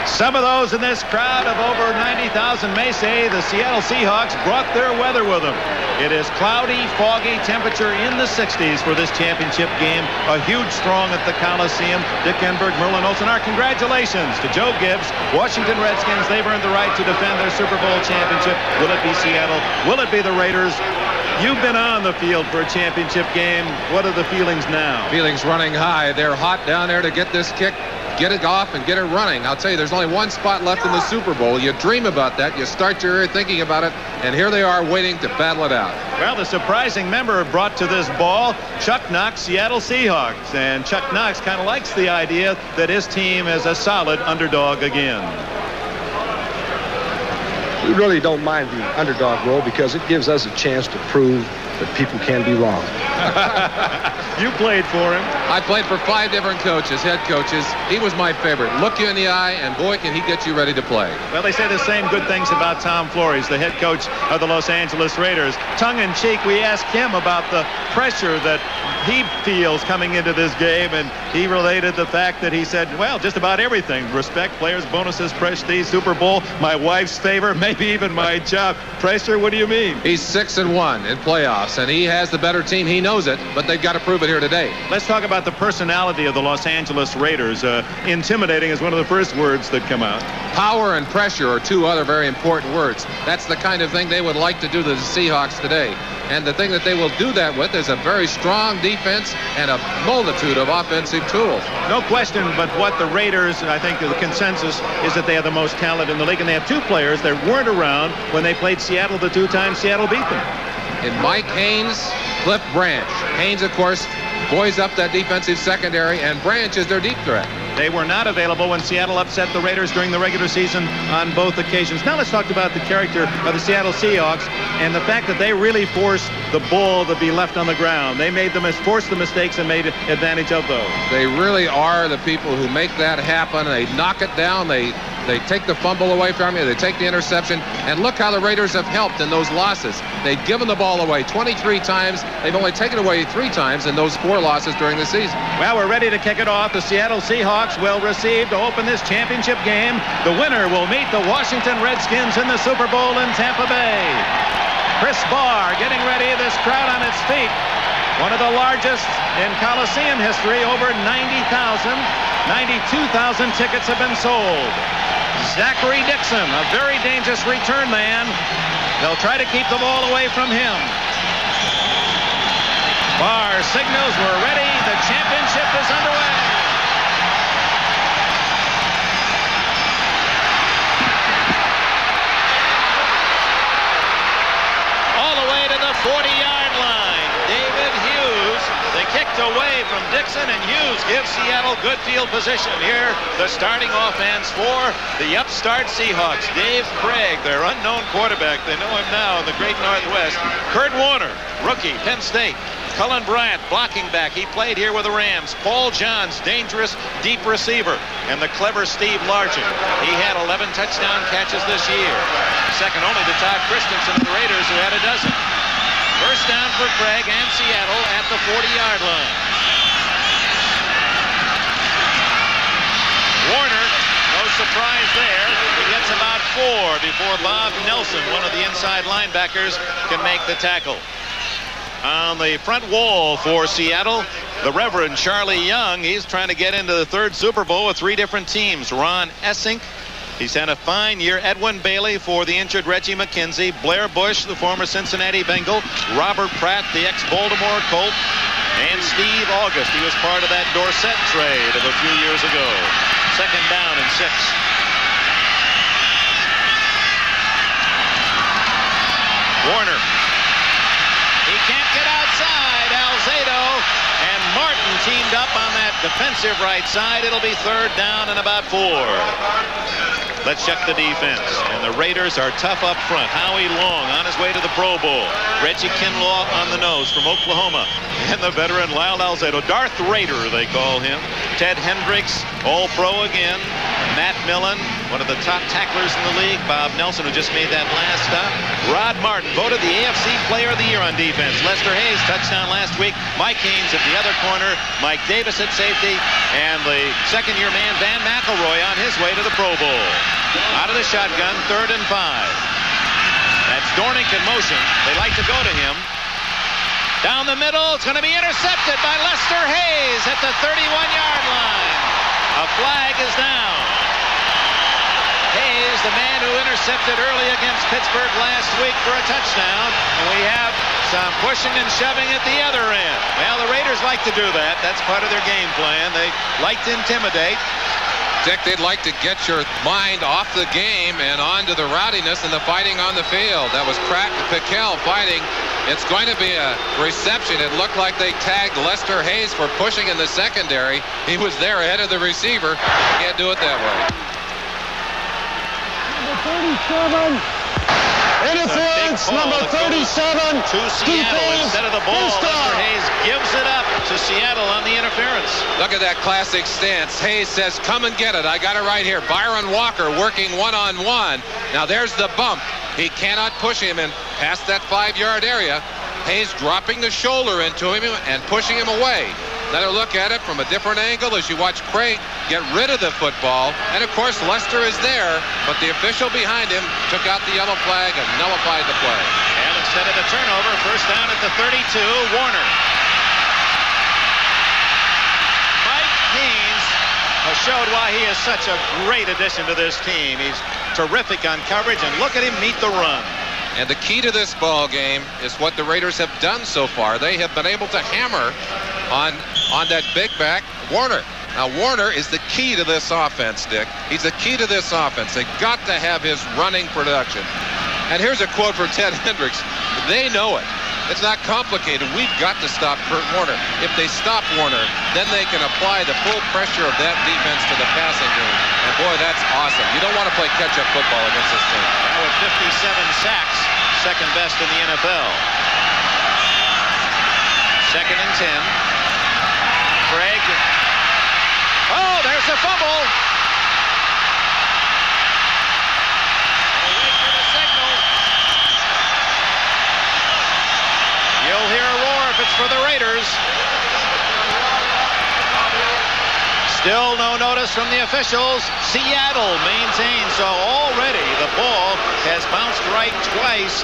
Some of those in this crowd of over 90,000 may say the Seattle Seahawks brought their weather with them. It is cloudy, foggy, temperature in the 60s for this championship game. A huge throng at the Coliseum. Dick Enberg, Merlin Olsen. Our congratulations to Joe Gibbs. Washington Redskins, they've earned the right to defend their Super Bowl championship. Will it be Seattle? Will it be the Raiders? You've been on the field for a championship game. What are the feelings now? Feelings running high. They're hot down there to get this kick, get it off, and get it running. I'll tell you, there's only one spot left in the Super Bowl. You dream about that. You start your year thinking about it, and here they are waiting to battle it out. Well, the surprising member brought to this ball, Chuck Knox, Seattle Seahawks. And Chuck Knox kind of likes the idea that his team is a solid underdog again. We really don't mind the underdog role because it gives us a chance to prove that people can be wrong. You played for him. I played for 5 different coaches, head coaches. He was my favorite. Look you in the eye, and boy, can he get you ready to play. Well, they say the same good things about Tom Flores, the head coach of the Los Angeles Raiders. Tongue-in-cheek, we asked him about the pressure that he feels coming into this game, and he related the fact that he said, well, just about everything. Respect, players, bonuses, prestige, Super Bowl, my wife's favor, maybe even my job. Pressure, what do you mean? He's 6-1 in playoffs, and he has the better team. He knows it, but they've got to prove it here today. Let's talk about the personality of the Los Angeles Raiders. Intimidating is one of the first words that come out. Power and pressure are 2 other very important words. That's the kind of thing they would like to do to the Seahawks today. And the thing that they will do that with is a very strong defense and a multitude of offensive tools. No question, but what the Raiders, I think the consensus is that they have the most talent in the league, and they have 2 players that weren't around when they played Seattle the 2 times Seattle beat them. In Mike Haynes, Cliff Branch. Haynes, of course, buoys up that defensive secondary, and Branch is their deep threat. They were not available when Seattle upset the Raiders during the regular season on both occasions. Now let's talk about the character of the Seattle Seahawks and the fact that they really forced the ball to be left on the ground. They forced the mistakes and made advantage of those. They really are the people who make that happen. They knock it down. They take the fumble away from you. They take the interception. And look how the Raiders have helped in those losses. They've given the ball away 23 times. They've only taken it away 3 times in those 4 losses during the season. Well, we're ready to kick it off. The Seattle Seahawks will receive to open this championship game. The winner will meet the Washington Redskins in the Super Bowl in Tampa Bay. Chris Barr getting ready. This crowd on its feet. One of the largest in Coliseum history. Over 92,000 tickets have been sold. Zachary Dixon, a very dangerous return man. They'll try to keep the ball away from him. Barr signals we're ready. The championship is underway. All the way to the 40-yard line. David Hughes. They kicked away from Dixon, and Hughes gives Seattle good field position. Here, the starting offense for the upstart Seahawks. Dave Craig, their unknown quarterback. They know him now in the Great Northwest. Kurt Warner, rookie, Penn State. Cullen Bryant, blocking back. He played here with the Rams. Paul Johns, dangerous deep receiver. And the clever Steve Largent. He had 11 touchdown catches this year. Second only to Todd Christensen of the Raiders, who had a dozen. First down for Craig and Seattle at the 40-yard line. Warner, no surprise there. He gets about 4 before Bob Nelson, one of the inside linebackers, can make the tackle. On the front wall for Seattle, the Reverend Charlie Young. He's trying to get into the 3rd Super Bowl with 3 different teams. Ron Essink. He's had a fine year. Edwin Bailey for the injured Reggie McKenzie. Blair Bush, the former Cincinnati Bengal. Robert Pratt, the ex-Baltimore Colt. And Steve August. He was part of that Dorsett trade of a few years ago. Second down and 6. Warner. He can't get outside. Alzado and Martin teamed up on that defensive right side. It'll be 3rd down and about 4. Let's check the defense. And the Raiders are tough up front. Howie Long on his way to the Pro Bowl. Reggie Kinlaw on the nose from Oklahoma. And the veteran Lyle Alzado. Darth Raider, they call him. Ted Hendricks, All-Pro again. Matt Millen, one of the top tacklers in the league. Bob Nelson, who just made that last stop. Rod Martin, voted the AFC Player of the Year on defense. Lester Hayes, touchdown last week. Mike Haynes at the other corner. Mike Davis at safety. And the second-year man, Van McElroy, on his way to the Pro Bowl. Out of the shotgun, 3rd and 5. That's Dornick in motion. They like to go to him. Down the middle, it's going to be intercepted by Lester Hayes at the 31-yard line. A flag is down. Hayes, the man who intercepted early against Pittsburgh last week for a touchdown. And we have some pushing and shoving at the other end. Well, the Raiders like to do that. That's part of their game plan. They like to intimidate. Dick, they'd like to get your mind off the game and onto the rowdiness and the fighting on the field. That was Pratt and Pickell fighting. It's going to be a reception. It looked like they tagged Lester Hayes for pushing in the secondary. He was there ahead of the receiver. Can't do it that way. Number 37. Interference, number 37. To Seattle instead of the ball. Lester Hayes gives it up to Seattle on the interference. Look at that classic stance. Hayes says, come and get it. I got it right here. Byron Walker working one-on-one. Now there's the bump. He cannot push him in past that 5-yard area. Hayes dropping the shoulder into him and pushing him away. Another look at it from a different angle as you watch Craig get rid of the football. And, of course, Lester is there, but the official behind him took out the yellow flag and nullified the play. And instead of the turnover, first down at the 32, Warner. Mike Haynes has showed why he is such a great addition to this team. He's terrific on coverage, and look at him meet the run. And the key to this ball game is what the Raiders have done so far. They have been able to hammer on that big back, Warner. Now, Warner is the key to this offense, Dick. He's the key to this offense. They got to have his running production. And here's a quote from Ted Hendricks. They know it. It's not complicated. We've got to stop Kurt Warner. If they stop Warner, then they can apply the full pressure of that defense to the passing game. And boy, that's awesome. You don't want to play catch-up football against this team. Now with 57 sacks, second best in the NFL. 2nd and 10. Craig. Oh, there's the fumble. We'll wait for the signal. You'll hear a roar if it's for the Raiders. Still no notice from the officials. Seattle maintains. So already the ball has bounced right twice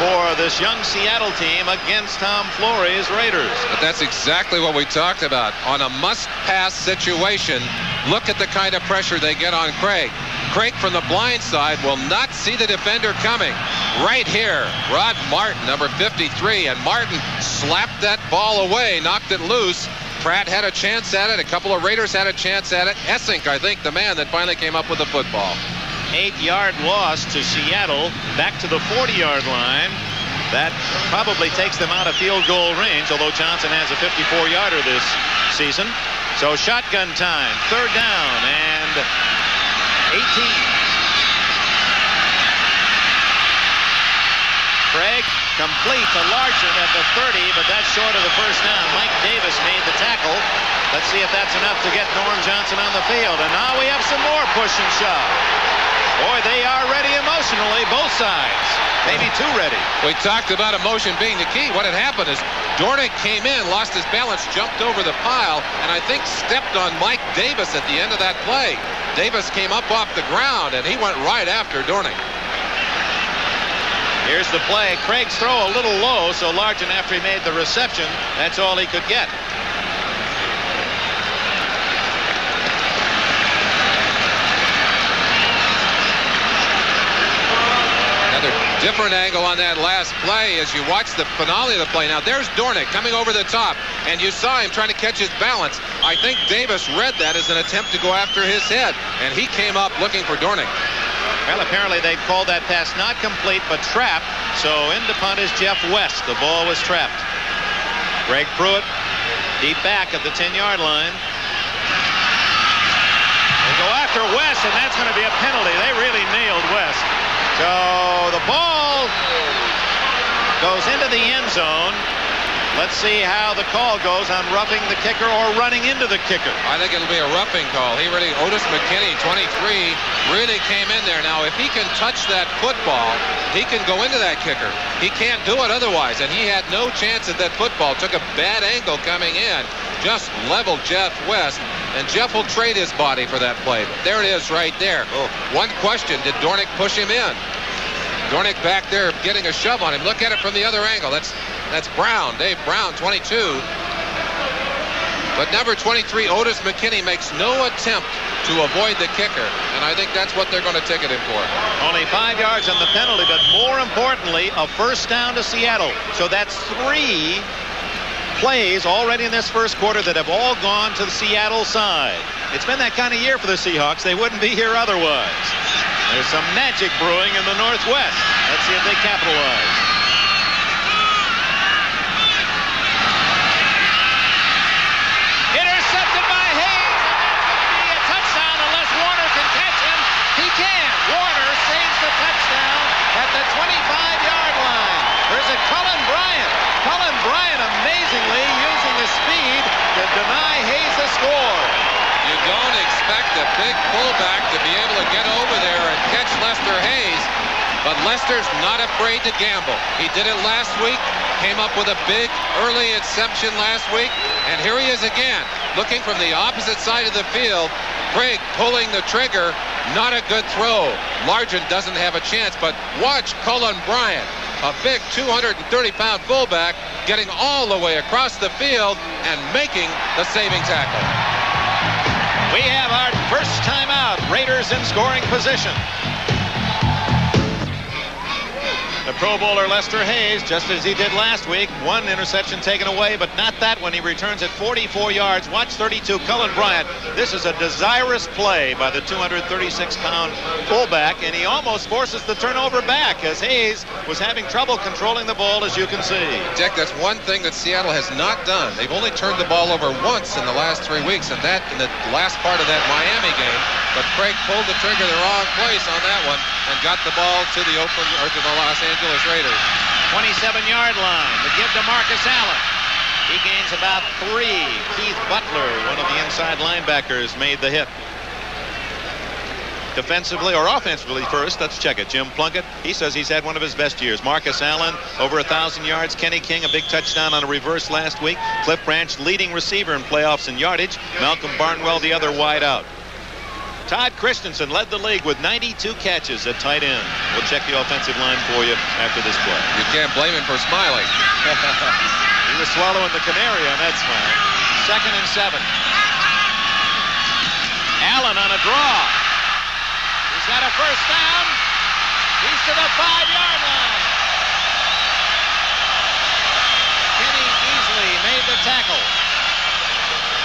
for this young Seattle team against Tom Flory's Raiders. But that's exactly what we talked about. On a must-pass situation, look at the kind of pressure they get on Craig. Craig from the blind side will not see the defender coming. Right here, Rod Martin, number 53, and Martin slapped that ball away, knocked it loose. Pratt had a chance at it. A couple of Raiders had a chance at it. Essink, I think, the man that finally came up with the football. 8-yard loss to Seattle, back to the 40-yard line. That probably takes them out of field goal range, although Johnson has a 54-yarder this season. So shotgun time, 3rd down and 18. Craig complete to Larson at the 30, but that's short of the first down. Mike Davis made the tackle. Let's see if that's enough to get Norm Johnson on the field. And now we have some more push and shove. Boy, they are ready emotionally, both sides. Maybe too ready. We talked about emotion being the key. What had happened is Dornick came in, lost his balance, jumped over the pile, and I think stepped on Mike Davis at the end of that play. Davis came up off the ground, and he went right after Dornick. Here's the play. Craig's throw a little low, so Largent, after he made the reception, that's all he could get. Another different angle on that last play as you watch the finale of the play. Now there's Dornick coming over the top, and you saw him trying to catch his balance. I think Davis read that as an attempt to go after his head, and he came up looking for Dornick. Well, apparently they called that pass not complete, but trapped. So in to punt is Jeff West. The ball was trapped. Greg Pruitt deep back at the 10-yard line. They go after West, and that's going to be a penalty. They really nailed West. So the ball goes into the end zone. Let's see how the call goes on roughing the kicker or running into the kicker. I think it'll be a roughing call. Otis McKinney, 23, really came in there. Now, if he can touch that football, he can go into that kicker. He can't do it otherwise, and he had no chance at that football. Took a bad angle coming in, just leveled Jeff West, and Jeff will trade his body for that play. But there it is right there. One question, did Dornick push him in? Dornick back there getting a shove on him. Look at it from the other angle. That's Brown, Dave Brown, 22. But number 23, Otis McKinney, makes no attempt to avoid the kicker, and I think that's what they're going to ticket him for. Only 5 yards on the penalty, but more importantly, a first down to Seattle. So that's 3 plays already in this first quarter that have all gone to the Seattle side. It's been that kind of year for the Seahawks. They wouldn't be here otherwise. There's some magic brewing in the Northwest. Let's see if they capitalize. Intercepted by Hayes. And that's going to be a touchdown unless Warner can catch him. He can. Warner saves the touchdown at the 25-yard line. There's a Cullen Bryant. Cullen Bryant amazingly using the speed to deny Hayes the score. You don't expect a big fullback to be able to get over there and catch Lester Hayes, but Lester's not afraid to gamble. He did it last week, came up with a big early interception last week, and here he is again, looking from the opposite side of the field. Craig pulling the trigger, not a good throw. Largent doesn't have a chance, but watch Cullen Bryant, a big 230-pound fullback, getting all the way across the field and making the saving tackle. We have our first timeout. Raiders in scoring position. The Pro Bowler Lester Hayes, just as he did last week, 1 interception taken away, but not that one. He returns at 44 yards. Watch 32, Cullen Bryant. This is a desirous play by the 236-pound fullback, and he almost forces the turnover back as Hayes was having trouble controlling the ball, as you can see. Dick, that's one thing that Seattle has not done. They've only turned the ball over once in the last 3 weeks, and that in the last part of that Miami game. But Craig pulled the trigger the wrong place on that one and got the ball to the Los Angeles Raiders. 27-yard line. The give to Marcus Allen. He gains about 3. Keith Butler, one of the inside linebackers, made the hit. Defensively or offensively first, let's check it. Jim Plunkett, he says he's had one of his best years. Marcus Allen, over 1,000 yards. Kenny King, a big touchdown on a reverse last week. Cliff Branch, leading receiver in playoffs in yardage. Malcolm Barnwell, the other wide out. Todd Christensen led the league with 92 catches at tight end. We'll check the offensive line for you after this play. You can't blame him for smiling. He was swallowing the canary on that smile. 2nd and 7. Allen on a draw. He's got a first down. He's to the 5-yard line. Kenny Easley made the tackle.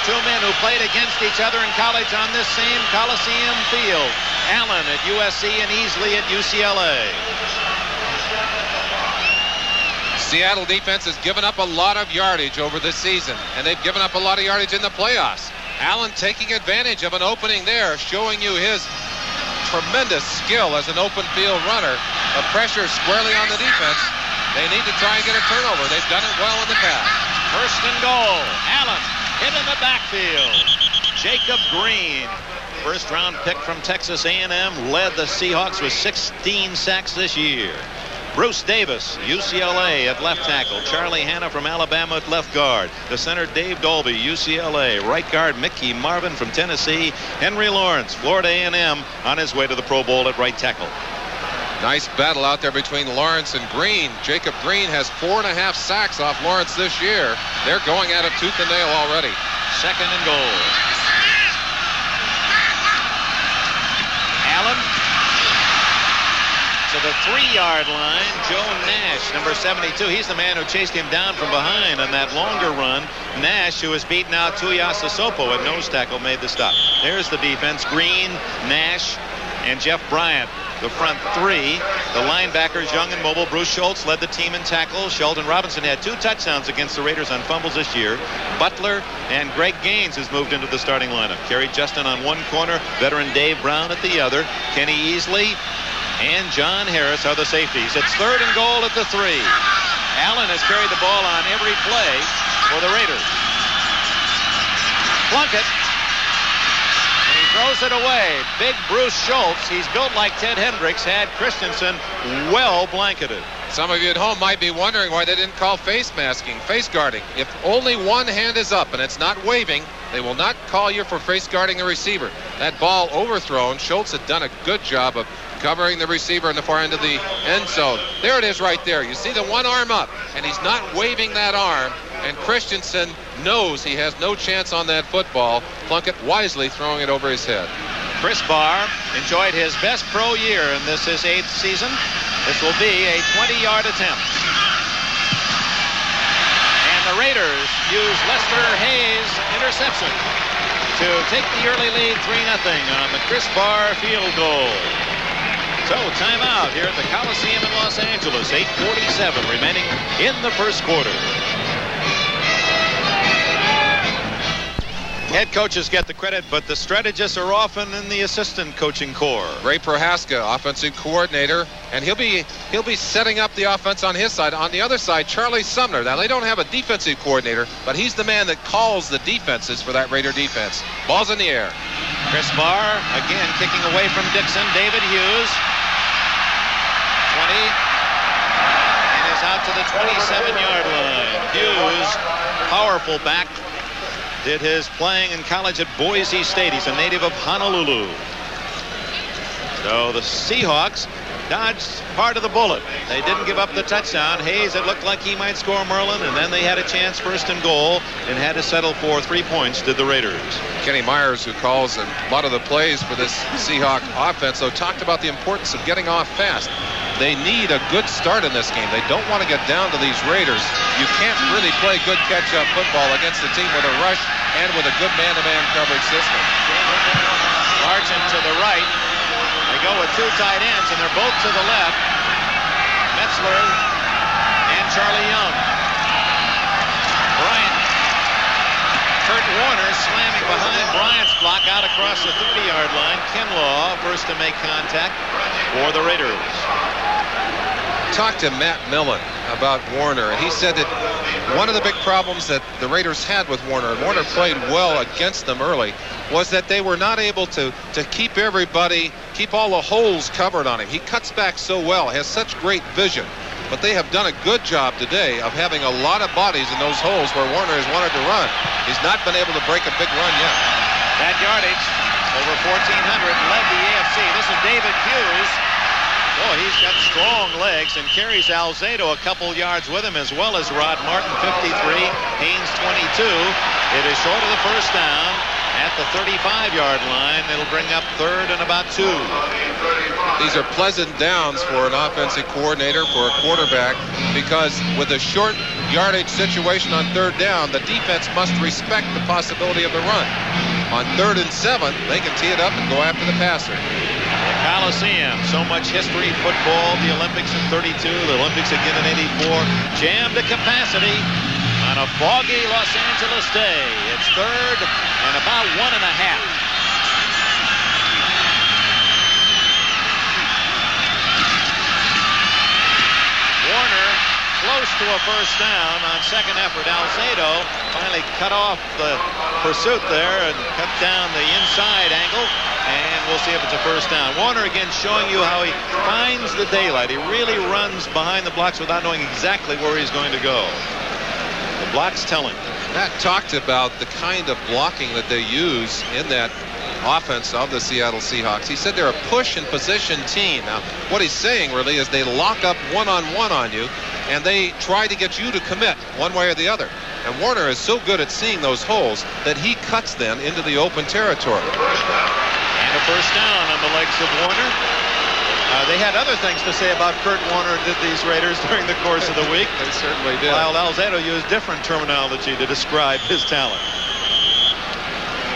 2 men who played against each other in college on this same Coliseum field. Allen at USC and Easley at UCLA. Seattle defense has given up a lot of yardage over this season, and they've given up a lot of yardage in the playoffs. Allen taking advantage of an opening there, showing you his tremendous skill as an open field runner. The pressure squarely on the defense. They need to try and get a turnover. They've done it well in the past. 1st and goal. Allen hit in the backfield. Jacob Green, first-round pick from Texas A&M, led the Seahawks with 16 sacks this year. Bruce Davis, UCLA at left tackle. Charlie Hanna from Alabama at left guard. The center, Dave Dolby, UCLA. Right guard, Mickey Marvin from Tennessee. Henry Lawrence, Florida A&M, on his way to the Pro Bowl at right tackle. Nice battle out there between Lawrence and Green. Jacob Green has 4.5 sacks off Lawrence this year. They're going at it tooth and nail already. 2nd and goal. Allen to the 3-yard line. Joe Nash, number 72. He's the man who chased him down from behind on that longer run. Nash, who has beaten out Tuiasa Sopo at nose tackle, made the stop. There's the defense. Green, Nash, and Jeff Bryant, the front 3. The linebackers, young and mobile. Bruce Schultz led the team in tackles. Sheldon Robinson had 2 touchdowns against the Raiders on fumbles this year. Butler and Greg Gaines has moved into the starting lineup. Kerry Justin on one corner, veteran Dave Brown at the other. Kenny Easley and John Harris are the safeties. It's 3rd and goal at the 3. Allen has carried the ball on every play for the Raiders. Plunkett. And he throws it away. Big Bruce Schultz, he's built like Ted Hendricks, had Christensen well blanketed. Some of you at home might be wondering why they didn't call face guarding. If only one hand is up and it's not waving, they will not call you for face guarding the receiver. That ball overthrown. Schultz had done a good job of covering the receiver in the far end of the end zone. There it is right there. You see the one arm up, and he's not waving that arm, and Christensen knows he has no chance on that football. Plunkett wisely throwing it over his head. Chris Barr enjoyed his best pro year in his 8th season. This will be a 20-yard attempt. And the Raiders use Lester Hayes' interception to take the early lead 3-0 on the Chris Barr field goal. So timeout here at the Coliseum in Los Angeles. 8:47 remaining in the first quarter. Head coaches get the credit, but the strategists are often in the assistant coaching corps. Ray Prohaska, offensive coordinator, and he'll be setting up the offense on his side. On the other side, Charlie Sumner. Now, they don't have a defensive coordinator, but he's the man that calls the defenses for that Raider defense. Ball's in the air. Chris Barr again kicking away from Dixon. David Hughes. 20. And is out to the 27-yard line. Hughes, powerful back. Did his playing in college at Boise State. He's a native of Honolulu. So the Seahawks dodged part of the bullet. They didn't give up the touchdown. Hayes, it looked like he might score Merlin, and then they had a chance first and goal and had to settle for 3 points, did the Raiders. Kenny Myers, who calls a lot of the plays for this Seahawk offense, though, talked about the importance of getting off fast. They need a good start in this game. They don't want to get down to these Raiders. You can't really play good catch-up football against a team with a rush and with a good man-to-man coverage system. Sargent to the right. They go with 2 tight ends, and they're both to the left. Metzler and Charlie Young. Bryant. Kurt Warner slamming behind Bryant's block out across the 30-yard line. Kinlaw first to make contact for the Raiders. Talked to Matt Millen about Warner, and he said that one of the big problems that the Raiders had with Warner, and Warner played well against them early, was that they were not able to keep all the holes covered on him. He cuts back so well, has such great vision, but they have done a good job today of having a lot of bodies in those holes where Warner has wanted to run. He's not been able to break a big run yet. That yardage, over 1,400, led the AFC. This is David Hughes. Oh, he's got strong legs and carries Alzado a couple yards with him, as well as Rod Martin, 53, Haynes, 22. It is short of the first down at the 35-yard line. It'll bring up third and about 2. These are pleasant downs for an offensive coordinator, for a quarterback, because with a short yardage situation on third down, the defense must respect the possibility of the run. On 3rd and 7, they can tee it up and go after the passer. The Coliseum, so much history, football, the Olympics in 32, the Olympics again in 84, jammed to capacity on a foggy Los Angeles day. It's 3rd and about 1.5. Warner close to a first down on second effort. Alzado finally cut off the pursuit there and cut down the inside angle, and we'll see if it's a first down. Warner again showing you how he finds the daylight. He really runs behind the blocks without knowing exactly where he's going to go. The block's telling. Matt talked about the kind of blocking that they use in that offense of the Seattle Seahawks. He said they're a push and position team. Now, what he's saying really is they lock up one-on-one on you, and they try to get you to commit one way or the other. And Warner is so good at seeing those holes that he cuts them into the open territory. And a first down on the legs of Warner. They had other things to say about Kurt Warner, did these Raiders, during the course of the week. They certainly did. While Alzado used different terminology to describe his talent.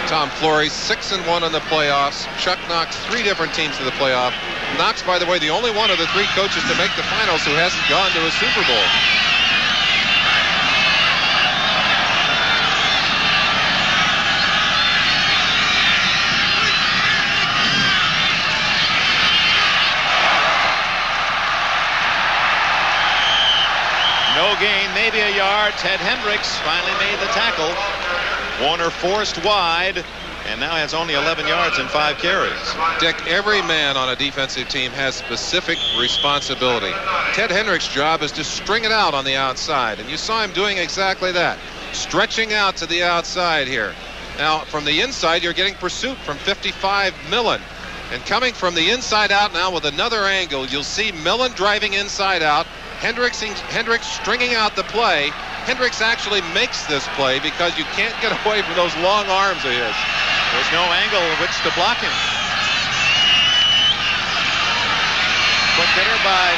Tom Flory, 6-1 in the playoffs. Chuck Knox, 3 different teams to the playoff. Knox, by the way, the only one of the 3 coaches to make the finals who hasn't gone to a Super Bowl. No gain, maybe a yard. Ted Hendricks finally made the tackle. Warner forced wide, and now has only 11 yards and 5 carries. Dick, every man on a defensive team has specific responsibility. Ted Hendricks' job is to string it out on the outside, and you saw him doing exactly that, stretching out to the outside here. Now, from the inside, you're getting pursuit from 55 Millen. And coming from the inside out now with another angle, you'll see Millen driving inside out. Hendricks stringing out the play. Hendricks actually makes this play because you can't get away from those long arms of his. There's no angle in which to block him. Quick hitter by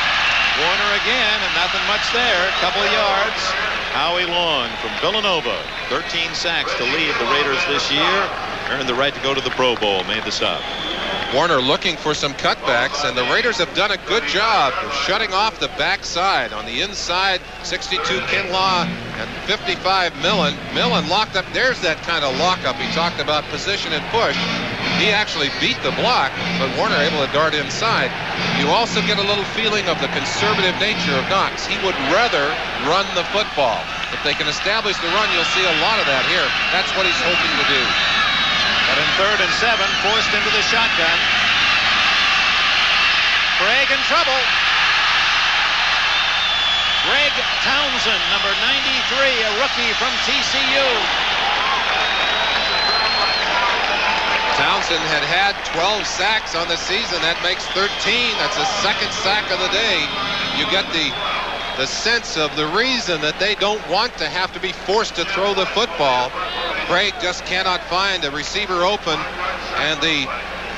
Warner again, and nothing much there. A couple of yards. Howie Long from Villanova. 13 sacks to lead the Raiders this year. Earned the right to go to the Pro Bowl. Made the stop. Warner looking for some cutbacks, and the Raiders have done a good job of shutting off the backside. On the inside, 62 Kinlaw and 55 Millen. Millen locked up. There's that kind of lockup he talked about, position and push. He actually beat the block, but Warner able to dart inside. You also get a little feeling of the conservative nature of Knox. He would rather run the football. If they can establish the run, you'll see a lot of that here. That's what he's hoping to do. But in 3rd and 7, forced into the shotgun. Craig in trouble. Greg Townsend, number 93, a rookie from TCU. Townsend had 12 sacks on the season. That makes 13. That's a second sack of the day. You get the sense of the reason that they don't want to have to be forced to throw the football. Craig just cannot find a receiver open, and the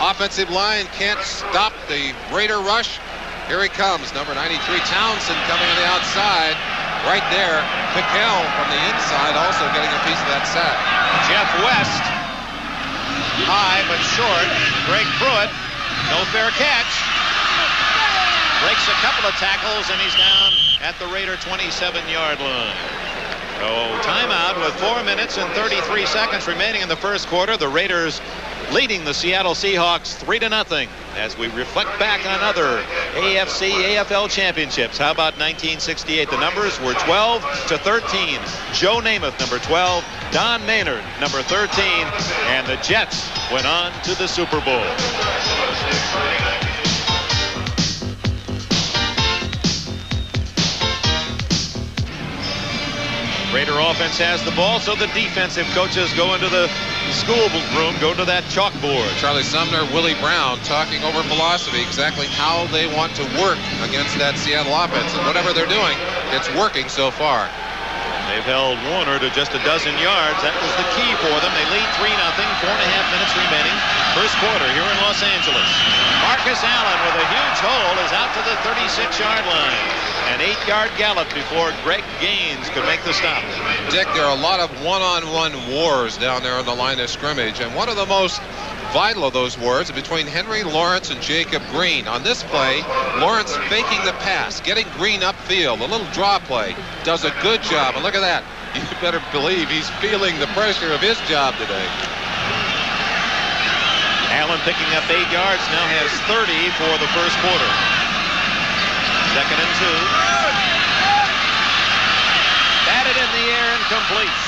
offensive line can't stop the Raider rush. Here he comes, number 93, Townsend coming on the outside. Right there, Pickell from the inside also getting a piece of that sack. Jeff West, high but short. Greg Pruitt, no fair catch. Breaks a couple of tackles, and he's down at the Raider 27-yard line. So timeout with 4 minutes and 33 seconds remaining in the first quarter. The Raiders leading the Seattle Seahawks 3-0 as we reflect back on other AFC, AFL championships. How about 1968? The numbers were 12-13. Joe Namath, number 12. Don Maynard, number 13. And the Jets went on to the Super Bowl. Raider offense has the ball, so the defensive coaches go into the school room, go to that chalkboard. Charlie Sumner, Willie Brown talking over philosophy, exactly how they want to work against that Seattle offense. And whatever they're doing, it's working so far. They've held Warner to just a dozen yards. That was the key for them. They lead 3-0, 4.5 minutes remaining. First quarter here in Los Angeles. Marcus Allen with a huge hole is out to the 36-yard line. An 8-yard gallop before Greg Gaines could make the stop. Dick, there are a lot of one-on-one wars down there on the line of scrimmage, and one of the most vital of those wars is between Henry Lawrence and Jacob Green. On this play, Lawrence faking the pass, getting Green upfield, a little draw play, does a good job. And look at that. You better believe he's feeling the pressure of his job today. Allen picking up 8 yards, now has 30 for the first quarter. 2nd and 2. Batted in the air and complete.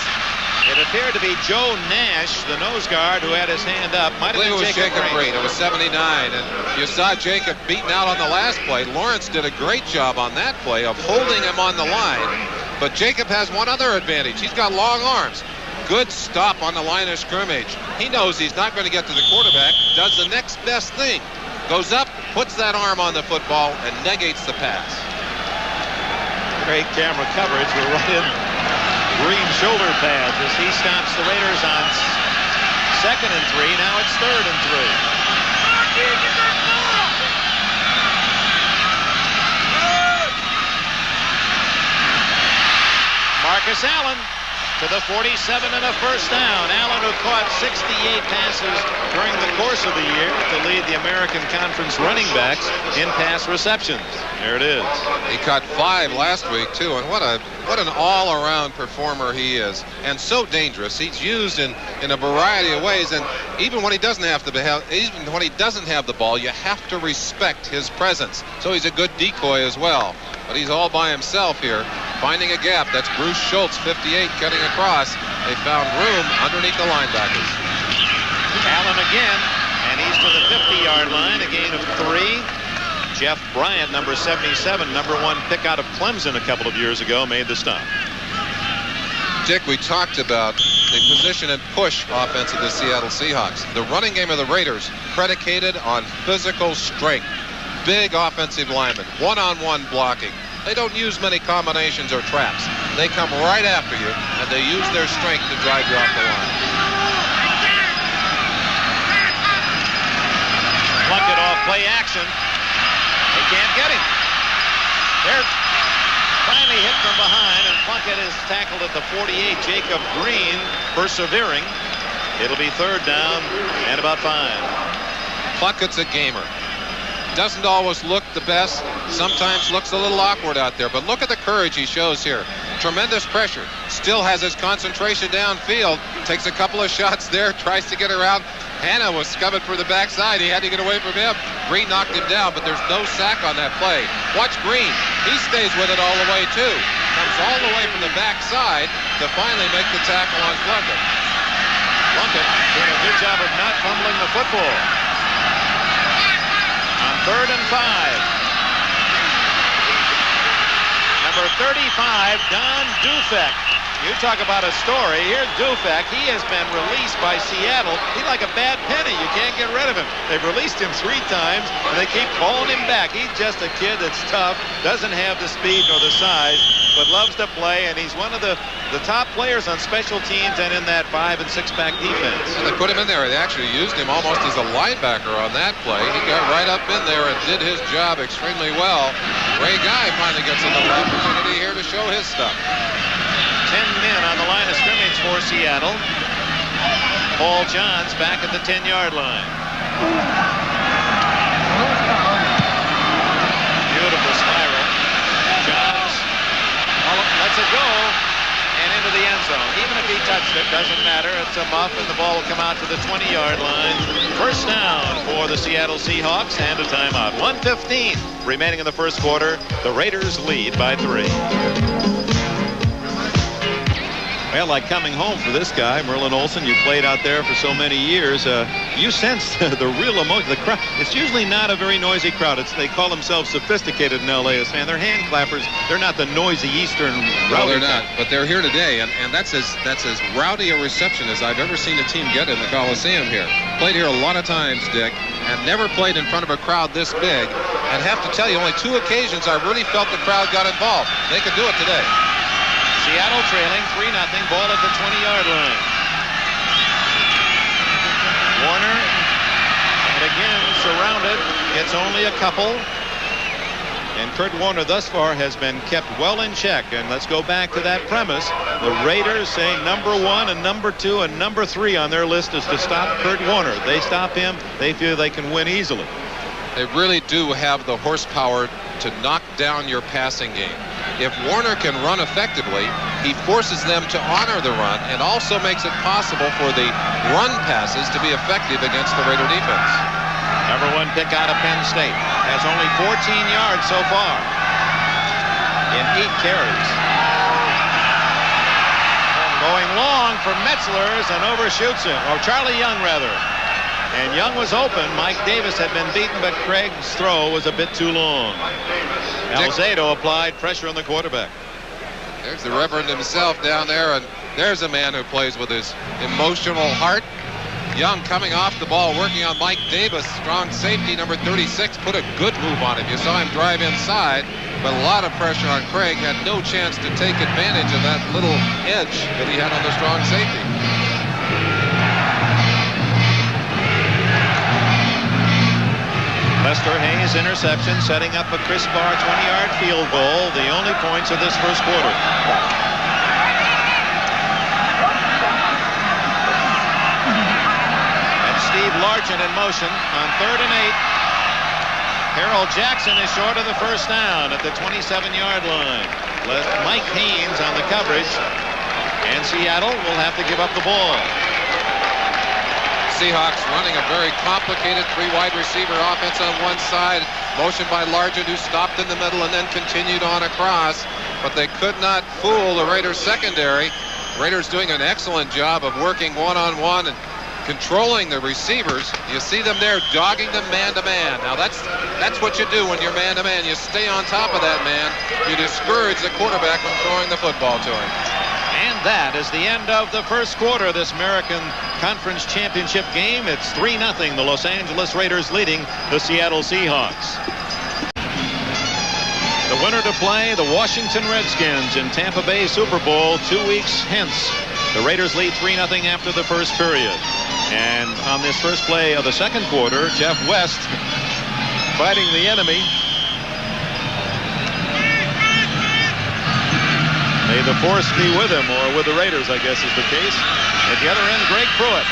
It appeared to be Joe Nash, the nose guard, who had his hand up. Might have been Jacob Green. It was 79, and you saw Jacob beaten out on the last play. Lawrence did a great job on that play of holding him on the line. But Jacob has one other advantage. He's got long arms. Good stop on the line of scrimmage. He knows he's not going to get to the quarterback, does the next best thing. Goes up, puts that arm on the football, and negates the pass. Great camera coverage. We're right in green shoulder pads as he stops the Raiders on 2nd and 3. Now it's 3rd and 3. Marcus Allen to the 47 and a first down. Allen, who caught 68 passes during the course of the year to lead the American Conference running backs in pass receptions. There it is. He caught 5 last week, too, and what a What an all-around performer he is, and so dangerous. He's used in a variety of ways, and even when he doesn't have the ball, you have to respect his presence. So he's a good decoy as well. But he's all by himself here, finding a gap. That's Bruce Schultz, 58, cutting across. They found room underneath the linebackers. Allen again, and he's to the 50-yard line, a gain of 3. Jeff Bryant, number 77, number 1 pick out of Clemson a couple of years ago, made the stop. Dick, we talked about the position and push offense of the Seattle Seahawks. The running game of the Raiders predicated on physical strength. Big offensive linemen, one-on-one blocking. They don't use many combinations or traps. They come right after you, and they use their strength to drive you off the line. Plunkett off play action. They can't get him. They're finally hit from behind, and Plunkett is tackled at the 48. Jacob Green persevering. It'll be 3rd down and about 5. Plunkett's a gamer. Doesn't always look the best. Sometimes looks a little awkward out there. But look at the courage he shows here. Tremendous pressure. Still has his concentration downfield. Takes a couple of shots there. Tries to get around. Hanna was coming for the backside. He had to get away from him. Green knocked him down, but there's no sack on that play. Watch Green. He stays with it all the way, too. Comes all the way from the backside to finally make the tackle on Plunkett. Plunkett doing a good job of not fumbling the football. On 3rd and 5. Number 35, Don Dufek. You talk about a story. Here's Dufek. He has been released by Seattle. He's like a bad penny. You can't get rid of him. They've released him 3 times, and they keep calling him back. He's just a kid that's tough, doesn't have the speed nor the size, but loves to play, and he's one of the top players on special teams and in that 5- and 6-back defense. And they put him in there. They actually used him almost as a linebacker on that play. He got right up in there and did his job extremely well. Ray Guy finally gets another opportunity here to show his stuff. 10 men on the line of scrimmage for Seattle. Paul Johns back at the 10-yard line. Beautiful spiral. Johns lets it go and into the end zone. Even if he touched it, doesn't matter. It's a muff, and the ball will come out to the 20-yard line. 1st down for the Seattle Seahawks and a timeout. 1:15 remaining in the first quarter. The Raiders lead by 3. Well, like coming home for this guy, Merlin Olsen. You played out there for so many years. You sense the real emotion. The crowd. It's usually not a very noisy crowd. They call themselves sophisticated in L.A. Man, they're hand clappers. They're not the noisy Eastern. No, they're not. But they're here today, and that's as rowdy a reception as I've ever seen a team get in the Coliseum here. Played here a lot of times, Dick, and never played in front of a crowd this big. And have to tell you, only 2 occasions I really felt the crowd got involved. They could do it today. Seattle trailing 3-0, ball at the 20-yard line. Warner, and again surrounded, gets only a couple. And Kurt Warner thus far has been kept well in check. And let's go back to that premise. The Raiders saying number 1 and number 2 and number 3 on their list is to stop Kurt Warner. They stop him, they feel they can win easily. They really do have the horsepower to knock down your passing game. If Warner can run effectively, he forces them to honor the run and also makes it possible for the run passes to be effective against the Raider defense. Number 1 pick out of Penn State. Has only 14 yards so far in 8 carries. Going long for Metzler's and overshoots him. Or Charlie Young, rather. And Young was open. Mike Davis had been beaten, but Craig's throw was a bit too long. Alzado applied pressure on the quarterback. There's the Reverend himself down there, and there's a man who plays with his emotional heart. Young coming off the ball, working on Mike Davis. Strong safety, number 36, put a good move on him. You saw him drive inside, but a lot of pressure on Craig. Had no chance to take advantage of that little edge that he had on the strong safety. Lester Hayes interception, setting up a Chris Barr 20-yard field goal, the only points of this first quarter. And Steve Largent in motion on 3rd and 8. Harold Jackson is short of the first down at the 27-yard line. Mike Haynes on the coverage, and Seattle will have to give up the ball. Seahawks running a very complicated 3 wide receiver offense on one side. Motion by Largent, who stopped in the middle and then continued on across. But they could not fool the Raiders secondary. Raiders doing an excellent job of working one-on-one and controlling the receivers. You see them there dogging them man-to-man. Now that's what you do when you're man-to-man. You stay on top of that man. You discourage the quarterback from throwing the football to him. And that is the end of the first quarter of this American Conference Championship game. It's 3-0. The Los Angeles Raiders leading the Seattle Seahawks. The winner to play the Washington Redskins in Tampa Bay Super Bowl 2 weeks hence. The Raiders lead 3-0 after the first period. And on this first play of the second quarter, Jeff West fighting the enemy. May the force be with him, or with the Raiders, I guess is the case. At the other end, Greg Pruitt.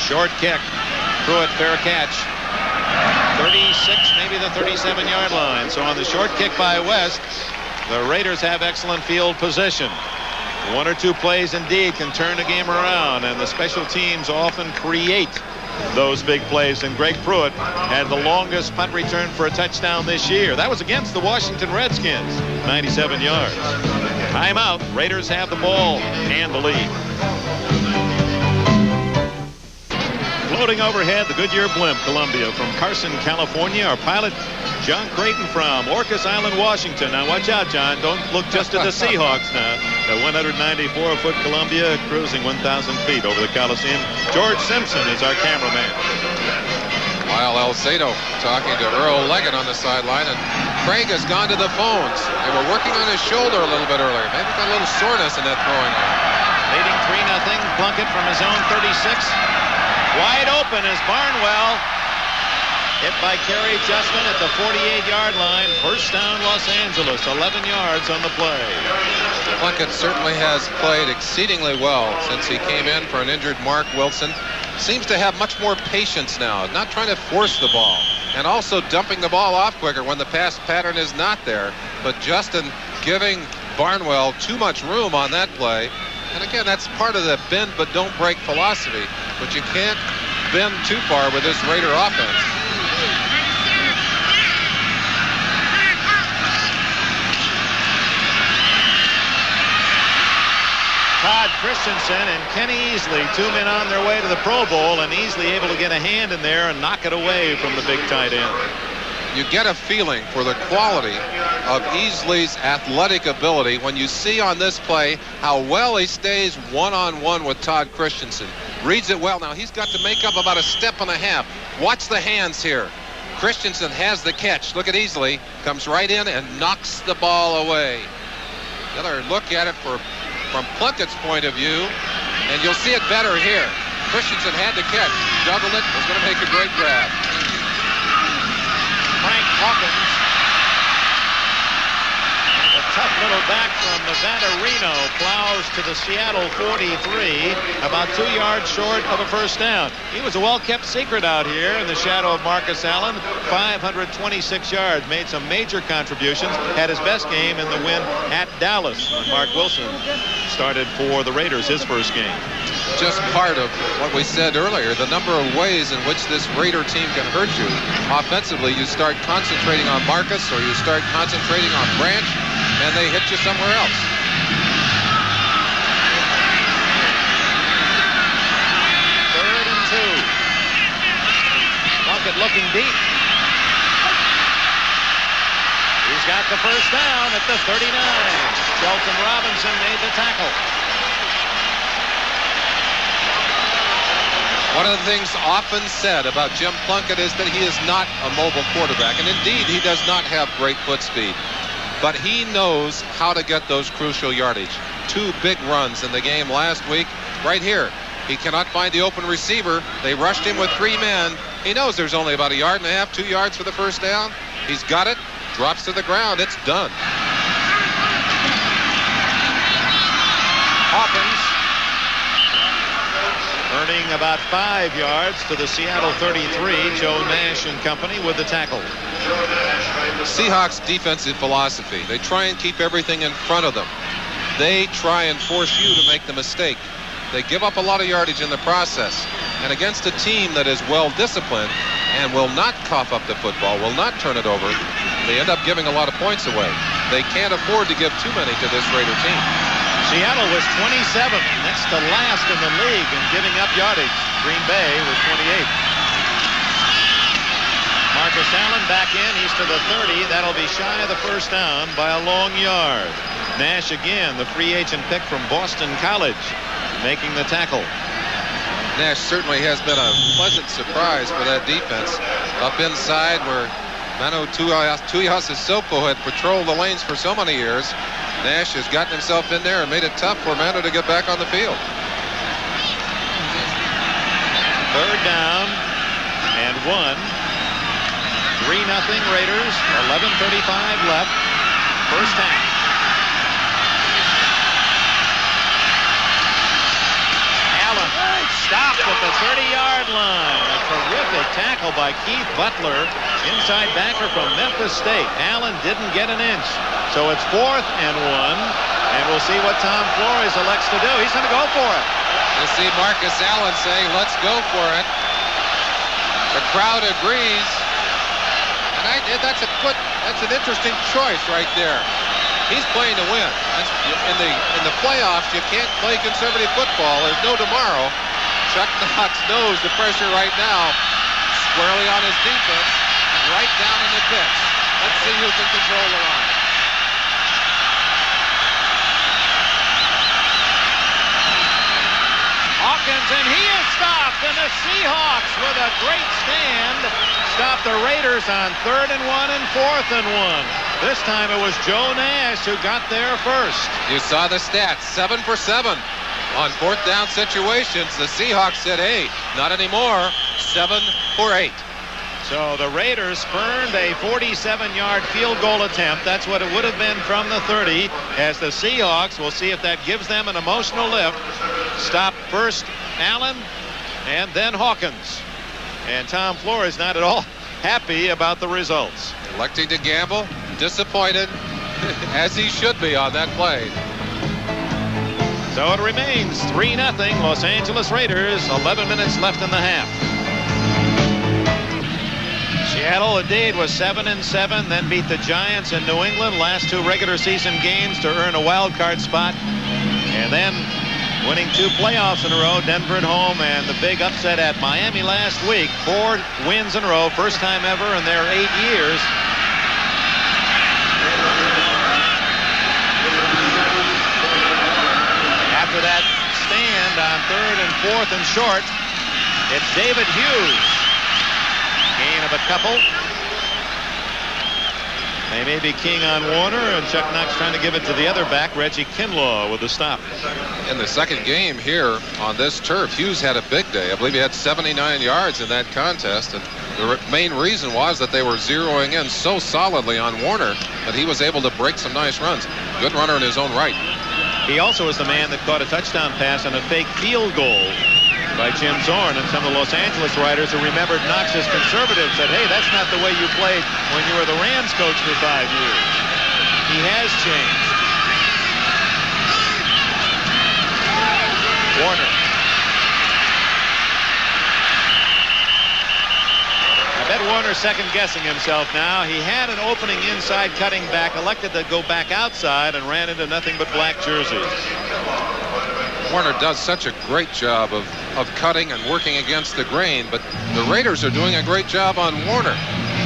Short kick. Pruitt, fair catch. 36, maybe the 37-yard line. So on the short kick by West, the Raiders have excellent field position. 1 or 2 plays indeed can turn a game around, and the special teams often create those big plays. And Greg Pruitt had the longest punt return for a touchdown this year. That was against the Washington Redskins, 97 yards. Timeout. Raiders have the ball and the lead. Floating overhead, the Goodyear blimp, Columbia. From Carson, California, our pilot, John Creighton from Orcas Island, Washington. Now watch out, John. Don't look just at the Seahawks now. The 194-foot Columbia cruising 1,000 feet over the Coliseum. George Simpson is our cameraman. While Alcedo talking to Earl Leggett on the sideline, and Craig has gone to the phones. They were working on his shoulder a little bit earlier. Maybe got a little soreness in that throwing arm. Leading 3-0. Plunkett from his own 36. Wide open is Barnwell. Hit by Kerry Justman at the 48-yard line. First down, Los Angeles. 11 yards on the play. Plunkett certainly has played exceedingly well since he came in for an injured Mark Wilson. Seems to have much more patience now, not trying to force the ball, and also dumping the ball off quicker when the pass pattern is not there. But Justin giving Barnwell too much room on that play. And again, that's part of the bend but don't break philosophy. But you can't bend too far with this Raider offense. Todd Christensen and Kenny Easley, 2 men on their way to the Pro Bowl, and Easley able to get a hand in there and knock it away from the big tight end. You get a feeling for the quality of Easley's athletic ability when you see on this play how well he stays one-on-one with Todd Christensen. Reads it well. Now he's got to make up about a step and a half. Watch the hands here. Christensen has the catch. Look at Easley. Comes right in and knocks the ball away. Another look at it from Plunkett's point of view, and you'll see it better here. Christensen had the catch. Juggled it. Was going to make a great grab. Frank Hawkins, a tough little back from Nevada Reno, plows to the Seattle 43, about 2 yards short of a first down. He was a well-kept secret out here in the shadow of Marcus Allen. 526 yards, made some major contributions, had his best game in the win at Dallas when Mark Wilson started for the Raiders his first game. Just part of what we said earlier, the number of ways in which this Raider team can hurt you. Offensively, you start concentrating on Marcus or you start concentrating on Branch, and they hit you somewhere else. Third and 2. Plunkett looking deep. He's got the first down at the 39. Shelton Robinson made the tackle. One of the things often said about Jim Plunkett is that he is not a mobile quarterback, and indeed he does not have great foot speed. But he knows how to get those crucial yardage. 2 big runs in the game last week. Right here, he cannot find the open receiver. They rushed him with 3 men. He knows there's only about 1.5 yards, 2 yards for the first down. He's got it, drops to the ground, it's done. Hawkins gaining about 5 yards to the Seattle 33. Joe Nash and company with the tackle. Seahawks defensive philosophy. They try and keep everything in front of them. They try and force you to make the mistake. They give up a lot of yardage in the process. And against a team that is well disciplined and will not cough up the football, will not turn it over, they end up giving a lot of points away. They can't afford to give too many to this Raider team. Seattle was 27th, next to last in the league in giving up yardage. Green Bay was 28th. Marcus Allen back in. He's to the 30. That'll be shy of the first down by a long yard. Nash again, the free agent pick from Boston College, making the tackle. Nash certainly has been a pleasant surprise for that defense. Up inside where Manu Tuiasosopo had patrolled the lanes for so many years, Nash has gotten himself in there and made it tough for Manu to get back on the field. Third down and 1. 3-0 Raiders. 11:35 left. First half. Allen stopped at the 30-yard line. A terrific tackle by Keith Butler, inside backer from Memphis State. Allen didn't get an inch. So it's 4th and 1. And we'll see what Tom Flores elects to do. He's going to go for it. You see Marcus Allen saying, let's go for it. The crowd agrees. And that's an interesting choice right there. He's playing to win. In the playoffs, you can't play conservative football. There's no tomorrow. Chuck Knox knows the pressure right now, squarely on his defense, and right down in the pits. Let's see who can control the line. Hawkins, and he is stopped, and the Seahawks with a great stand stop the Raiders on 3rd and 1 and 4th and 1. This time it was Joe Nash who got there first. You saw the stats, 7 for 7 on 4th down situations. The Seahawks said, hey, not anymore, 7 for 8. So the Raiders spurned a 47-yard field goal attempt. That's what it would have been from the 30, as the Seahawks, we'll see if that gives them an emotional lift, stop first Allen and then Hawkins. And Tom Flores not at all happy about the results. Electing to gamble, disappointed, as he should be on that play. So it remains 3-0 Los Angeles Raiders, 11 minutes left in the half. Seattle indeed was 7-7, then beat the Giants in New England, last 2 regular season games to earn a wild card spot, and then winning 2 playoffs in a row, Denver at home, and the big upset at Miami last week. 4 wins in a row, first time ever in their 8 years. After that stand on 3rd and 4th and short, it's David Hughes. Gain of a couple. They may be king on Warner, and Chuck Knox trying to give it to the other back, Reggie Kinlaw, with the stop. In the second game here on this turf, Hughes had a big day. I believe he had 79 yards in that contest, and the main reason was that they were zeroing in so solidly on Warner that he was able to break some nice runs. Good runner in his own right. He also was the man that caught a touchdown pass on a fake field goal by Jim Zorn, and some of the Los Angeles writers who remembered Knox as conservative said, hey, that's not the way you played when you were the Rams coach for 5 years. He has changed. Warner. I bet Warner's second guessing himself now. He had an opening inside cutting back, elected to go back outside, and ran into nothing but black jerseys. Warner does such a great job of cutting and working against the grain, but the Raiders are doing a great job on Warner.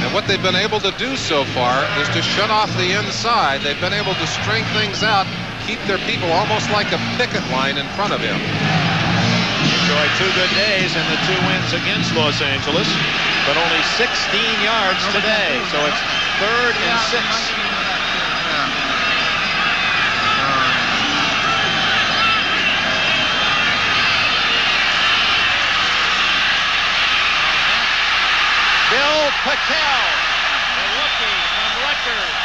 And what they've been able to do so far is to shut off the inside. They've been able to string things out, keep their people almost like a picket line in front of him. Enjoyed 2 good days and the 2 wins against Los Angeles, but only 16 yards today. So it's 3rd and 6. Bill Patel, the rookie from Rutgers.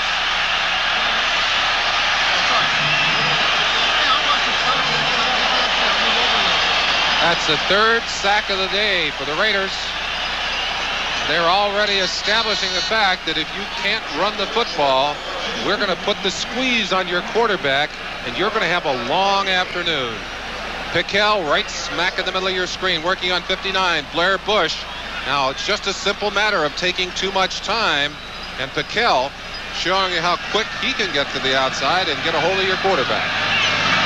That's the third sack of the day for the Raiders. They're already establishing the fact that if you can't run the football, we're going to put the squeeze on your quarterback, and you're going to have a long afternoon. Pickell right smack in the middle of your screen, working on 59. Blair Bush. Now, it's just a simple matter of taking too much time, and Pickell showing you how quick he can get to the outside and get a hold of your quarterback.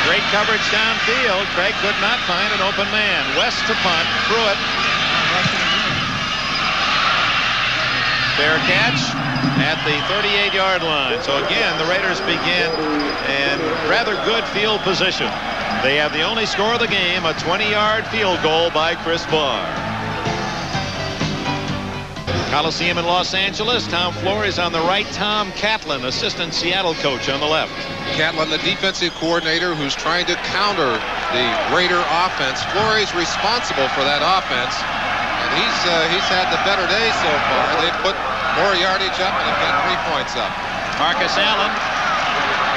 Great coverage downfield. Craig could not find an open man. West to punt. Pruitt. Fair catch at the 38-yard line. So again, the Raiders begin in rather good field position. They have the only score of the game, a 20-yard field goal by Chris Barr. Coliseum in Los Angeles. Tom Flores on the right. Tom Catlin, assistant Seattle coach, on the left. Catlin, the defensive coordinator who's trying to counter the Raider offense. Flores responsible for that offense, and he's had the better day so far. They put more yardage up and have got 3 points up. Marcus Allen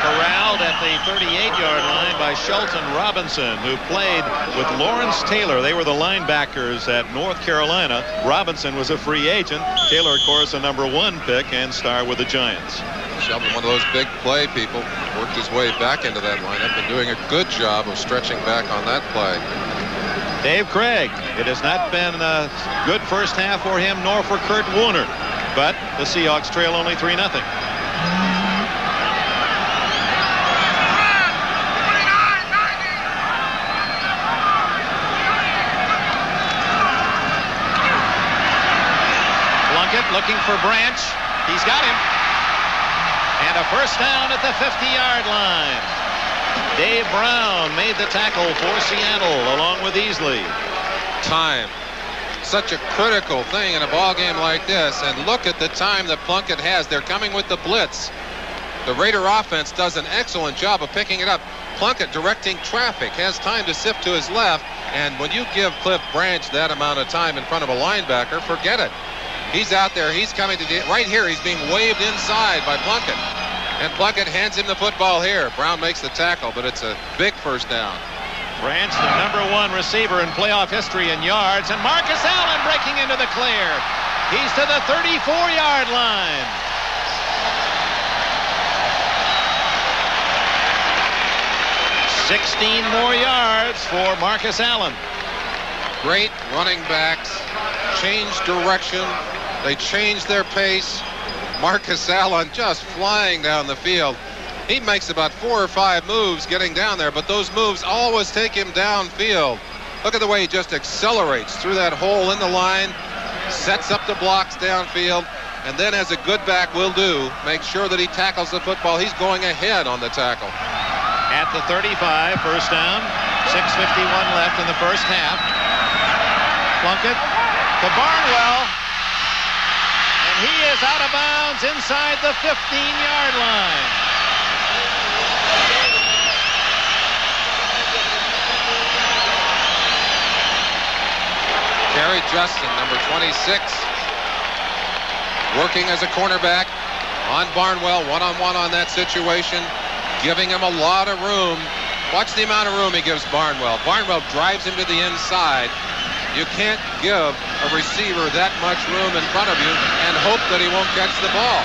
corralled at the 38-yard line by Shelton Robinson, who played with Lawrence Taylor. They were the linebackers at North Carolina. Robinson was a free agent. Taylor, of course, a #1 pick and star with the Giants. Shelton, one of those big play people, worked his way back into that lineup and doing a good job of stretching back on that play. Dave Craig. It has not been a good first half for him, nor for Kurt Warner. But the Seahawks trail only 3-0. Looking for Branch. He's got him. And a first down at the 50-yard line. Dave Brown made the tackle for Seattle along with Easley. Time. Such a critical thing in a ball game like this. And look at the time that Plunkett has. They're coming with the blitz. The Raider offense does an excellent job of picking it up. Plunkett directing traffic, has time to sift to his left. And when you give Cliff Branch that amount of time in front of a linebacker, forget it. He's out there. He's coming to right here. He's being waved inside by Plunkett. And Plunkett hands him the football here. Brown makes the tackle, but it's a big first down. Branch, the #1 receiver in playoff history in yards. And Marcus Allen breaking into the clear. He's to the 34-yard line. $16 more yards for Marcus Allen. Great running backs. Change direction. They change their pace. Marcus Allen just flying down the field. He makes about 4 or 5 moves getting down there, but those moves always take him downfield. Look at the way he just accelerates through that hole in the line, sets up the blocks downfield, and then, as a good back will do, make sure that he tackles the football. He's going ahead on the tackle. At the 35, first down, 6:51 left in the first half. Plunkett to Barnwell, and he is out of bounds inside the 15-yard line. Terry Justin, number 26, working as a cornerback on Barnwell, one-on-one on that situation, giving him a lot of room. Watch the amount of room he gives Barnwell. Barnwell drives him to the inside. You can't give a receiver that much room in front of you and hope that he won't catch the ball.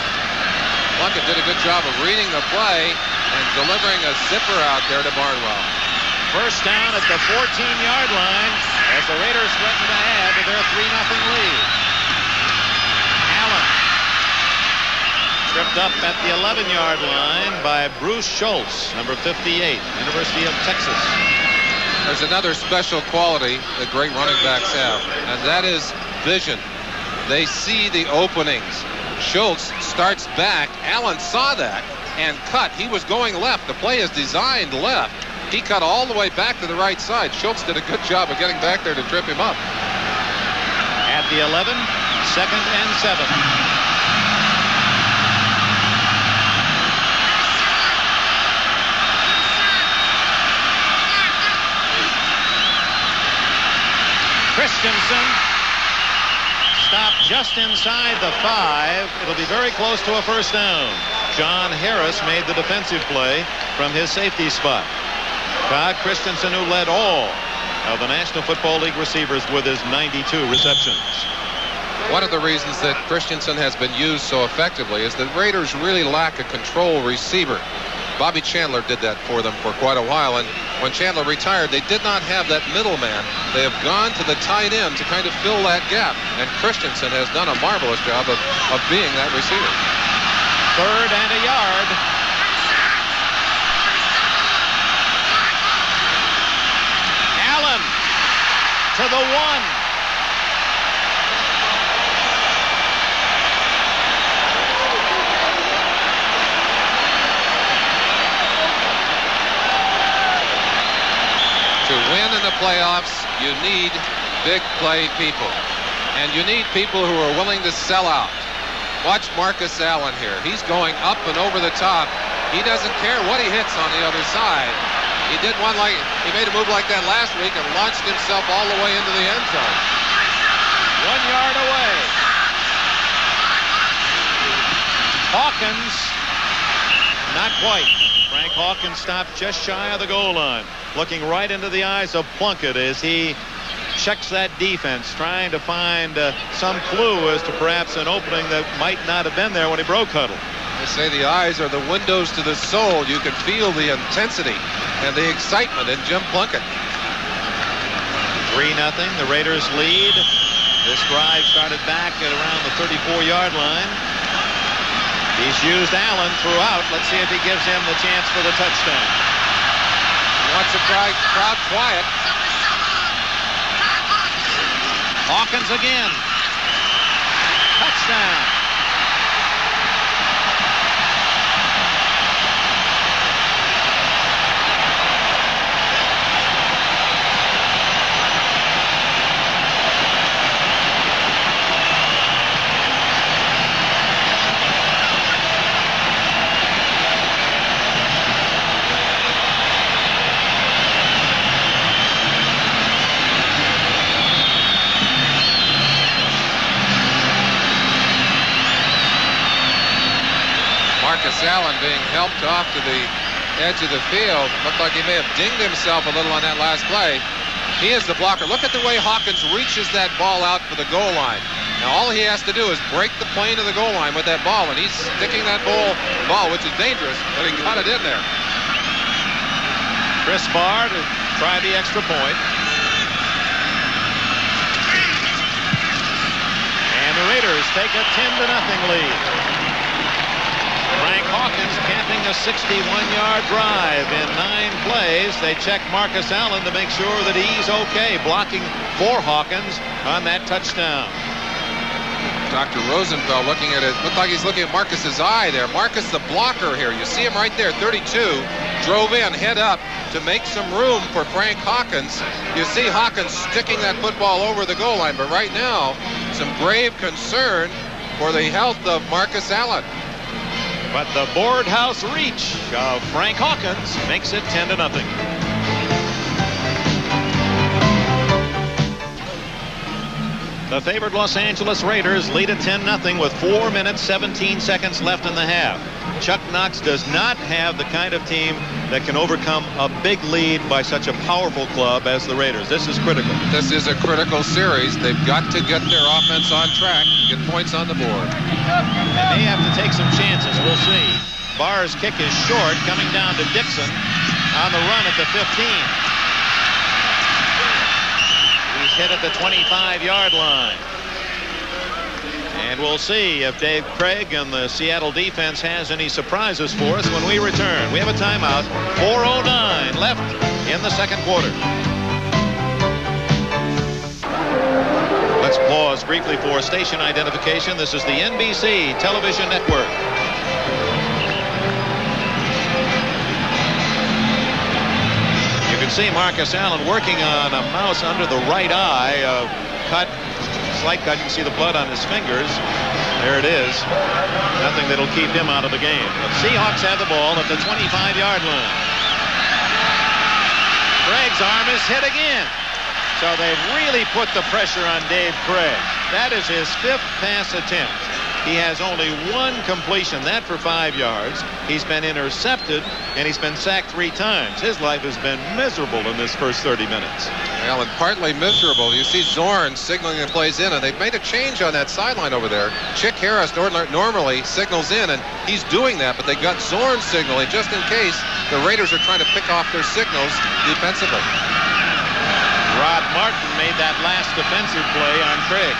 Plunkett did a good job of reading the play and delivering a zipper out there to Barnwell. First down at the 14-yard line as the Raiders threaten to add to their 3-0 lead. Allen tripped up at the 11-yard line by Bruce Schultz, number 58, University of Texas. There's another special quality that great running backs have, and that is vision. They see the openings. Schultz starts back. Allen saw that and cut. He was going left. The play is designed left. He cut all the way back to the right side. Schultz did a good job of getting back there to trip him up. At the 11, 2nd and 7. Christensen stopped just inside the 5. It'll be very close to a first down. John Harris made the defensive play from his safety spot. Todd Christensen, who led all of the National Football League receivers with his 92 receptions. One of the reasons that Christensen has been used so effectively is that Raiders really lack a control receiver. Bobby Chandler did that for them for quite a while, and when Chandler retired, they did not have that middleman. They have gone to the tight end to kind of fill that gap, and Christensen has done a marvelous job of being that receiver. 3rd and a yard. Allen to the 1. To win in the playoffs, you need big play people. And you need people who are willing to sell out. Watch Marcus Allen here. He's going up and over the top. He doesn't care what he hits on the other side. He made a move like that last week and launched himself all the way into the end zone. 1 yard away. Hawkins, not quite. Frank Hawkins stopped just shy of the goal line, looking right into the eyes of Plunkett as he checks that defense, trying to find some clue as to perhaps an opening that might not have been there when he broke huddle. They say the eyes are the windows to the soul. You can feel the intensity and the excitement in Jim Plunkett. 3-0, the Raiders lead. This drive started back at around the 34-yard line. He's used Allen throughout. Let's see if he gives him the chance for the touchdown. He wants the crowd quiet. Hawkins again. Touchdown. Marcus Allen being helped off to the edge of the field. Looked like he may have dinged himself a little on that last play. He is the blocker. Look at the way Hawkins reaches that ball out for the goal line. Now all he has to do is break the plane of the goal line with that ball, and he's sticking that ball, which is dangerous, but he got it in there. Chris Barr to try the extra point. And the Raiders take a 10-0 lead. Frank Hawkins camping a 61-yard drive in 9 plays. They check Marcus Allen to make sure that he's okay, blocking for Hawkins on that touchdown. Dr. Rosenfeld looking at it. Looked like he's looking at Marcus's eye there. Marcus, the blocker here. You see him right there, 32. Drove in, head up to make some room for Frank Hawkins. You see Hawkins sticking that football over the goal line. But right now, some grave concern for the health of Marcus Allen. But the board house reach of Frank Hawkins makes it 10-0. The favored Los Angeles Raiders lead at 10-0 with 4 minutes, 17 seconds left in the half. Chuck Knox does not have the kind of team that can overcome a big lead by such a powerful club as the Raiders. This is critical. This is a critical series. They've got to get their offense on track, get points on the board. They may have to take some chances. We'll see. Barr's kick is short, coming down to Dixon on the run at the 15. He's hit at the 25-yard line. And we'll see if Dave Craig and the Seattle defense has any surprises for us when we return. We have a timeout. 4:09 left in the second quarter. Let's pause briefly for station identification. This is the NBC television network. You can see Marcus Allen working on a mouse under the right eye. Slight cut. You can see the blood on his fingers. There it is. Nothing that'll keep him out of the game. The Seahawks have the ball at the 25-yard line. Craig's arm is hit again. So they've really put the pressure on Dave Craig. That is his 5th pass attempt. He has only one completion, that for 5 yards. He's been intercepted, and he's been sacked 3 times. His life has been miserable in this first 30 minutes. Well, and partly miserable. You see Zorn signaling the plays in, and they've made a change on that sideline over there. Chick Harris normally signals in, and he's doing that, but they got Zorn signaling just in case the Raiders are trying to pick off their signals defensively. Rod Martin made that last defensive play on Craig.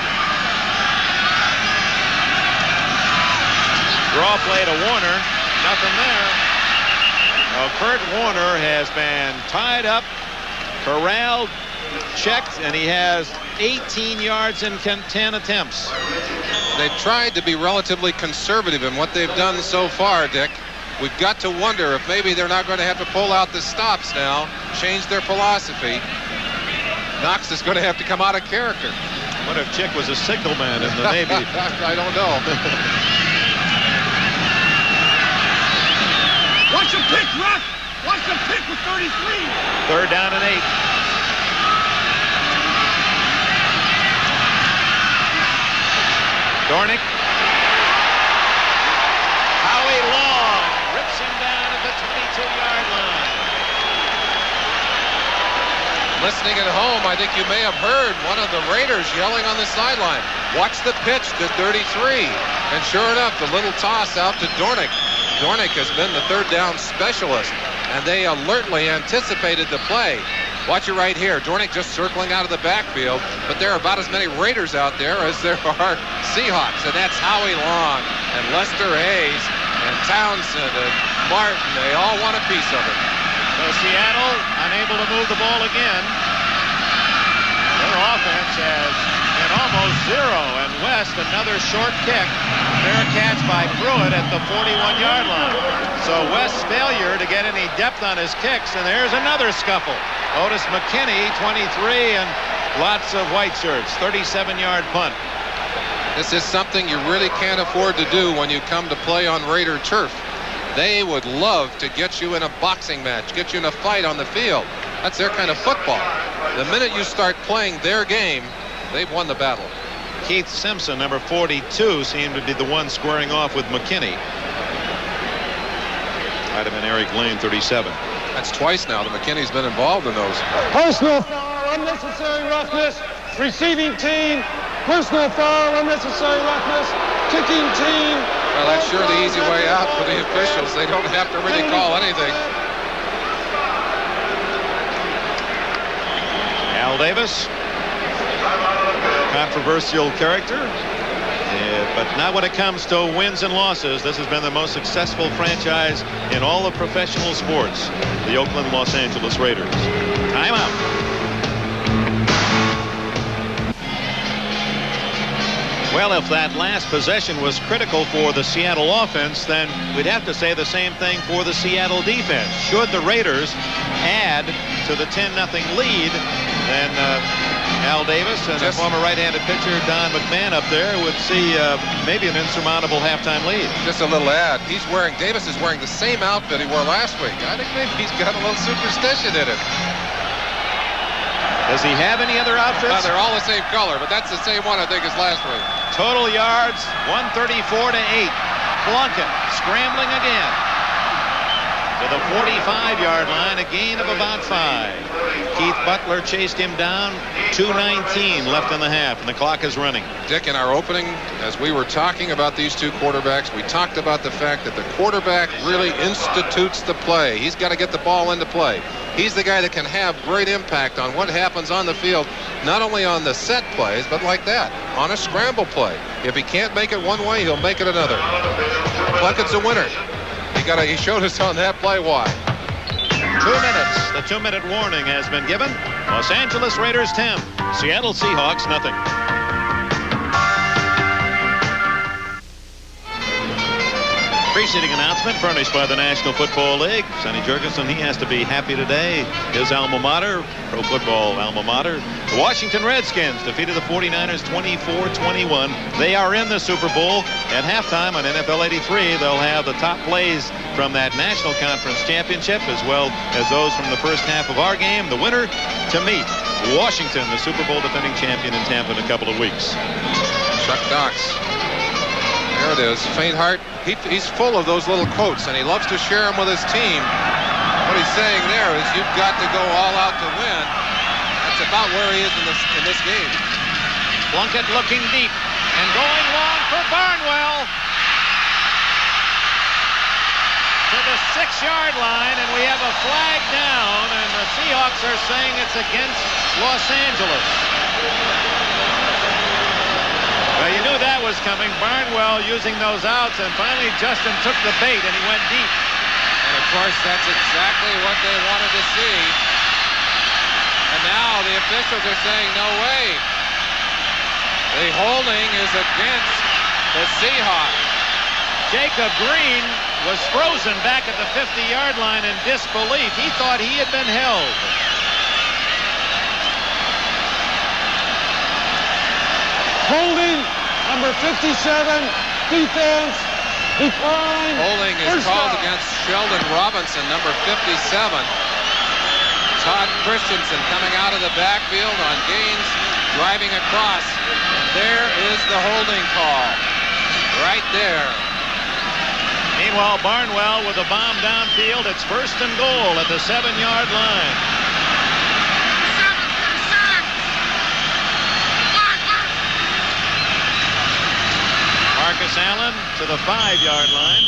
Draw play to Warner. Nothing there. Kurt Warner has been tied up, corralled, checked, and he has 18 yards in 10 attempts. They've tried to be relatively conservative in what they've done so far, Dick. We've got to wonder if maybe they're not going to have to pull out the stops now, change their philosophy. Knox is going to have to come out of character. What if Chick was a signalman in the Navy? I don't know. Watch him pick, Russ! Watch him pick with 33! 3rd down and 8. Dornick. Howie Long rips him down at the 22-yard line. Listening at home, I think you may have heard one of the Raiders yelling on the sideline, "Watch the pitch to 33." And sure enough, the little toss out to Dornick. Dornick has been the 3rd down specialist, and they alertly anticipated the play. Watch it right here. Dornick just circling out of the backfield, but there are about as many Raiders out there as there are Seahawks, and that's Howie Long and Lester Hayes and Townsend and Martin. They all want a piece of it. So Seattle unable to move the ball again. Their offense has been almost zero, and West another short kick. Fair catch by Pruitt at the 41-yard line. So West's failure to get any depth on his kicks, and there's another scuffle. Otis McKinney, 23, and lots of white shirts. 37-yard punt. This is something you really can't afford to do when you come to play on Raider turf. They would love to get you in a boxing match, get you in a fight on the field. That's their kind of football. The minute you start playing their game, they've won the battle. Keith Simpson, number 42, seemed to be the one squaring off with McKinney. Might have been Eric Lane, 37. That's twice now that McKinney's been involved in those. Personal foul, unnecessary roughness. Receiving team, personal foul, unnecessary roughness. Kicking team. Well, that's sure the easy way out for the officials. They don't have to really call anything. Al Davis, controversial character, but not when it comes to wins and losses. This has been the most successful franchise in all of professional sports, the Oakland Los Angeles Raiders. Timeout. Well, if that last possession was critical for the Seattle offense, then we'd have to say the same thing for the Seattle defense. Should the Raiders add to the 10-0 lead, then Al Davis and the former right-handed pitcher Don McMahon up there would see maybe an insurmountable halftime lead. Just a little ad. Davis is wearing the same outfit he wore last week. I think maybe he's got a little superstition in it. Does he have any other outfits? They're all the same color, but that's the same one I think as last week. Total yards, 134 to 8. Plunkett scrambling again to the 45-yard line, a gain of about 5. Keith Butler chased him down. 2:19 left in the half, and the clock is running. Dick, in our opening, as we were talking about these two quarterbacks, we talked about the fact that the quarterback really institutes the play. He's got to get the ball into play. He's the guy that can have great impact on what happens on the field, not only on the set plays, but like that, on a scramble play. If he can't make it one way, he'll make it another. Plunkett's a winner. He showed us on that play why. 2 minutes. The 2-minute warning has been given. Los Angeles Raiders 10. Seattle Seahawks nothing. Preceding announcement furnished by the National Football League. Sonny Jurgensen, he has to be happy today. His alma mater, pro football alma mater. The Washington Redskins defeated the 49ers 24-21. They are in the Super Bowl. At halftime on NFL 83, they'll have the top plays from that National Conference Championship as well as those from the first half of our game. The winner to meet Washington, the Super Bowl defending champion in Tampa in a couple of weeks. Chuck Knox There it is. Faintheart, he's full of those little quotes, and he loves to share them with his team. What he's saying there is you've got to go all out to win. That's about where he is in this game. Plunkett looking deep and going long for Barnwell. To the 6-yard line, and we have a flag down, and the Seahawks are saying it's against Los Angeles. Well, you knew that was coming. Barnwell using those outs, and finally Justin took the bait, and he went deep. And, of course, that's exactly what they wanted to see. And now the officials are saying, no way. The holding is against the Seahawks. Jacob Green was frozen back at the 50-yard line in disbelief. He thought he had been held. Holding, number 57, defense, decline. Holding is called against Sheldon Robinson, number 57. Todd Christensen coming out of the backfield on Gaines, driving across. And there is the holding call. Right there. Meanwhile, Barnwell with a bomb downfield. It's 1st and goal at the 7-yard line. Marcus Allen to the 5-yard line.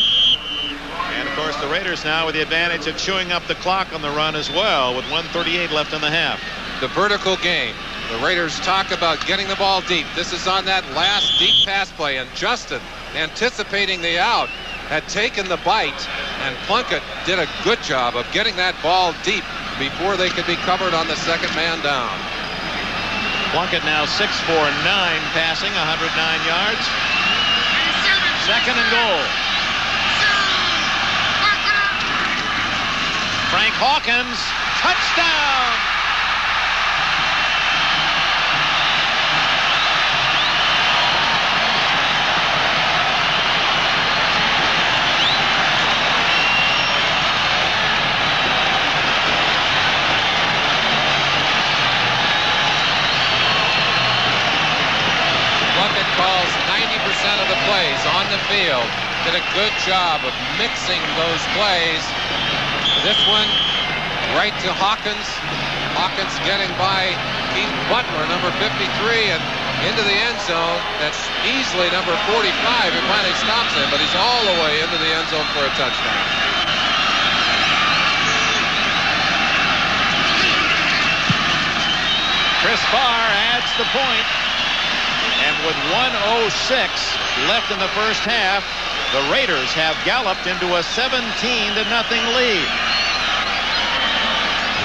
And, of course, the Raiders now with the advantage of chewing up the clock on the run as well with 1:38 left in the half. The vertical game. The Raiders talk about getting the ball deep. This is on that last deep pass play, and Justin, anticipating the out, had taken the bite, and Plunkett did a good job of getting that ball deep before they could be covered on the second man down. Plunkett now 6'4", 9", passing 109 yards. 2nd and goal. Frank Hawkins, touchdown! Calls 90% of the plays on the field. Did a good job of mixing those plays. This one right to Hawkins. Hawkins getting by Keith Butler, number 53, and into the end zone. That's easily number 45 who finally stops him, but he's all the way into the end zone for a touchdown. Chris Barr adds the point. And with 1:06 left in the first half, the Raiders have galloped into a 17-0 lead.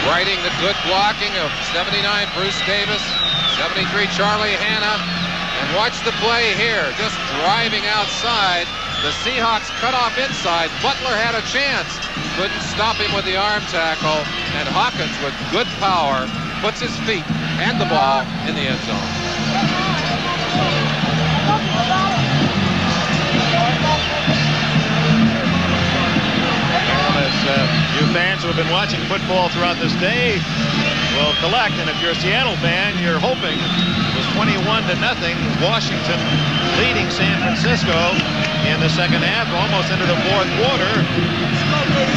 Riding the good blocking of 79 Bruce Davis, 73 Charlie Hanna, and watch the play here, just driving outside. The Seahawks cut off inside. Butler had a chance, couldn't stop him with the arm tackle, and Hawkins with good power puts his feet and the ball in the end zone. You fans who have been watching football throughout this day will collect, and if you're a Seattle fan, you're hoping it was 21-0. Washington leading San Francisco in the second half, almost into the fourth quarter.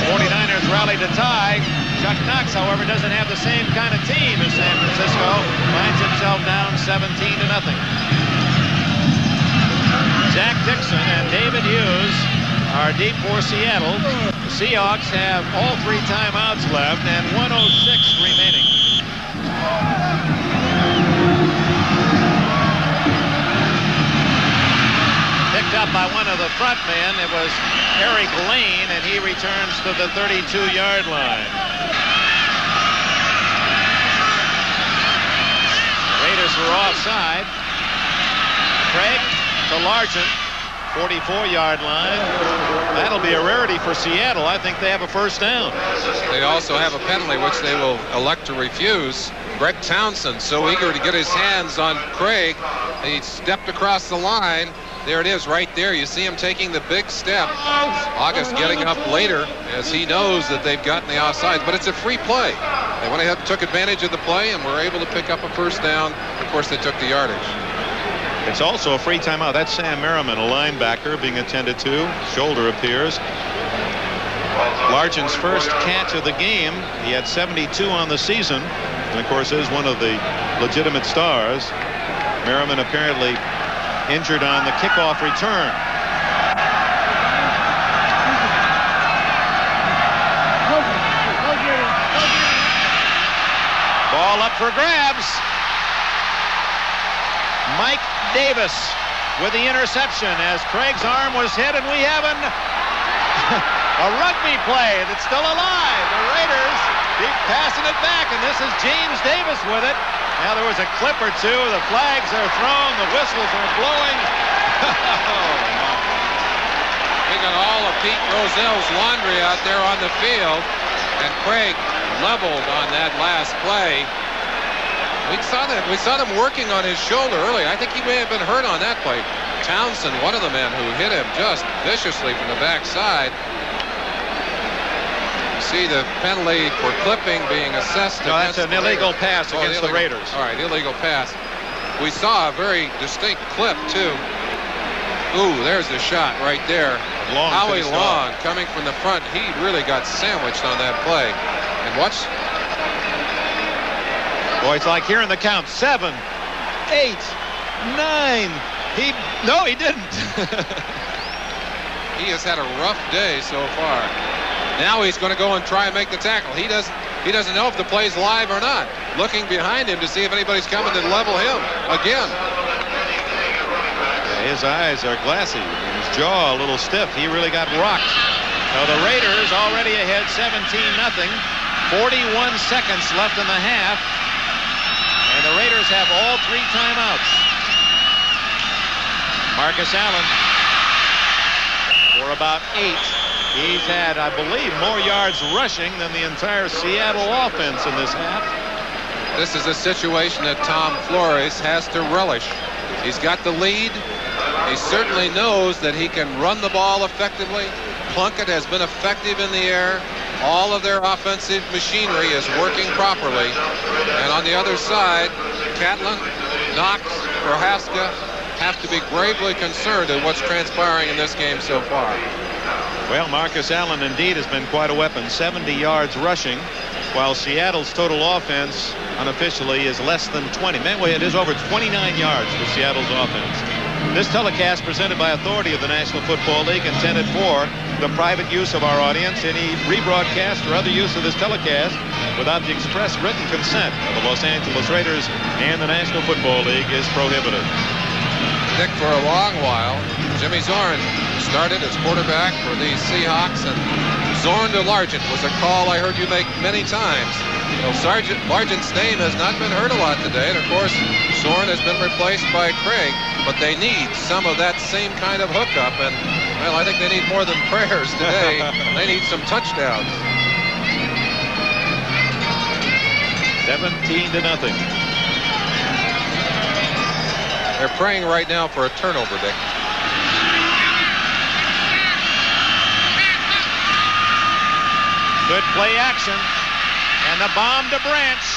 49ers rally to tie. Chuck Knox, however, doesn't have the same kind of team as San Francisco. Finds himself down 17-0. Zach Dixon and David Hughes are deep for Seattle. The Seahawks have all 3 timeouts left and 1:06 remaining. Picked up by one of the front men. It was Eric Lane, and he returns to the 32-yard line. Raiders were offside. Craig to Largent, 44-yard line. That'll be a rarity for Seattle. I think they have a first down. They also have a penalty, which they will elect to refuse. Greg Townsend, so eager to get his hands on Craig. He stepped across the line. There it is right there. You see him taking the big step. August getting up later as he knows that they've gotten the offsides, but it's a free play. They went ahead and took advantage of the play and were able to pick up a first down. Of course, they took the yardage. It's also a free timeout. That's Sam Merriman, a linebacker, being attended to. Shoulder appears. Largent's first catch of the game. He had 72 on the season, and of course is one of the legitimate stars. Merriman apparently injured on the kickoff return. Ball up for grabs. Mike Davis with the interception as Craig's arm was hit, and we have a rugby play that's still alive. The Raiders keep passing it back, and this is James Davis with it. Now there was a clip or two. The flags are thrown. The whistles are blowing. We got all of Pete Rozell's laundry out there on the field, and Craig leveled on that last play. We saw them working on his shoulder early. I think he may have been hurt on that play. Townsend, one of the men who hit him just viciously from the backside. You see the penalty for clipping being assessed. No, that's an illegal pass against the Raiders. All right, illegal pass. We saw a very distinct clip, too. Ooh, there's the shot right there. Howie Long coming from the front. He really got sandwiched on that play. And watch. Boy, it's like hearing the count. 7, 8, 9. No, he didn't. He has had a rough day so far. Now he's going to go and try and make the tackle. He doesn't know if the play's live or not. Looking behind him to see if anybody's coming to level him again. Yeah, his eyes are glassy. His jaw a little stiff. He really got rocked. Now the Raiders already ahead 17-0. 41 seconds left in the half. And the Raiders have all 3 timeouts. Marcus Allen for about 8. He's had, I believe, more yards rushing than the entire Seattle offense in this half. This is a situation that Tom Flores has to relish. He's got the lead. He certainly knows that he can run the ball effectively. Plunkett has been effective in the air. All of their offensive machinery is working properly. And on the other side, Catlin, Knox, Prohaska have to be gravely concerned at what's transpiring in this game so far. Well, Marcus Allen indeed has been quite a weapon. 70 yards rushing, while Seattle's total offense unofficially is less than 20. Anyway, it is over 29 yards for Seattle's offense. This telecast presented by authority of the National Football League, intended for the private use of our audience. Any rebroadcast or other use of this telecast without the express written consent of the Los Angeles Raiders and the National Football League is prohibited. Dick, for a long while, Jimmy Zorn started as quarterback for the Seahawks, and Zorn to Largent was a call I heard you make many times. Well, Largent's name has not been heard a lot today, and of course Zorn has been replaced by Craig, but they need some of that same kind of hookup, and well, I think they need more than prayers today. They need some touchdowns. 17-0. They're praying right now for a turnover, Dick. Good play action. And the bomb to Branch.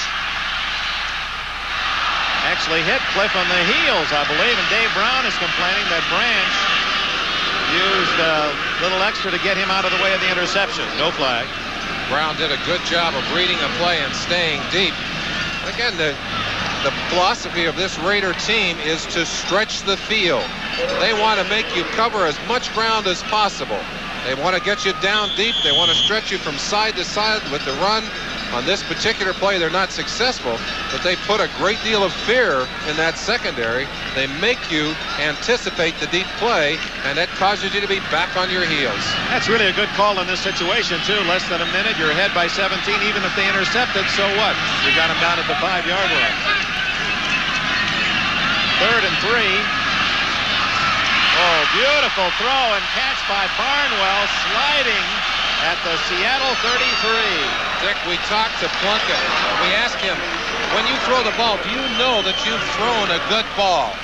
Actually hit Cliff on the heels, I believe, and Dave Brown is complaining that Branch used a little extra to get him out of the way of the interception. No flag. Brown did a good job of reading a play and staying deep. Again, the philosophy of this Raider team is to stretch the field. They want to make you cover as much ground as possible. They want to get you down deep. They want to stretch you from side to side with the run. On this particular play, they're not successful, but they put a great deal of fear in that secondary. They make you anticipate the deep play, and that causes you to be back on your heels. That's really a good call in this situation, too. Less than a minute, you're ahead by 17. Even if they intercept it, so what? You got them down at the 5-yard line. 3rd and 3. Oh, beautiful throw and catch by Barnwell, sliding at the Seattle 33. Dick, we talked to Plunkett. We asked him, when you throw the ball, do you know that you've thrown a good ball?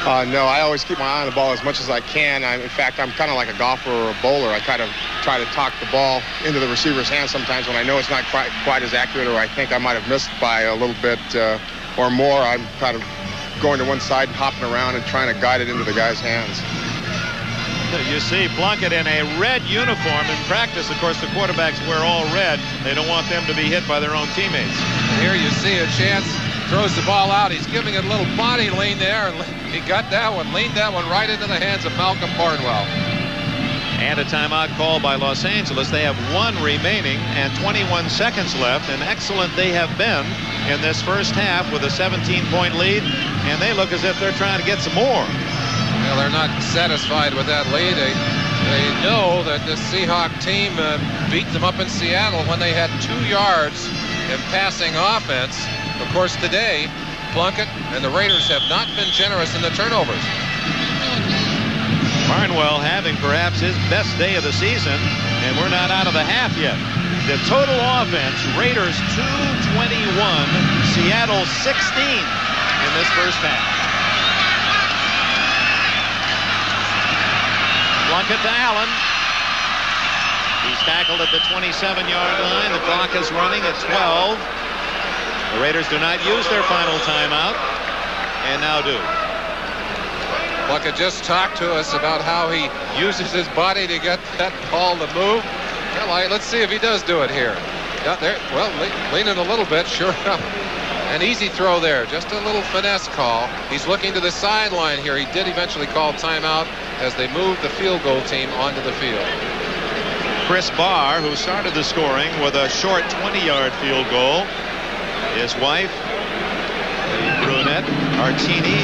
No, I always keep my eye on the ball as much as I can. In fact, I'm kind of like a golfer or a bowler. I kind of try to talk the ball into the receiver's hand sometimes when I know it's not quite as accurate, or I think I might have missed by a little bit or more. I'm kind of going to one side and hopping around and trying to guide it into the guy's hands. You see Plunkett in a red uniform in practice. Of course, the quarterbacks wear all red. They don't want them to be hit by their own teammates. Here you see a chance. Throws the ball out. He's giving it a little body lean there. And he got that one, leaned that one right into the hands of Malcolm Barnwell. And a timeout call by Los Angeles. They have 1 remaining and 21 seconds left. And excellent they have been in this first half with a 17-point lead. And they look as if they're trying to get some more. Well, they're not satisfied with that lead. They know that the Seahawk team beat them up in Seattle when they had 2 yards in passing offense. Of course, today, Plunkett and the Raiders have not been generous in the turnovers. Barnwell having perhaps his best day of the season, and we're not out of the half yet. The total offense, Raiders 221, Seattle 16 in this first half. Plunkett to Allen. He's tackled at the 27-yard line. The clock is running at 12. The Raiders do not use their final timeout, and now do. Plunkett just talked to us about how he uses his body to get that ball to move. Well, let's see if he does do it here. Yeah, there. Well, leaning a little bit, sure enough. An easy throw there, just a little finesse call. He's looking to the sideline here. He did eventually call timeout as they moved the field goal team onto the field. Chris Barr, who started the scoring with a short 20-yard field goal. His wife, the brunette, Artini,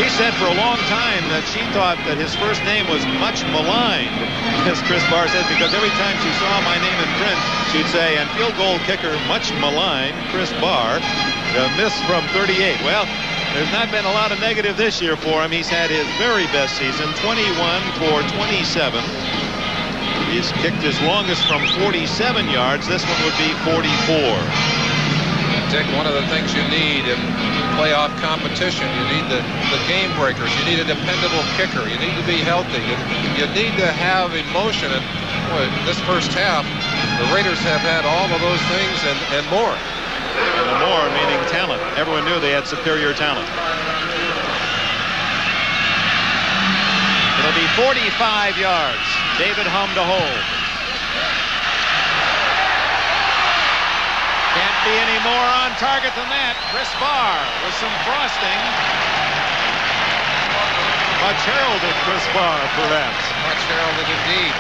she said for a long time that she thought that his first name was much maligned, as Chris Barr says, because every time she saw my name in print, she'd say, and field goal kicker, much maligned, Chris Barr, miss from 38. Well, there's not been a lot of negative this year for him. He's had his very best season, 21 for 27. He's kicked his longest from 47 yards. This one would be 44. Dick, one of the things you need in playoff competition, you need the game breakers. You need a dependable kicker. You need to be healthy. You need to have emotion. And boy, this first half, the Raiders have had all of those things and more. And the more meaning talent. Everyone knew they had superior talent. It'll be 45 yards. David Humm to hold. Can't be any more on target than that. Chris Barr with some frosting. Much heralded Chris Barr, perhaps. Much heralded indeed.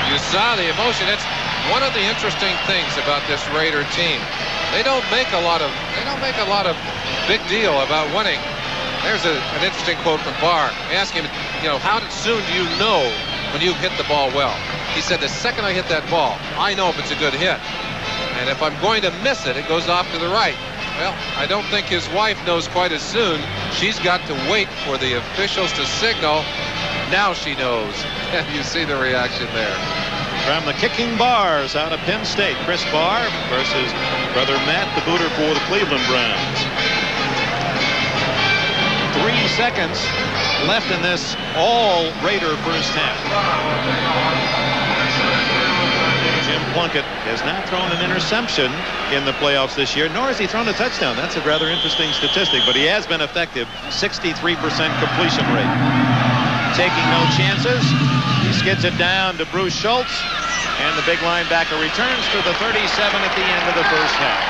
You saw the emotion. It's one of the interesting things about this Raider team. They don't make a lot of big deal about winning. There's an interesting quote from Barr. Ask him, how soon do you know when you've hit the ball well? He said, the second I hit that ball, I know if it's a good hit. And if I'm going to miss it, it goes off to the right. Well, I don't think his wife knows quite as soon. She's got to wait for the officials to signal. Now she knows. And you see the reaction there. From the kicking bars out of Penn State, Chris Barr versus brother Matt, the booter for the Cleveland Browns. 3 seconds left in this all Raider first half. Jim Plunkett has not thrown an interception in the playoffs this year, nor has he thrown a touchdown. That's a rather interesting statistic, but he has been effective. 63% completion rate. Taking no chances. He skids it down to Bruce Schultz, and the big linebacker returns for the 37 at the end of the first half.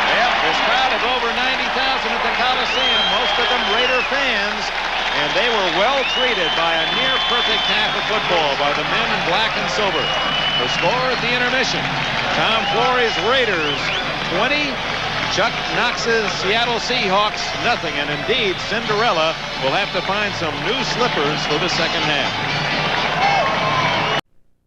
Well, this crowd of over 90,000 at the Coliseum, most of them Raider fans, and they were well treated by a near-perfect half of football by the men in black and silver. The score at the intermission, Tom Flory's Raiders 20, Chuck Knox's Seattle Seahawks nothing, and indeed Cinderella will have to find some new slippers for the second half.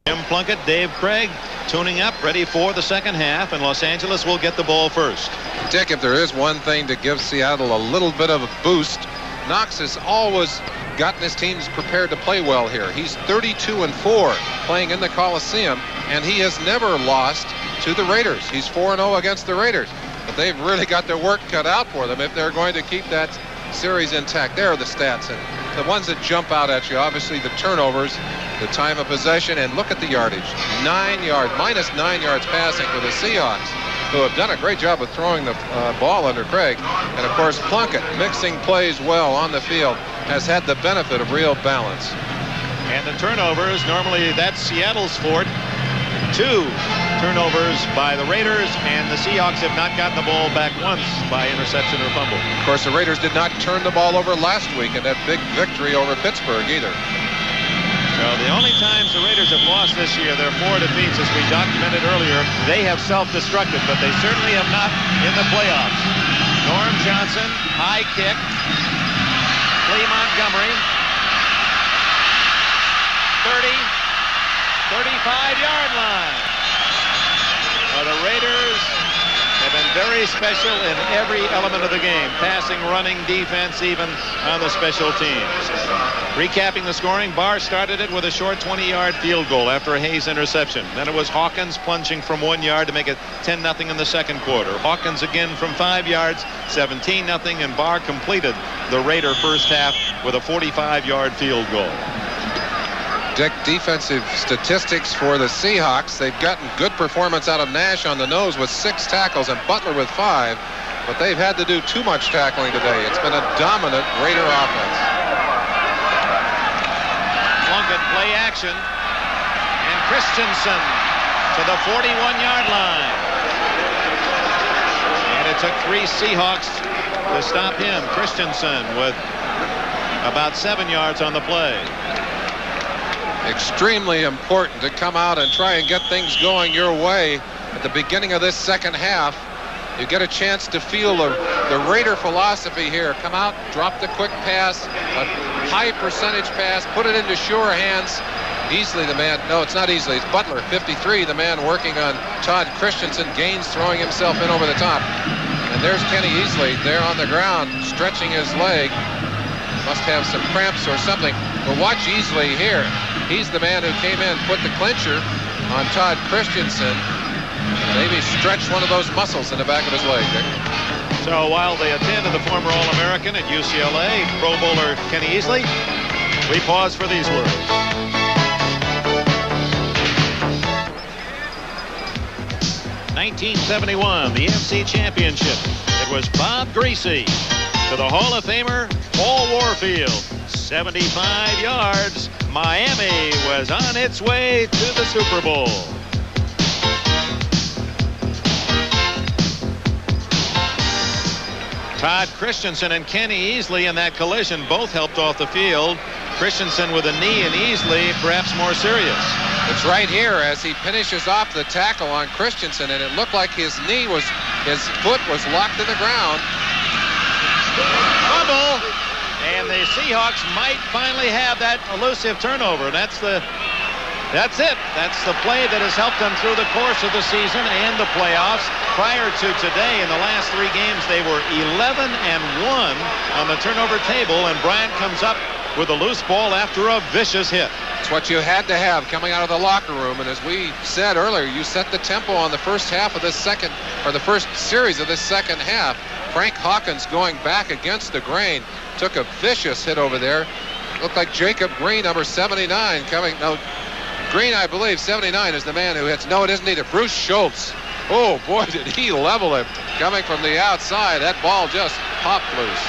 Jim Plunkett, Dave Craig tuning up, ready for the second half, and Los Angeles will get the ball first. Dick, if there is one thing to give Seattle a little bit of a boost, Knox has always gotten his teams prepared to play well here. He's 32-4 playing in the Coliseum, and he has never lost to the Raiders. He's 4-0 against the Raiders. But they've really got their work cut out for them if they're going to keep that series intact. There are the stats, and the ones that jump out at you, obviously the turnovers, the time of possession, and look at the yardage. 9 yards, minus 9 yards passing for the Seahawks, who have done a great job of throwing the ball under Craig. And, of course, Plunkett, mixing plays well on the field, has had the benefit of real balance. And the turnovers, normally that's Seattle's fort. 2 turnovers by the Raiders, and the Seahawks have not gotten the ball back once by interception or fumble. Of course, the Raiders did not turn the ball over last week in that big victory over Pittsburgh either. So the only times the Raiders have lost this year, their 4 defeats, as we documented earlier, they have self-destructed, but they certainly have not in the playoffs. Norm Johnson, high kick. Lee Montgomery. 35-yard line. Well, the Raiders have been very special in every element of the game. Passing, running, defense, even on the special teams. Recapping the scoring, Barr started it with a short 20-yard field goal after a Hayes interception. Then it was Hawkins plunging from 1 yard to make it 10-0 in the second quarter. Hawkins again from 5 yards, 17-0, and Barr completed the Raider first half with a 45-yard field goal. Dick, defensive statistics for the Seahawks. They've gotten good performance out of Nash on the nose with 6 tackles and Butler with 5, but they've had to do too much tackling today. It's been a dominant Raider offense. Plunkett play action, and Christensen to the 41-yard line. And it took 3 Seahawks to stop him. Christensen with about 7 yards on the play. Extremely important to come out and try and get things going your way at the beginning of this second half. You get a chance to feel the Raider philosophy here. Come out, drop the quick pass, a high percentage pass, put it into sure hands. Easily the man, no, it's not easily, it's Butler, 53, the man working on Todd Christensen. Gaines throwing himself in over the top. And there's Kenny Easley there on the ground, stretching his leg. Must have some cramps or something. But watch Easley here. He's the man who came in, put the clincher on Todd Christensen. Maybe stretched one of those muscles in the back of his leg, Dick. So while they attend to the former All-American at UCLA, Pro Bowler Kenny Easley, we pause for these words. '71, the AFC Championship. It was Bob Greasy to the Hall of Famer Paul Warfield. 75 yards. Miami was on its way to the Super Bowl. Todd Christensen and Kenny Easley in that collision both helped off the field. Christensen with a knee and Easley perhaps more serious. It's right here as he finishes off the tackle on Christensen, and it looked like his foot was locked in the ground. Fumble. And the Seahawks might finally have that elusive turnover. That's it. That's the play that has helped them through the course of the season and the playoffs. Prior to today, in the last 3 games, they were 11-1 on the turnover table, and Bryant comes up with a loose ball after a vicious hit. It's what you had to have coming out of the locker room, and as we said earlier, you set the tempo on the first half of this the first series of this second half. Frank Hawkins going back against the grain. Took a vicious hit over there. Looked like Jacob Green, number 79, coming. No, Green, I believe, 79 is the man who hits. No, it isn't either. Bruce Schultz. Oh, boy, did he level him. Coming from the outside, that ball just popped loose.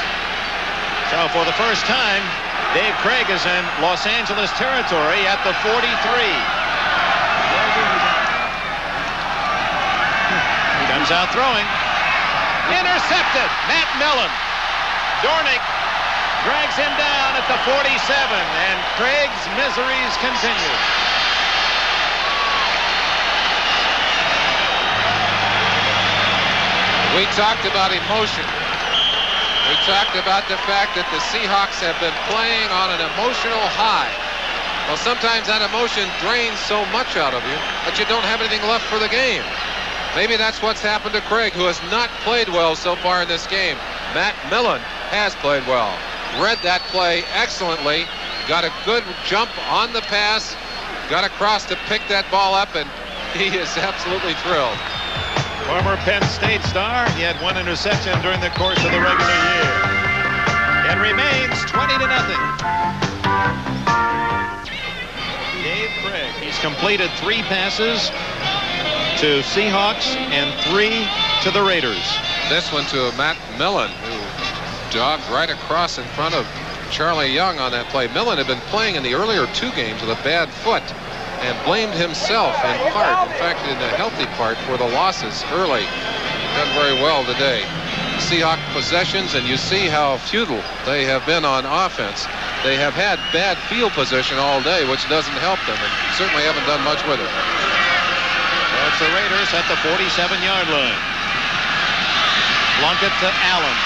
So for the first time, Dave Craig is in Los Angeles territory at the 43. He comes out throwing. Intercepted. Matt Millen. Dornick drags him down at the 47, and Craig's miseries continue. We talked about emotion. We talked about the fact that the Seahawks have been playing on an emotional high. Well, sometimes that emotion drains so much out of you that you don't have anything left for the game. Maybe that's what's happened to Craig, who has not played well so far in this game. Matt Millen has played well. Read that play excellently. Got a good jump on the pass. Got across to pick that ball up, and he is absolutely thrilled. Former Penn State star. He had 1 interception during the course of the regular year. It remains 20-0. Dave Craig, he's completed 3 passes to Seahawks and 3 to the Raiders. This one to Matt Millen, who jogged right across in front of Charlie Young on that play. Millen had been playing in the earlier 2 games with a bad foot and blamed himself in part, in fact in a healthy part, for the losses early. Done very well today. Seahawk possessions, and you see how futile they have been on offense. They have had bad field position all day, which doesn't help them, and certainly haven't done much with it. That's the Raiders at the 47-yard line. Plunkett to Allen.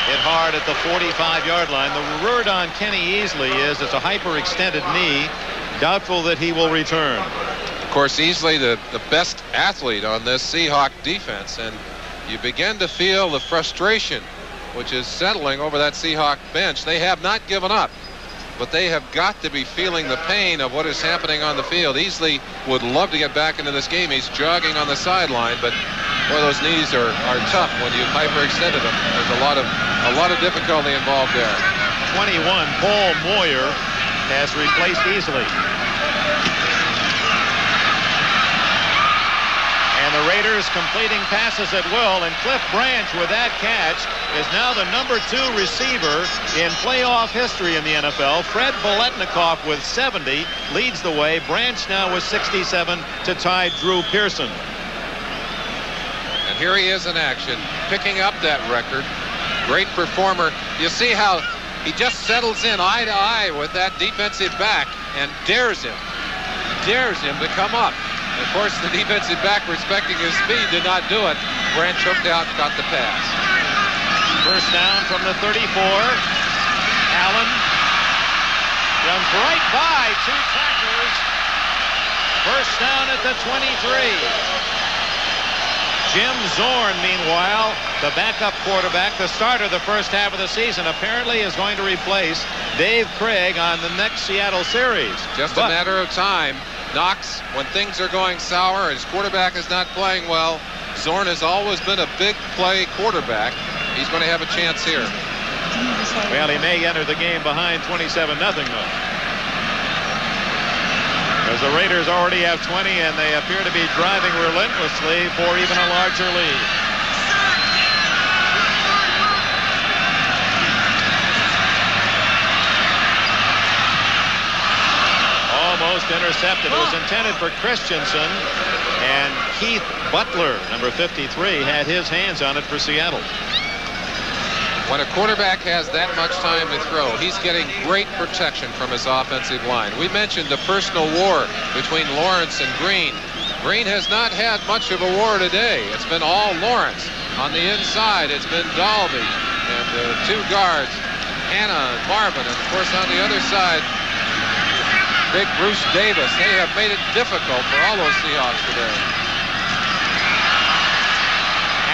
Hit hard at the 45-yard line. The word on Kenny Easley is it's a hyperextended knee. Doubtful that he will return. Of course, Easley the best athlete on this Seahawk defense, and you begin to feel the frustration which is settling over that Seahawk bench. They have not given up, but they have got to be feeling the pain of what is happening on the field. Easley would love to get back into this game. He's jogging on the sideline, but boy, those knees are tough when you've hyperextended them. There's a lot of difficulty involved there. 21, Paul Moyer has replaced Easley. And the Raiders completing passes at will, and Cliff Branch with that catch is now the number 2 receiver in playoff history in the NFL. Fred Biletnikoff with 70 leads the way. Branch now with 67 to tie Drew Pearson. And here he is in action, picking up that record. Great performer. You see how he just settles in eye to eye with that defensive back and dares him to come up. And of course, the defensive back, respecting his speed, did not do it. Branch hooked out, got the pass. First down from the 34. Allen runs right by 2 tacklers. First down at the 23. Jim Zorn, meanwhile, the backup quarterback, the starter the first half of the season, apparently is going to replace Dave Craig on the next Seattle series. Just a matter of time. Knox, when things are going sour, his quarterback is not playing well. Zorn has always been a big play quarterback. He's going to have a chance here. Well, he may enter the game behind 27-0 though. As the Raiders already have 20, and they appear to be driving relentlessly for even a larger lead. Almost intercepted. It was intended for Christensen, and Keith Butler, number 53, had his hands on it for Seattle. When a quarterback has that much time to throw, he's getting great protection from his offensive line. We mentioned the personal war between Lawrence and Green. Green has not had much of a war today. It's been all Lawrence. On the inside, it's been Dalby and the 2 guards, Hannah and Marvin. And of course, on the other side, big Bruce Davis. They have made it difficult for all those Seahawks today.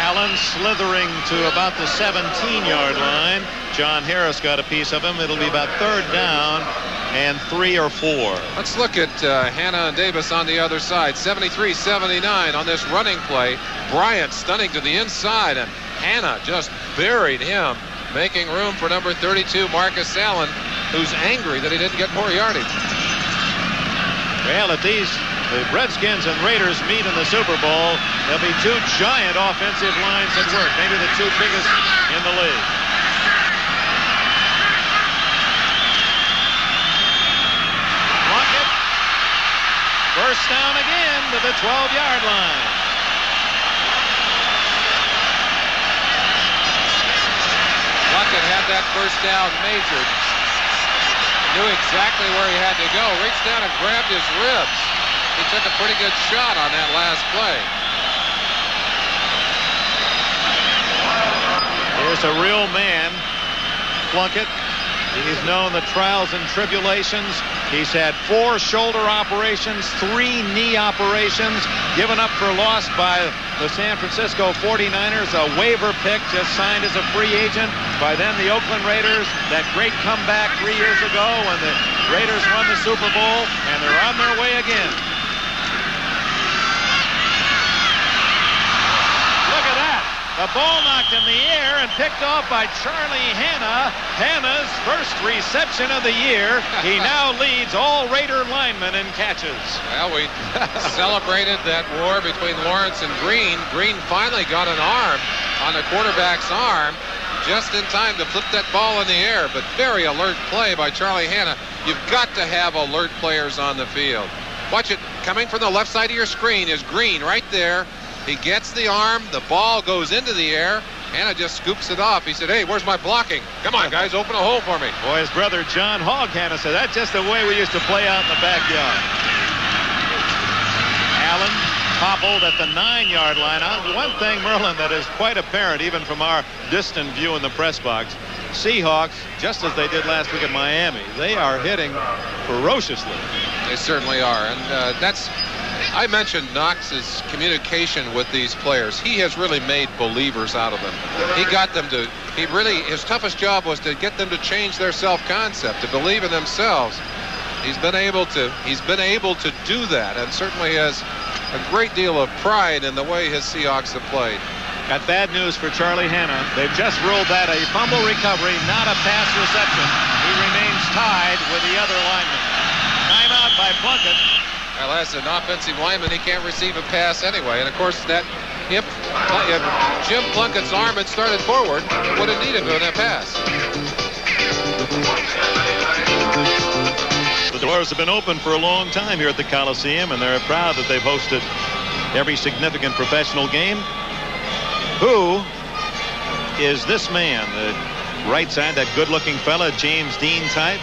Allen slithering to about the 17-yard line. John Harris got a piece of him. It'll be about 3rd down and 3 or 4. Let's look at Hannah and Davis on the other side. 73-79 on this running play. Bryant stunning to the inside, and Hannah just buried him, making room for number 32, Marcus Allen, who's angry that he didn't get more yardage. Well, if the Redskins and Raiders meet in the Super Bowl, there'll be 2 giant offensive lines at work, maybe the 2 biggest in the league. Plunkett, first down again to the 12-yard line. Plunkett had that first down measured. Knew exactly where he had to go. Reached down and grabbed his ribs. He took a pretty good shot on that last play. Here's a real man, Plunkett. He's known the trials and tribulations. He's had 4 shoulder operations, 3 knee operations, given up for loss by the San Francisco 49ers, a waiver pick just signed as a free agent by then the Oakland Raiders. That great comeback 3 years ago when the Raiders won the Super Bowl, and they're on their way again. Look at that. The ball knocked in the air and picked off by Charlie Hanna. Hanna's first reception of the year. He now leads all Raider linemen in catches. Well, we celebrated that war between Lawrence and Green. Green finally got an arm on the quarterback's arm just in time to flip that ball in the air. But very alert play by Charlie Hanna. You've got to have alert players on the field. Watch it. Coming from the left side of your screen is Green right there. He gets the arm. The ball goes into the air. Hanna just scoops it off. He said, hey, where's my blocking? Come on, guys, open a hole for me. Boy, his brother John Hogg Hanna said, that's just the way we used to play out in the backyard. Allen hobbled at the 9-yard line. One thing, Merlin, that is quite apparent even from our distant view in the press box, Seahawks, just as they did last week at Miami, they are hitting ferociously. They certainly are. And I mentioned Knox's communication with these players. He has really made believers out of them. He got them to, his toughest job was to get them to change their self-concept, to believe in themselves. He's been able to do that, and certainly has a great deal of pride in the way his Seahawks have played. Got bad news for Charlie Hanna. They've just ruled that a fumble recovery, not a pass reception. He remains tied with the other lineman. Timeout by Plunkett. Well, as an offensive lineman, he can't receive a pass anyway. And, of course, that if Jim Plunkett's arm had started forward, it would have needed a pass. The doors have been open for a long time here at the Coliseum, and they're proud that they've hosted every significant professional game. Who is this man? The right side, that good-looking fella, James Dean type?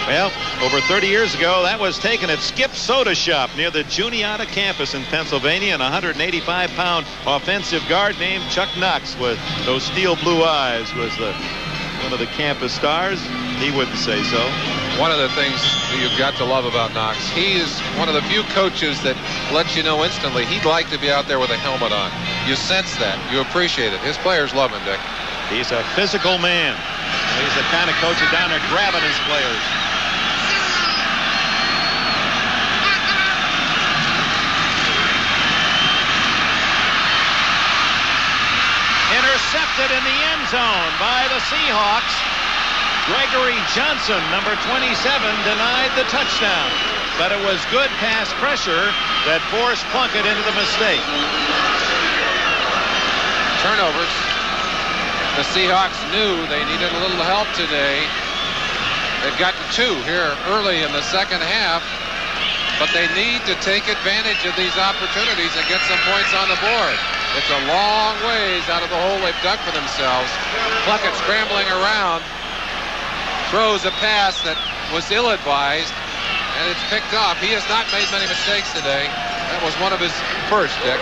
Well, over 30 years ago, that was taken at Skip's Soda Shop near the Juniata campus in Pennsylvania. An 185-pound offensive guard named Chuck Knox with those steel blue eyes was one of the campus stars. He wouldn't say so. One of the things that you've got to love about Knox, he is one of the few coaches that lets you know instantly he'd like to be out there with a helmet on. You sense that. You appreciate it. His players love him, Dick. He's a physical man. He's the kind of coach who's down there grabbing his players. Intercepted in the end zone by the Seahawks. Gregory Johnson, number 27, denied the touchdown. But it was good pass pressure that forced Plunkett into the mistake. Turnovers. The Seahawks knew they needed a little help today. They've gotten 2 here early in the second half. But they need to take advantage of these opportunities and get some points on the board. It's a long ways out of the hole they've dug for themselves. Plunkett scrambling around. Throws a pass that was ill-advised, and it's picked off. He has not made many mistakes today. That was one of his first, Dick.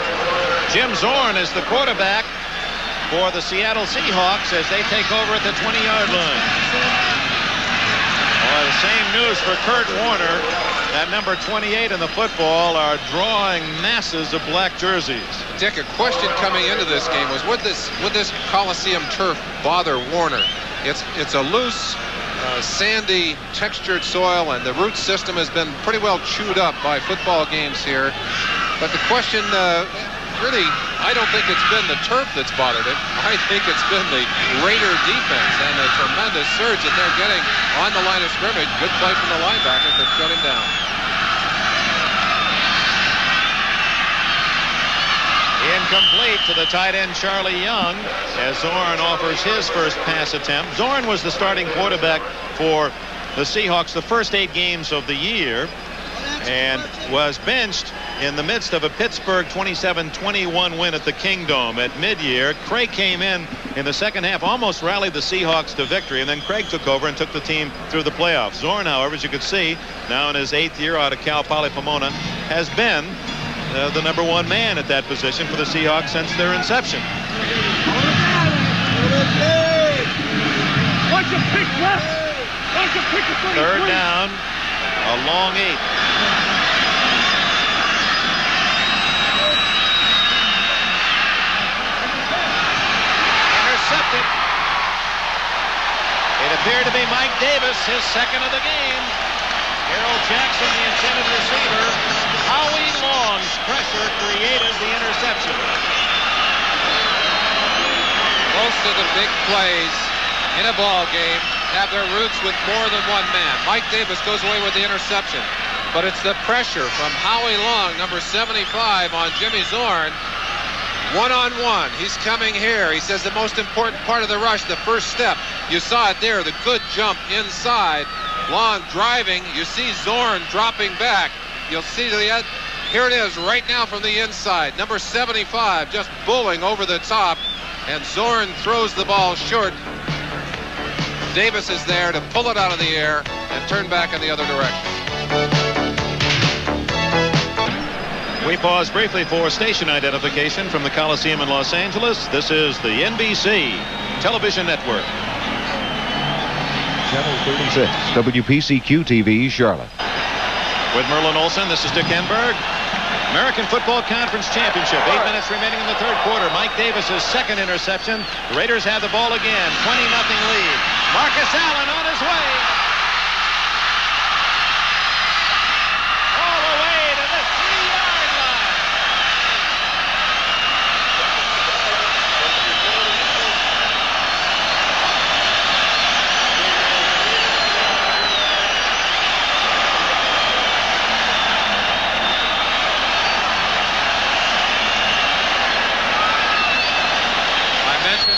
Jim Zorn is the quarterback for the Seattle Seahawks as they take over at the 20-yard line. Well, the same news for Kurt Warner. That number 28 in the football are drawing masses of black jerseys. Dick, a question coming into this game was, would this Coliseum turf bother Warner? It's a loose, sandy, textured soil, and the root system has been pretty well chewed up by football games here. But the question, really, I don't think it's been the turf that's bothered it. I think it's been the Raider defense and the tremendous surge that they're getting on the line of scrimmage. Good play from the linebacker to shut him down. Incomplete to the tight end Charlie Young as Zorn offers his first pass attempt. Zorn was the starting quarterback for the Seahawks the first 8 games of the year and was benched in the midst of a Pittsburgh 27-21 win at the Kingdome at mid-year. Craig came in the second half, almost rallied the Seahawks to victory, and then Craig took over and took the team through the playoffs. Zorn, however, as you could see, now in his 8th year out of Cal Poly Pomona, has been the number 1 man at that position for the Seahawks since their inception. Third down, a long 8. Intercepted. It appeared to be Mike Davis, his second of the game. Harold Jackson, the intended receiver. Howie Long's pressure created the interception. of the big plays in a ball game have their roots with more than one man. Mike Davis goes away with the interception, but it's the pressure from Howie Long, number 75, on Jimmy Zorn. One-on-one. He's coming here. He says the most important part of the rush, the first step. You saw it there, the good jump inside. Long driving. You see Zorn dropping back. You'll see the end. Here it is right now from the inside. Number 75 just bowling over the top, and Zorn throws the ball short. Davis is there to pull it out of the air and turn back in the other direction. We pause briefly for station identification from the Coliseum in Los Angeles. This is the NBC Television Network. Channel 36, WPCQ-TV, Charlotte. With Merlin Olsen, this is Dick Enberg. American Football Conference Championship. 8 minutes remaining in the third quarter. Mike Davis's second interception. The Raiders have the ball again. 20-0 lead. Marcus Allen on his way. All the way to the 3-yard line.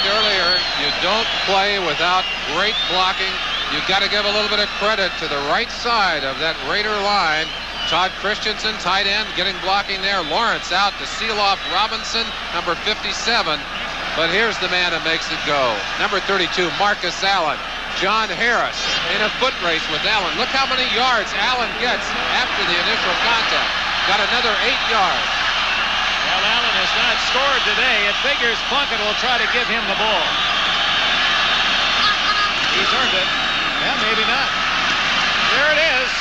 Earlier, you don't play without great blocking. You've got to give a little bit of credit to the right side of that Raider line. Todd Christensen, tight end, getting blocking there. Lawrence out to seal off Robinson, number 57. But here's the man that makes it go. Number 32, Marcus Allen. John Harris in a foot race with Allen. Look how many yards Allen gets after the initial contact. Got another 8 yards. Well, Allen has not scored today. It figures Plunkett will try to give him the ball. He's earned it. Well, maybe not. There it is.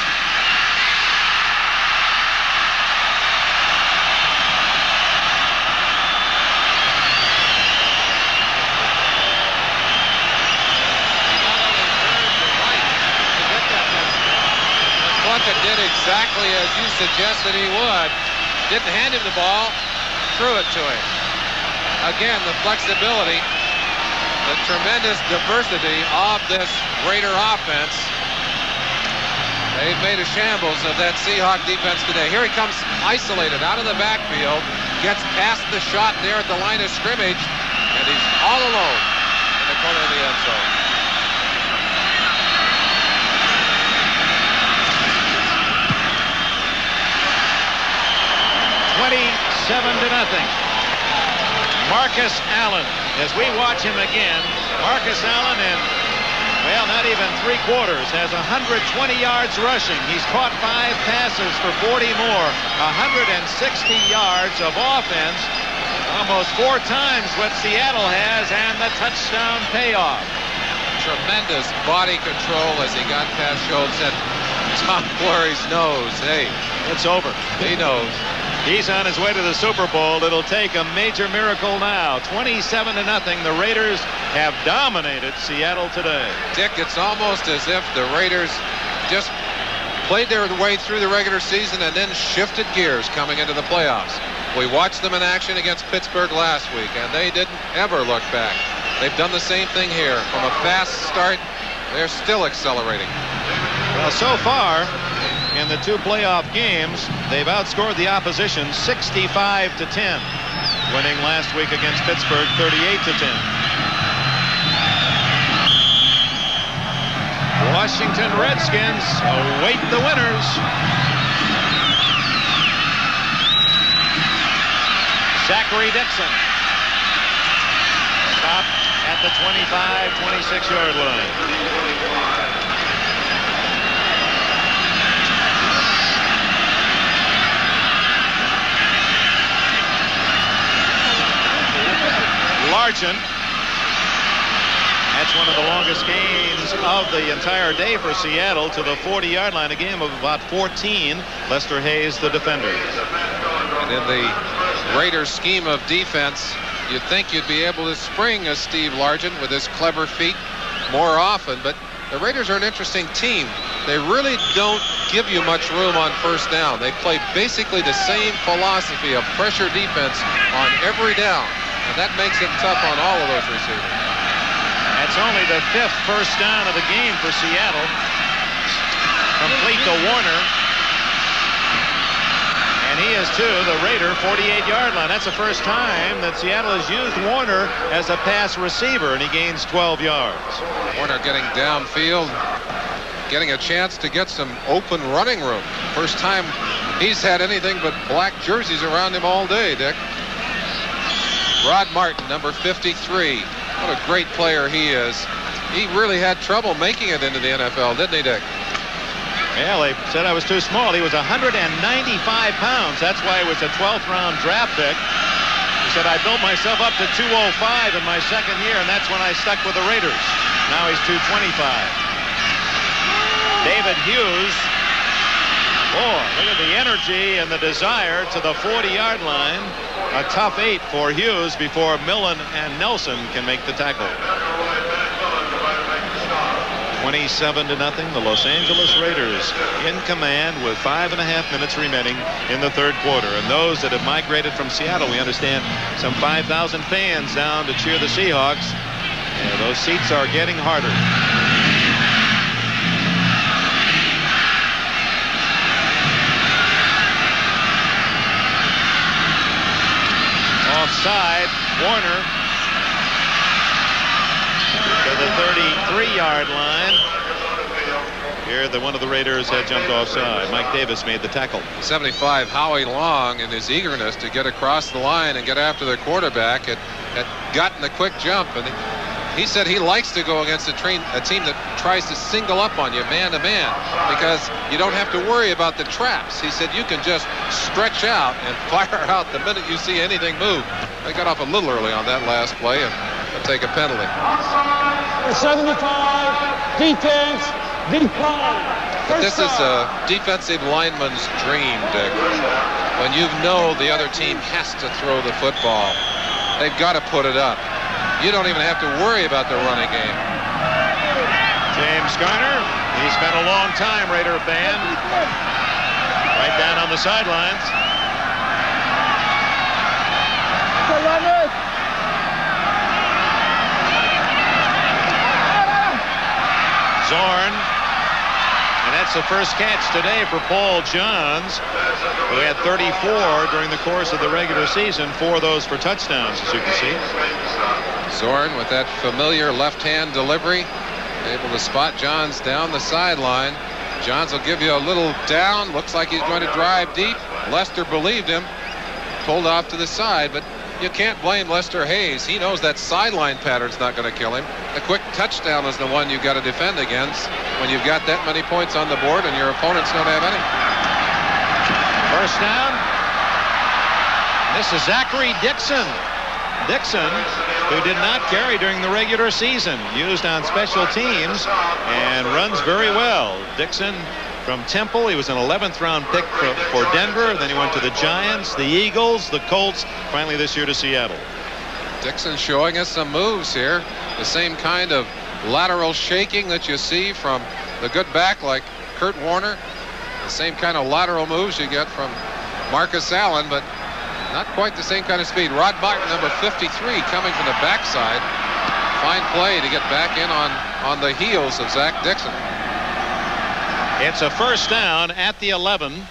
Plunkett did exactly as you suggested he would. Didn't hand him the ball. Threw it to him. Again, the flexibility, the tremendous diversity of this Raider offense. They've made a shambles of that Seahawk defense today. Here he comes isolated out of the backfield, gets past the shot there at the line of scrimmage, and he's all alone in the corner of the end zone. $27-0. Marcus Allen, as we watch him again, Marcus Allen in, well, not even 3 quarters, has 120 yards rushing. He's caught 5 passes for 40 more, 160 yards of offense, almost 4 times what Seattle has, and the touchdown payoff. Tremendous body control as he got past Schultz and Tom Fleury's nose. Hey, it's over. He knows. He's on his way to the Super Bowl. It'll take a major miracle now. 27-0. The Raiders have dominated Seattle today. Dick, it's almost as if the Raiders just played their way through the regular season and then shifted gears coming into the playoffs. We watched them in action against Pittsburgh last week, and they didn't ever look back. They've done the same thing here. From a fast start, they're still accelerating. Well, so far, in the 2 playoff games, they've outscored the opposition 65-10, winning last week against Pittsburgh 38-10. Washington Redskins await the winners. Zachary Dixon stopped at the 25-26-yard line. Largent. That's one of the longest gains of the entire day for Seattle, to the 40-yard line, a game of about 14. Lester Hayes, the defender. And in the Raiders' scheme of defense, you'd think you'd be able to spring a Steve Largent with his clever feet more often, but the Raiders are an interesting team. They really don't give you much room on first down. They play basically the same philosophy of pressure defense on every down. And that makes it tough on all of those receivers. That's only the 5th first down of the game for Seattle. Complete to Warner. And he is to the Raider 48-yard line. That's the first time that Seattle has used Warner as a pass receiver, and he gains 12 yards. Warner getting downfield, getting a chance to get some open running room. First time he's had anything but black jerseys around him all day, Dick. Rod Martin, number 53. What a great player he is. He really had trouble making it into the NFL, didn't he, Dick? Yeah, they said I was too small. He was 195 pounds. That's why he was a 12th round draft pick. He said, I built myself up to 205 in my second year, and that's when I stuck with the Raiders. Now he's 225. David Hughes. Boy, look at the energy and the desire to the 40-yard line. A tough 8 for Hughes before Millen and Nelson can make the tackle. 27-0. The Los Angeles Raiders in command with 5.5 minutes remaining in the third quarter. And those that have migrated from Seattle, we understand some 5,000 fans down to cheer the Seahawks. And those seats are getting harder. Offside, Warner to the 33-yard line. Here, one of the Raiders had jumped offside. Mike Davis made the tackle. 75, Howie Long, in his eagerness to get across the line and get after the quarterback, had gotten a quick jump. And he said he likes to go against a team that tries to single up on you man to man, because you don't have to worry about the traps. He said you can just stretch out and fire out the minute you see anything move. They got off a little early on that last play and they'll take a penalty. 75, defense, decline. But this is a defensive lineman's dream, Dick. When you know the other team has to throw the football, they've got to put it up. You don't even have to worry about the running game. James Garner, he spent a long time Raider fan, right down on the sidelines. Zorn, and that's the first catch today for Paul Johns, who had 34 during the course of the regular season, 4 of those for touchdowns, as you can see. Zorn with that familiar left-hand delivery, able to spot Johns down the sideline. Johns will give you a little down, looks like he's going to drive deep. Lester believed him, pulled off to the side, but you can't blame Lester Hayes. He knows that sideline pattern's not going to kill him. The quick touchdown is the one you've got to defend against when you've got that many points on the board and your opponents don't have any. First down. This is Zachary Dixon. Dixon, who did not carry during the regular season, used on special teams and runs very well. Dixon from Temple. He was an 11th round pick for Denver. Then he went to the Giants, the Eagles, the Colts, finally this year to Seattle. Dixon showing us some moves here. The same kind of lateral shaking that you see from the good back like Kurt Warner. The same kind of lateral moves you get from Marcus Allen, but not quite the same kind of speed. Rod Martin, number 53, coming from the backside. Fine play to get back in on the heels of Zach Dixon. It's a first down at the 11.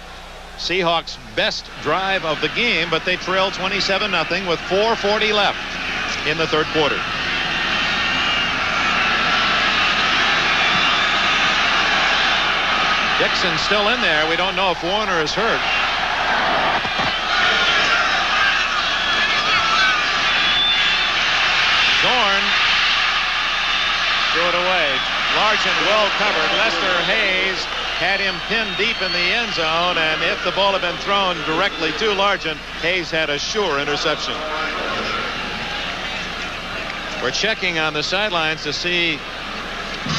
Seahawks' best drive of the game, but they trail 27-0 with 4:40 left in the third quarter. Dixon's still in there. We don't know if Warner is hurt. Zorn threw it away. Largent well covered. Lester Hayes had him pinned deep in the end zone, and if the ball had been thrown directly to Largent, Hayes had a sure interception. We're checking on the sidelines to see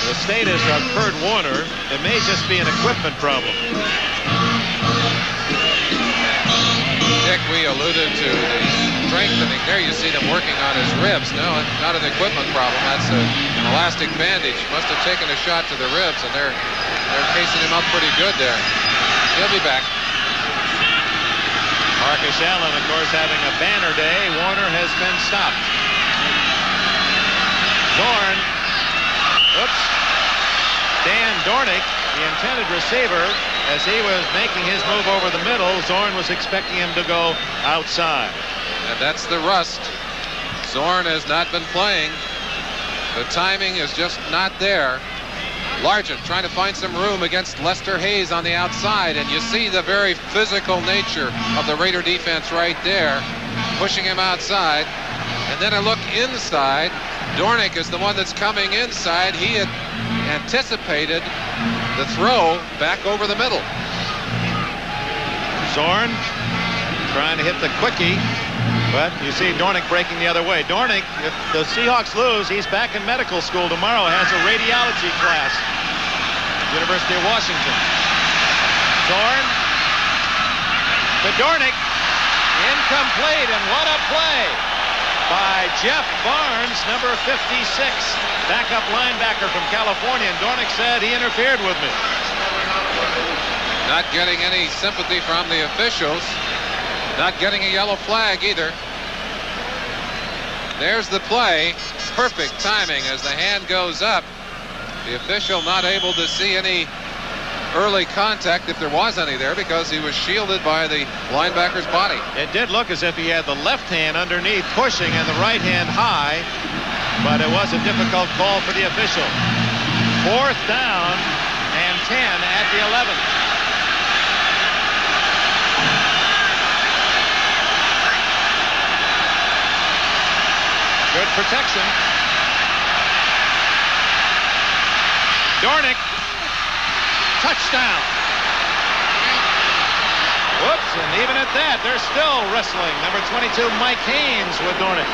the status of Kurt Warner. It may just be an equipment problem. Dick, we alluded to the strengthening. There you see them working on his ribs. No, not an equipment problem. That's an elastic bandage. Must have taken a shot to the ribs, and they're casing him up pretty good there. He'll be back. Marcus Allen, of course, having a banner day. Warner has been stopped. Zorn Oops. Dan Dornick, the intended receiver, as he was making his move over the middle, Zorn was expecting him to go outside. And that's the rust. Zorn has not been playing. The timing is just not there. Largent trying to find some room against Lester Hayes on the outside, and you see the very physical nature of the Raider defense right there, pushing him outside. And then a look inside. Dornick is the one that's coming inside. He had anticipated the throw back over the middle. Zorn trying to hit the quickie, but you see Dornick breaking the other way. Dornick, if the Seahawks lose, he's back in medical school tomorrow, has a radiology class, University of Washington. Zorn to Dornick, incomplete, and what a play by Jeff Barnes, number 56, backup linebacker from California, and Dornick said he interfered with me. Not getting any sympathy from the officials. Not getting a yellow flag either. There's the play. Perfect timing as the hand goes up. The official not able to see any early contact, if there was any there, because he was shielded by the linebacker's body. It did look as if he had the left hand underneath pushing and the right hand high, but it was a difficult call for the official. 4th down and 10 at the 11th. Good protection. Dornick, touchdown. Whoops, and even at that, they're still wrestling. Number 22, Mike Haynes with Dornick.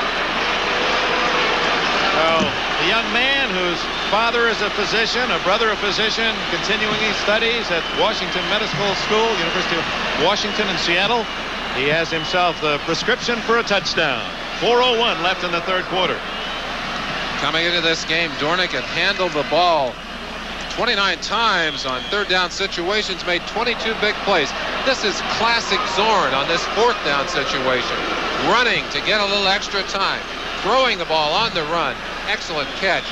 So, the young man whose father is a physician, a brother a physician, continuing his studies at Washington Medical School, University of Washington in Seattle. He has himself the prescription for a touchdown. 4:01 left in the third quarter. Coming into this game, Dornick had handled the ball 29 times on third down situations, made 22 big plays. This is classic Zorn on this 4th down situation. Running to get a little extra time, throwing the ball on the run. Excellent catch,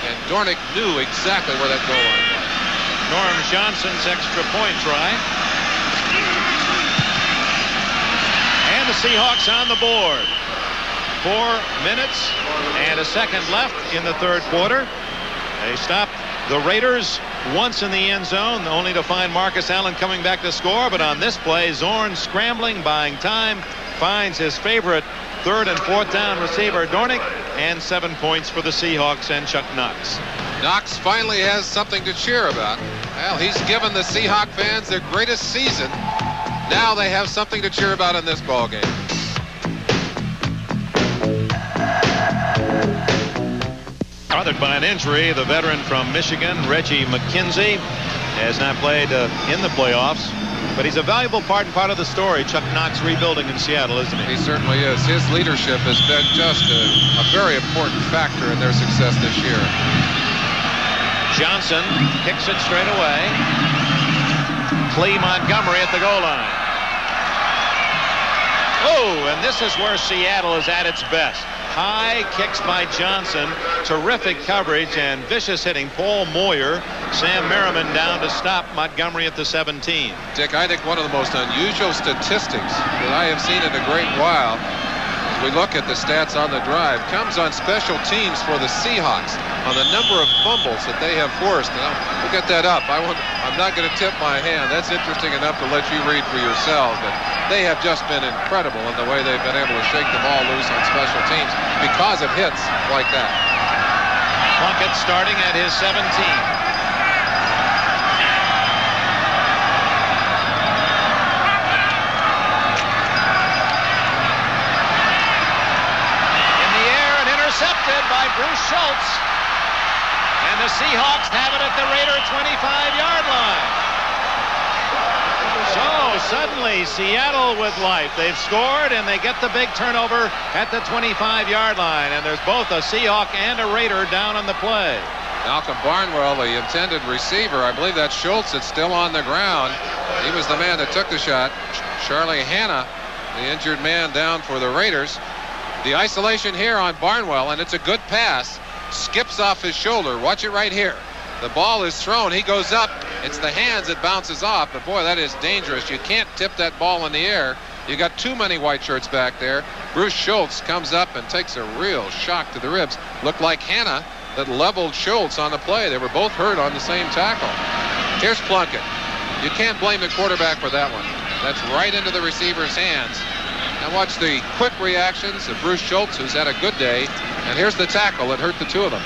and Dornick knew exactly where that goal line was. Norm Johnson's extra point try. And the Seahawks on the board. 4 minutes and a second left in the third quarter. They stopped the Raiders once in the end zone, only to find Marcus Allen coming back to score. But on this play, Zorn scrambling, buying time, finds his favorite 3rd and 4th down receiver, Dornick, and 7 points for the Seahawks and Chuck Knox. Knox finally has something to cheer about. Well, he's given the Seahawk fans their greatest season. Now they have something to cheer about in this ball game. Bothered by an injury, the veteran from Michigan, Reggie McKenzie, has not played in the playoffs, but he's a valuable part of the story. Chuck Knox rebuilding in Seattle, isn't he? He certainly is. His leadership has been just a very important factor in their success this year. Johnson kicks it straight away. Clee Montgomery at the goal line. Oh, and this is where Seattle is at its best. High kicks by Johnson, terrific coverage and vicious hitting. Paul Moyer, Sam Merriman down to stop Montgomery at the 17. Dick, I think one of the most unusual statistics that I have seen in a great while, as we look at the stats on the drive, comes on special teams for the Seahawks, on the number of fumbles that they have forced. And we'll get that up. I'm not going to tip my hand. That's interesting enough to let you read for yourself. But they have just been incredible in the way they've been able to shake the ball loose on special teams because of hits like that. Plunkett starting at his 17. Intercepted by Bruce Schultz, and the Seahawks have it at the Raider 25-yard line. So suddenly Seattle with life. They've scored and they get the big turnover at the 25-yard line, and there's both a Seahawk and a Raider down on the play. Malcolm Barnwell, the intended receiver, I believe that's Schultz, that's still on the ground. He was the man that took the shot. Charlie Hanna, the injured man, down for the Raiders. The isolation here on Barnwell, and it's a good pass. skips off his shoulder. Watch it right here. The ball is thrown. He goes up. It's the hands that bounces off. But boy, that is dangerous. You can't tip that ball in the air. You got too many white shirts back there. Bruce Schultz comes up and takes a real shock to the ribs. Looked like Hanna that leveled Schultz on the play. They were both hurt on the same tackle. Here's Plunkett. You can't blame the quarterback for that one. That's right into the receiver's hands. Now watch the quick reactions of Bruce Schultz, who's had a good day. And here's the tackle that hurt the two of them.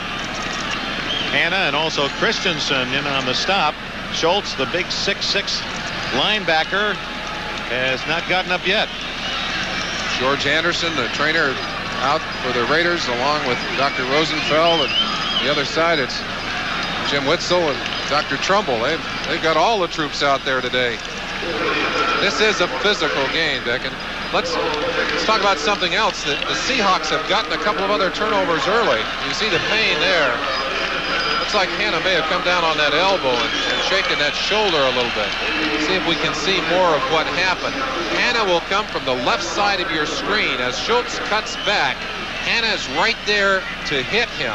Hanna and also Christensen in on the stop. Schultz, the big 6'6" linebacker, has not gotten up yet. George Anderson, the trainer, out for the Raiders, along with Dr. Rosenfeld. And the other side, it's Jim Witzel and Dr. Trumbull. They've got all the troops out there today. This is a physical game, Dick. And let's talk about something else. The Seahawks have gotten a couple of other turnovers early. You see the pain there. Looks like Hanna may have come down on that elbow and shaken that shoulder a little bit. See if we can see more of what happened. Hanna will come from the left side of your screen. As Schultz cuts back, Hanna is right there to hit him.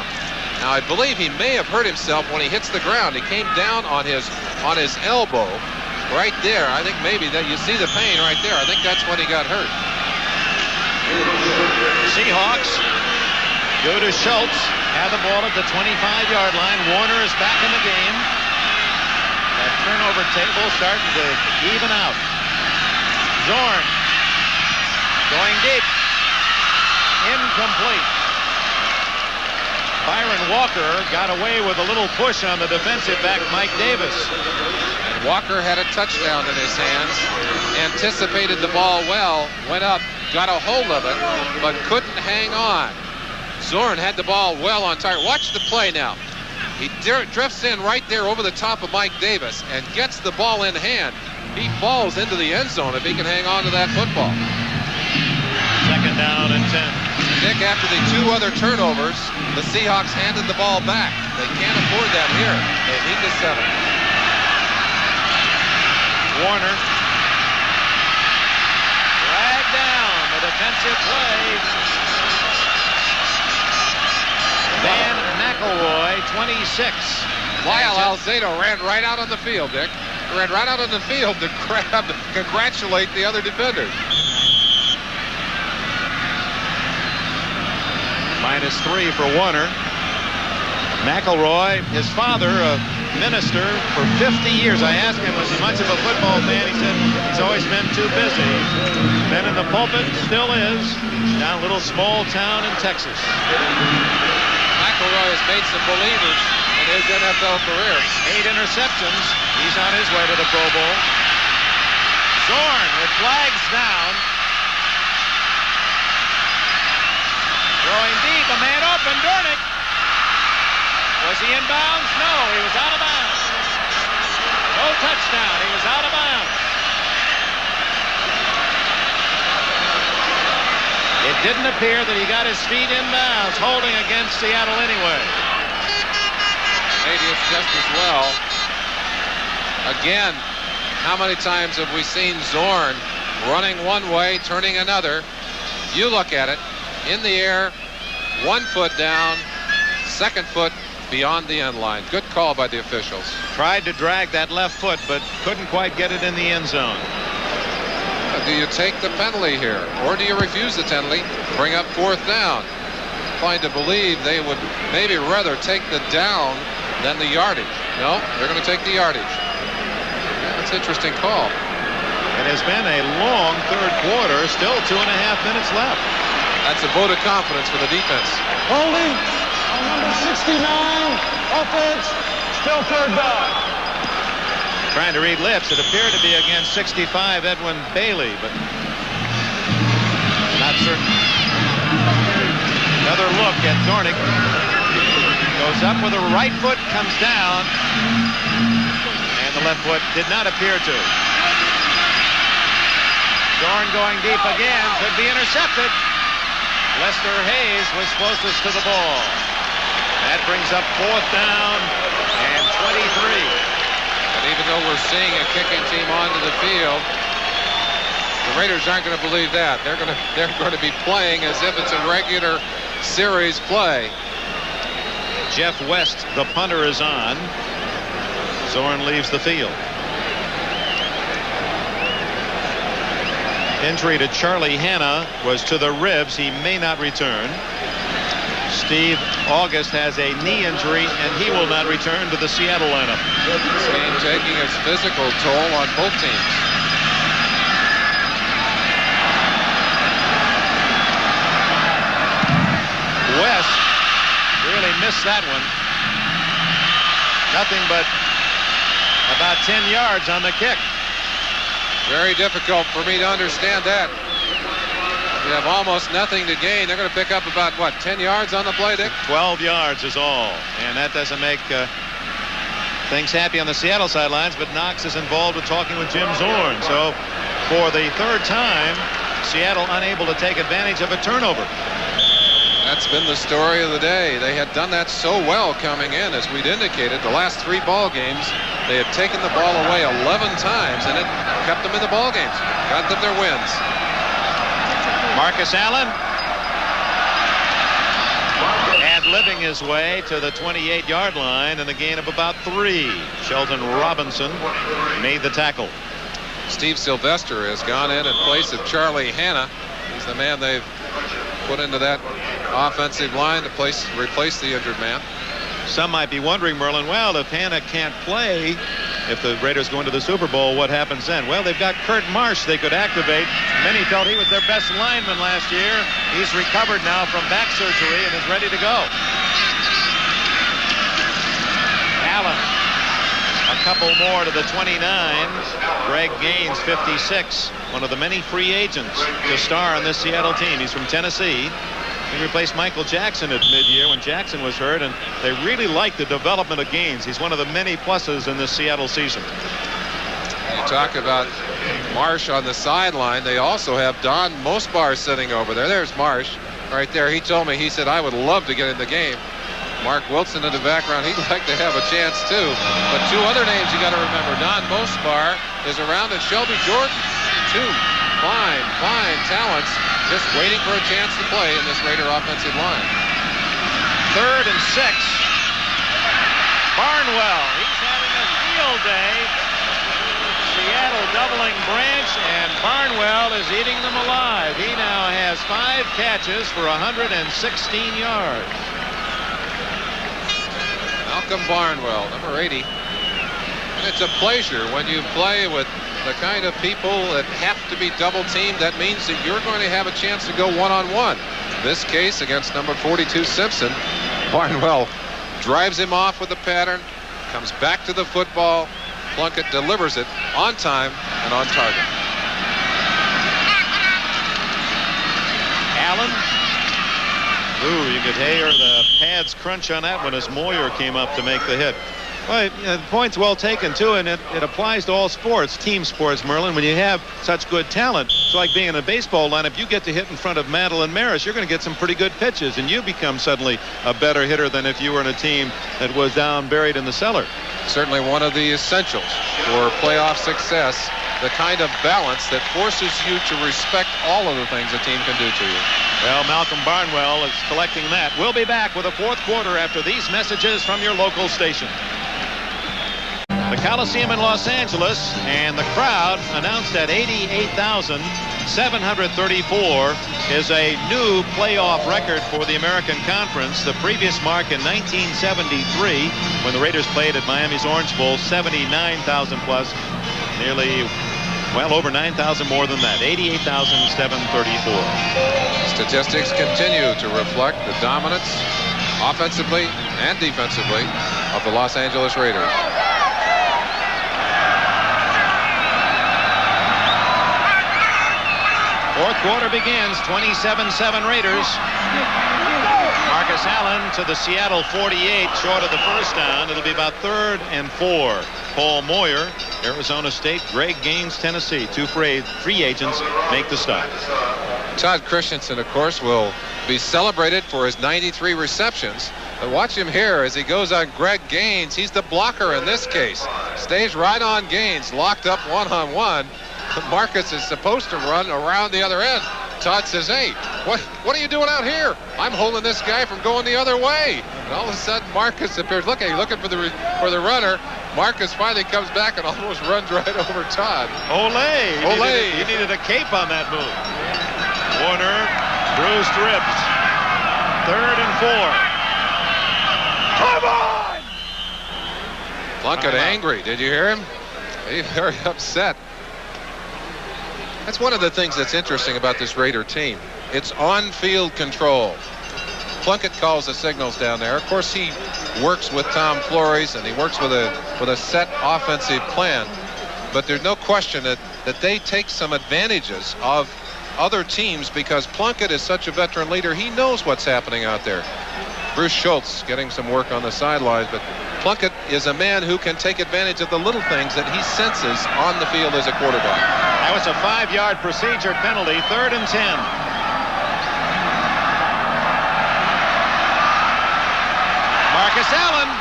Now, I believe he may have hurt himself when he hits the ground. He came down on his elbow right there. I think maybe that you see the pain right there. I think that's when he got hurt. Seahawks go to Schultz. Have the ball at the 25-yard line. Warner is back in the game. That turnover table starting to even out. Zorn going deep. Incomplete. Byron Walker got away with a little push on the defensive back, Mike Davis. Walker had a touchdown in his hands, anticipated the ball well, went up, got a hold of it, but couldn't hang on. Zorn had the ball well on target. Watch the play now. He drifts in right there over the top of Mike Davis and gets the ball in hand. He falls into the end zone if he can hang on to that football. Second down and 10. Dick, after the two other turnovers, the Seahawks handed the ball back. They can't afford that here. They need to settle. Warner dragged down the defensive play. Van McElroy, 26. Lyle Alzado ran right out on the field, Dick. Ran right out on the field to congratulate the other defenders. -3 for Warner. McElroy, his father, a minister for 50 years. I asked him, was he much of a football fan? He said he's always been too busy. Been in the pulpit, still is, down a little small town in Texas. McElroy has made some believers in his NFL career. 8 interceptions. He's on his way to the Pro Bowl. Zorn with flags down. Throwing deep, a man open, Dornick. Was he in bounds? No, he was out of bounds. No touchdown, he was out of bounds. It didn't appear that he got his feet in bounds, holding against Seattle anyway. Maybe it's just as well. Again, how many times have we seen Zorn running one way, turning another? You look at it. In the air, 1 foot down, 2nd foot beyond the end line. Good call by the officials. Tried to drag that left foot, but couldn't quite get it in the end zone. Do you take the penalty here, or do you refuse the penalty, bring up 4th down? Inclined to believe they would maybe rather take the down than the yardage. No, they're going to take the yardage. Yeah, that's an interesting call. It has been a long 3rd quarter, still 2.5 minutes left. That's a vote of confidence for the defense. Holding on number 69, offense, still 3rd down. Trying to read lips. It appeared to be against 65 Edwin Bailey, but not certain. Another look at Dornick. Goes up with the right foot, comes down, and the left foot did not appear to. Zorn going deep again, could be intercepted. Lester Hayes was closest to the ball. That brings up 4th down and 23. And even though we're seeing a kicking team onto the field, the Raiders aren't going to believe that. They're going to be playing as if it's a regular series play. Jeff West, the punter, is on. Zorn leaves the field. Injury to Charlie Hanna was to the ribs. He may not return. Steve August has a knee injury, and he will not return to the Seattle lineup. This game taking its physical toll on both teams. West really missed that one. Nothing but about 10 yards on the kick. Very difficult for me to understand that. You have almost nothing to gain. They're going to pick up about, what, 10 yards on the play, Dick? 12 yards is all. And that doesn't make things happy on the Seattle sidelines, but Knox is involved with talking with Jim Zorn. So for the third time, Seattle unable to take advantage of a turnover. That's been the story of the day. They had done that so well coming in, as we'd indicated. The last 3 ball games, they had taken the ball away 11 times, and it kept them in the ball games. Got them their wins. Marcus Allen ad-libbing his way to the 28-yard line and a gain of about 3. Shelton Robinson made the tackle. Steve Sylvester has gone in place of Charlie Hanna. He's the man they've put into that offensive line to replace the injured man. Some might be wondering, Merlin, well, if Hanna can't play, if the Raiders go into the Super Bowl, what happens then? Well, they've got Kurt Marsh they could activate. Many felt he was their best lineman last year. He's recovered now from back surgery and is ready to go. Allen, a couple more to the 29. Greg Gaines, 56, one of the many free agents to star on this Seattle team. He's from Tennessee. He replaced Michael Jackson at mid-year when Jackson was hurt, and they really like the development of Gaines. He's one of the many pluses in this Seattle season. You talk about Marsh on the sideline. They also have Don Mosbar sitting over there. There's Marsh right there. He told me, he said, I would love to get in the game. Mark Wilson in the background, he'd like to have a chance too. But 2 other names you got to remember. Don Mosbar is around, and Shelby Jordan. 2 fine talents just waiting for a chance to play in this Raider offensive line. 3rd and 6. Barnwell, he's having a field day. Seattle doubling Branch, and Barnwell is eating them alive. He now has 5 catches for 116 yards. Malcolm Barnwell, number 80. And it's a pleasure when you play with the kind of people that have to be double teamed. That means that you're going to have a chance to go one-on-one. This case against number 42 Simpson, Barnwell drives him off with the pattern, comes back to the football. Plunkett delivers it on time and on target. Allen. Ooh, you could hear the pads crunch on that one as Moyer came up to make the hit. Well, the point's well taken, too, and it applies to all sports, team sports, Merlin. When you have such good talent, it's like being in a baseball lineup. You get to hit in front of Mantle and Maris, you're going to get some pretty good pitches, and you become suddenly a better hitter than if you were in a team that was down buried in the cellar. Certainly one of the essentials for playoff success, the kind of balance that forces you to respect all of the things a team can do to you. Well, Malcolm Barnwell is collecting that. We'll be back with a 4th quarter after these messages from your local station. The Coliseum in Los Angeles, and the crowd announced at 88,734 is a new playoff record for the American Conference. The previous mark in 1973, when the Raiders played at Miami's Orange Bowl, 79,000 plus, nearly, well, over 9,000 more than that, 88,734. Statistics continue to reflect the dominance, offensively and defensively, of the Los Angeles Raiders. Fourth quarter begins, 27-7 Raiders. Marcus Allen to the Seattle 48, short of the first down. It'll be about 3rd and 4. Paul Moyer, Arizona State. Greg Gaines, Tennessee. 2 free agents make the stop. Todd Christensen, of course, will be celebrated for his 93 receptions. But watch him here as he goes on Greg Gaines. He's the blocker in this case. Stays right on Gaines, locked up one-on-one. Marcus is supposed to run around the other end. Todd says, hey, what are you doing out here? I'm holding this guy from going the other way. And all of a sudden, Marcus appears. Looking for the runner. Marcus finally comes back and almost runs right over Todd. He needed a cape on that move. Warner, bruised ribs. 3rd and 4. Come on! Plunkett angry. Did you hear him? He's very upset. That's one of the things that's interesting about this Raider team. It's on-field control. Plunkett calls the signals down there. Of course, he works with Tom Flores and he works with a set offensive plan. But there's no question that they take some advantages of other teams because Plunkett is such a veteran leader. He knows what's happening out there. Bruce Schultz getting some work on the sidelines, but Plunkett is a man who can take advantage of the little things that he senses on the field as a quarterback. That was a 5-yard procedure penalty. 3rd and 10. Marcus Allen,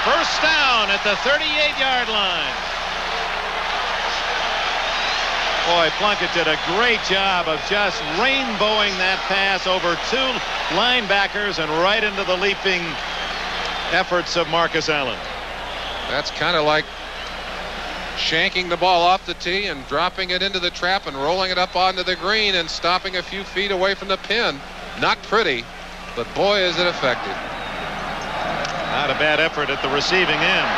first down at the 38-yard line. Boy, Plunkett did a great job of just rainbowing that pass over 2 linebackers and right into the leaping efforts of Marcus Allen. That's kind of like shanking the ball off the tee and dropping it into the trap and rolling it up onto the green and stopping a few feet away from the pin. Not pretty, but boy, is it effective. Not a bad effort at the receiving end.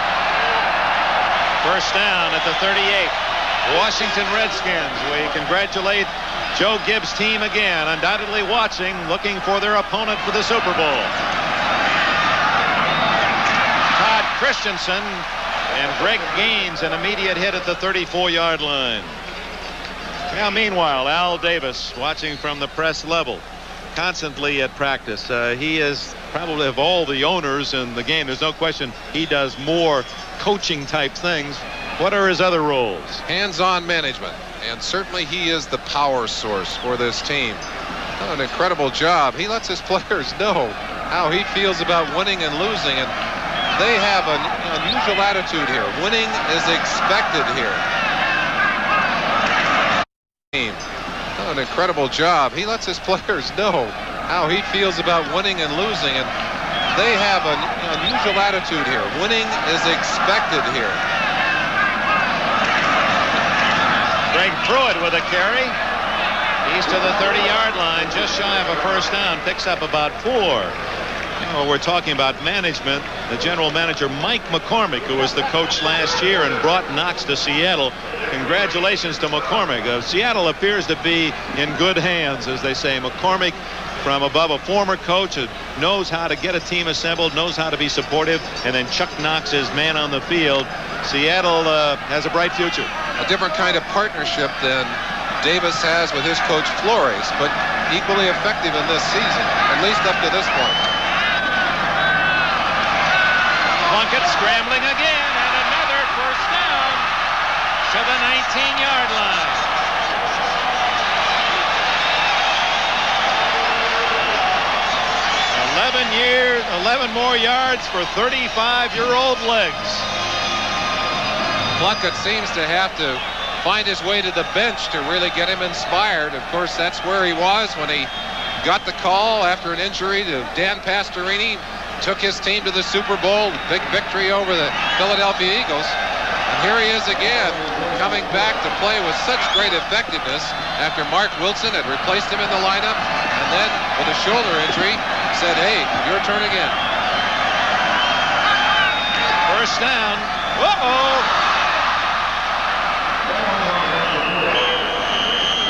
First down at the 38. Washington Redskins. We congratulate Joe Gibbs' team again, undoubtedly watching, looking for their opponent for the Super Bowl. Todd Christensen and Greg Gaines, an immediate hit at the 34-yard line. Now, meanwhile, Al Davis watching from the press level, constantly at practice. He is probably, of all the owners in the game, there's no question he does more coaching type things. What are his other roles? Hands-on management, and certainly he is the power source for this team. Oh, an incredible job. He lets his players know how he feels about winning and losing, and they have an unusual attitude here. Winning is expected here. Oh, an incredible job. He lets his players know how he feels about winning and losing, and they have an unusual attitude here. Winning is expected here. Greg Pruitt with a carry. He's to the 30-yard line, just shy of a first down, picks up about 4. You know, we're talking about management. The general manager, Mike McCormick, who was the coach last year and brought Knox to Seattle. Congratulations to McCormick. Seattle appears to be in good hands, as they say. McCormick, from above, a former coach who knows how to get a team assembled, knows how to be supportive, and then Chuck Knox is man on the field. Seattle has a bright future. A different kind of partnership than Davis has with his coach Flores, but equally effective in this season, at least up to this point. Plunkett scrambling again, and another first down to the 19-yard line. 11 more yards for 35-year-old legs. Plunkett seems to have to find his way to the bench to really get him inspired. Of course, that's where he was when he got the call after an injury to Dan Pastorini. Took his team to the Super Bowl, big victory over the Philadelphia Eagles. And here he is again, coming back to play with such great effectiveness after Mark Wilson had replaced him in the lineup. And then, with a shoulder injury, said, hey, your turn again. First down. Uh-oh.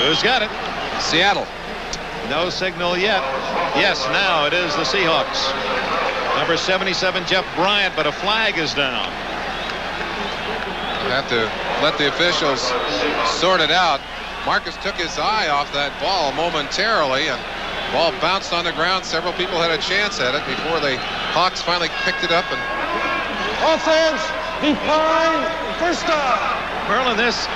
Who's got it? Seattle. No signal yet. Yes, now it is the Seahawks. Number 77, Jeff Bryant, but a flag is down. We'll have to let the officials sort it out. Marcus took his eye off that ball momentarily, and the ball bounced on the ground. Several people had a chance at it before the Hawks finally picked it up. And Offense, decline, first down. Merlin, this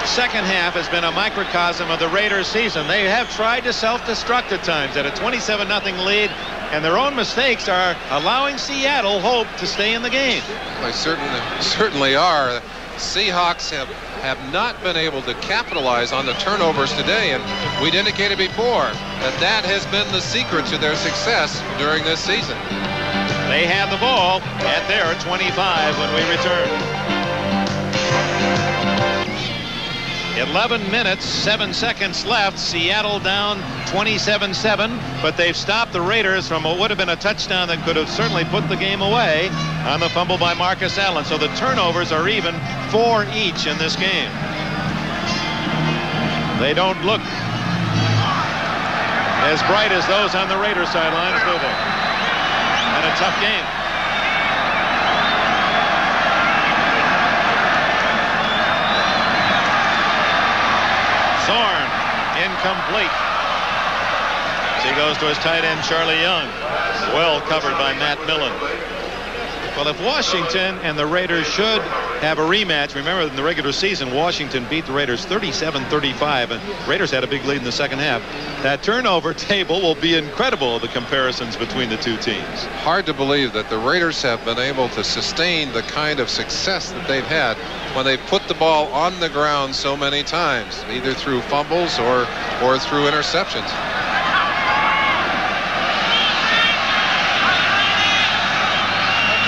second half has been a microcosm of the Raiders' season. They have tried to self-destruct at times at a 27-0 lead, and their own mistakes are allowing Seattle hope to stay in the game. They certainly are. The Seahawks have not been able to capitalize on the turnovers today, and we'd indicated before that has been the secret to their success during this season. They have the ball at their 25 when we return. 11 minutes, 7 seconds left. Seattle down 27-7, but they've stopped the Raiders from what would have been a touchdown that could have certainly put the game away on the fumble by Marcus Allen. So the turnovers are even 4 each in this game. They don't look as bright as those on the Raiders sidelines, do they? And a tough game. Zorn, incomplete. He goes to his tight end, Charlie Young. Well covered by Matt Millen. Well, if Washington and the Raiders should have a rematch, remember in the regular season, Washington beat the Raiders 37-35, and Raiders had a big lead in the second half. That turnover table will be incredible, the comparisons between the two teams. Hard to believe that the Raiders have been able to sustain the kind of success that they've had when they've put the ball on the ground so many times, either through fumbles or through interceptions.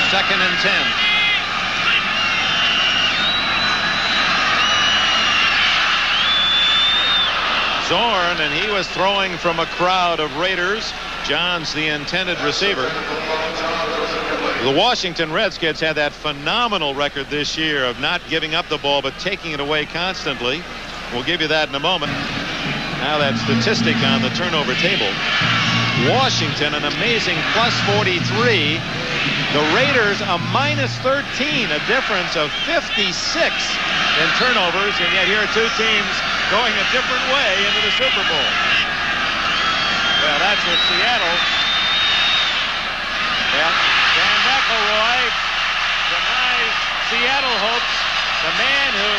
Second and 10. Zorn, and he was throwing from a crowd of Raiders. John's the intended receiver. The Washington Redskins had that phenomenal record this year of not giving up the ball but taking it away constantly. We'll give you that in a moment. Now that statistic on the turnover table. Washington an amazing plus 43. The Raiders a minus 13, a difference of 56 in turnovers, and yet here are two teams going a different way into the Super Bowl. Well, that's with Seattle. Well, Dan McElroy denies Seattle hopes. The man who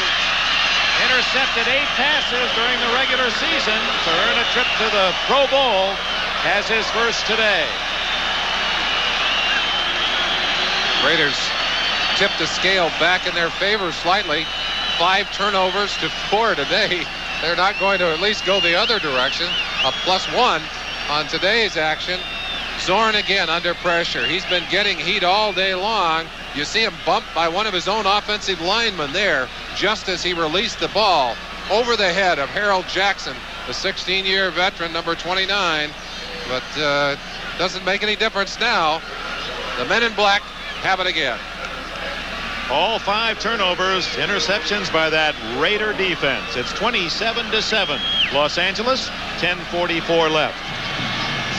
intercepted 8 passes during the regular season to earn a trip to the Pro Bowl has his first today. Raiders tipped the scale back in their favor slightly. 5 turnovers to 4 today. They're not going to at least go the other direction. A +1 on today's action. Zorn again under pressure. He's been getting heat all day long. You see him bumped by one of his own offensive linemen there just as he released the ball over the head of Harold Jackson, the 16-year veteran, number 29. But doesn't make any difference now. The men in black have it again. All 5 turnovers, interceptions by that Raider defense. It's 27-7. Los Angeles, 10:44 left.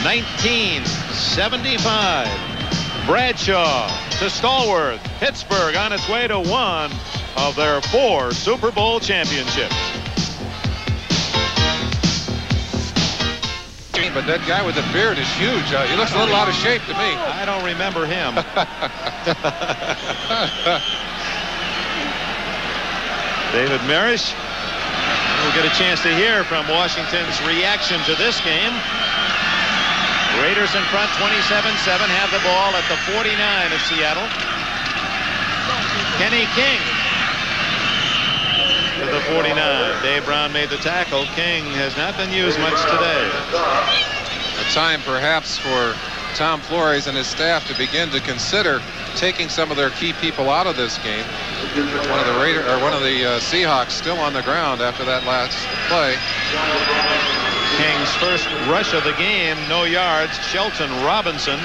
1975. Bradshaw to Stallworth. Pittsburgh on its way to one of their 4 Super Bowl championships. But that guy with the beard is huge. He looks a little out of shape to me. I don't remember him. David Marish. We'll get a chance to hear from Washington's reaction to this game. Raiders in front 27-7, have the ball at the 49 of Seattle. Kenny King to the 49. Dave Brown made the tackle. King has not been used much today. A time perhaps for Tom Flores and his staff to begin to consider taking some of their key people out of this game. One of the Seahawks still on the ground after that last play. King's first rush of the game, no yards. Shelton Robinson,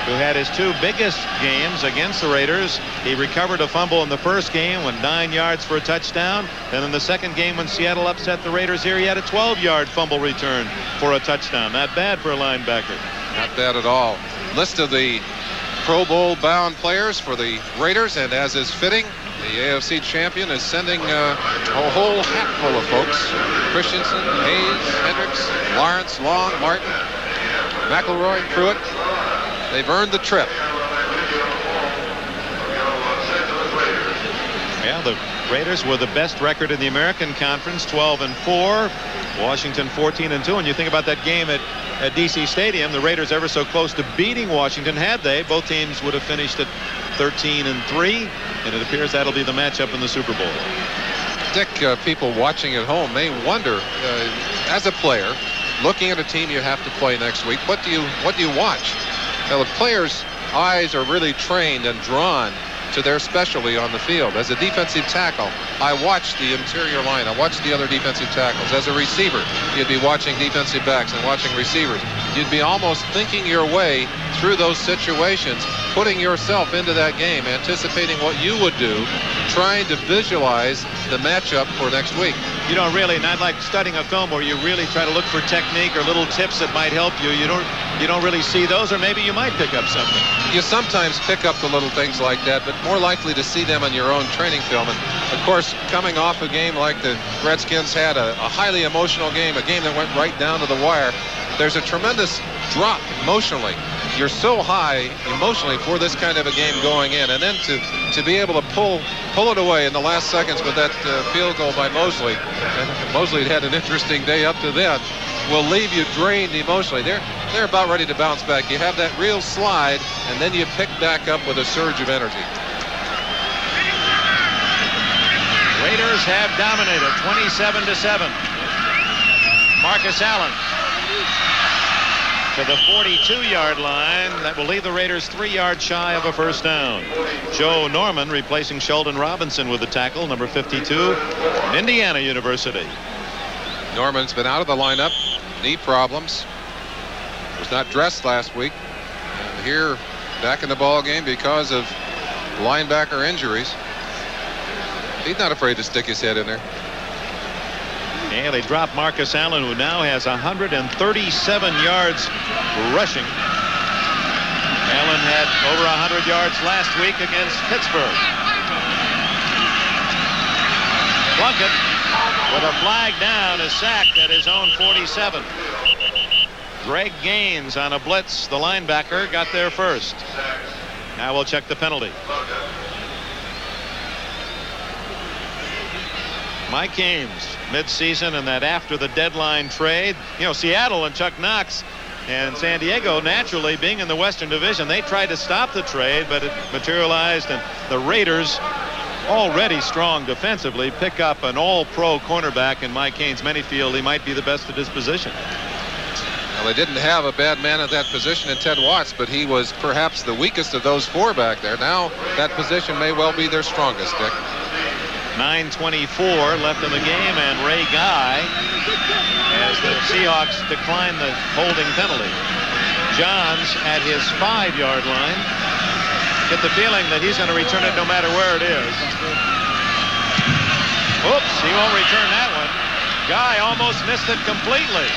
who had his 2 biggest games against the Raiders. He recovered a fumble in the first game, went 9 yards for a touchdown. And in the second game when Seattle upset the Raiders here, he had a 12-yard fumble return for a touchdown. Not bad for a linebacker. Not bad at all. List of the Pro Bowl bound players for the Raiders, and as is fitting, the AFC champion is sending a whole hatful of folks. Christensen, Hayes, Hendricks, Lawrence, Long, Martin, McElroy, Pruitt. They've earned the trip. Yeah, the Raiders were the best record in the American Conference, 12-4. Washington 14-2. And you think about that game at DC Stadium, the Raiders ever so close to beating Washington. Had they, both teams would have finished at 13-3, and it appears that'll be the matchup in the Super Bowl. Dick, people watching at home may wonder, as a player, looking at a team you have to play next week, what do you watch? Now, the players eyes are really trained and drawn to their specialty on the field. As a defensive tackle, I watch the interior line. I watch the other defensive tackles. As a receiver, you'd be watching defensive backs and watching receivers. You'd be almost thinking your way through those situations, putting yourself into that game, anticipating what you would do, trying to visualize the matchup for next week. You don't really, not like studying a film where you really try to look for technique or little tips that might help you. You don't really see those, or maybe you might pick up something. You sometimes pick up the little things like that, but more likely to see them on your own training film. And of course, coming off a game like the Redskins had, a highly emotional game, a game that went right down to the wire, there's a tremendous drop emotionally. You're so high emotionally for this kind of a game going in, and then to be able to pull it away in the last seconds with that field goal by Mosley. And Mosley had an interesting day up to then. Will leave you drained emotionally. They're about ready to bounce back. You have that real slide, and then you pick back up with a surge of energy. Raiders have dominated 27-7. Marcus Allen to the 42-yard line. That will leave the Raiders 3 yards shy of a first down. Joe Norman replacing Sheldon Robinson with the tackle, number 52 from Indiana University. Norman's been out of the lineup, knee problems, was not dressed last week, and here back in the ball game because of linebacker injuries. He's not afraid to stick his head in there. And they dropped Marcus Allen, who now has 137 yards rushing. Allen had over 100 yards last week against Pittsburgh. Plunkett with a flag down is sacked at his own 47. Greg Gaines on a blitz, the linebacker, got there first. Now we'll check the penalty. Mike Haynes, midseason, and that after the deadline trade. You know, Seattle and Chuck Knox and San Diego, naturally being in the Western Division, they tried to stop the trade, but it materialized, and the Raiders, already strong defensively, pick up an all-pro cornerback in Mike Haynes. Many feel he might be the best at his position. Well, they didn't have a bad man at that position in Ted Watts, but he was perhaps the weakest of those four back there. Now that position may well be their strongest, Dick. 9:24 left in the game, and Ray Guy, as the Seahawks decline the holding penalty. Johns at his 5-yard line. Get the feeling that he's going to return it no matter where it is. Oops, he won't return that one. Guy almost missed it completely.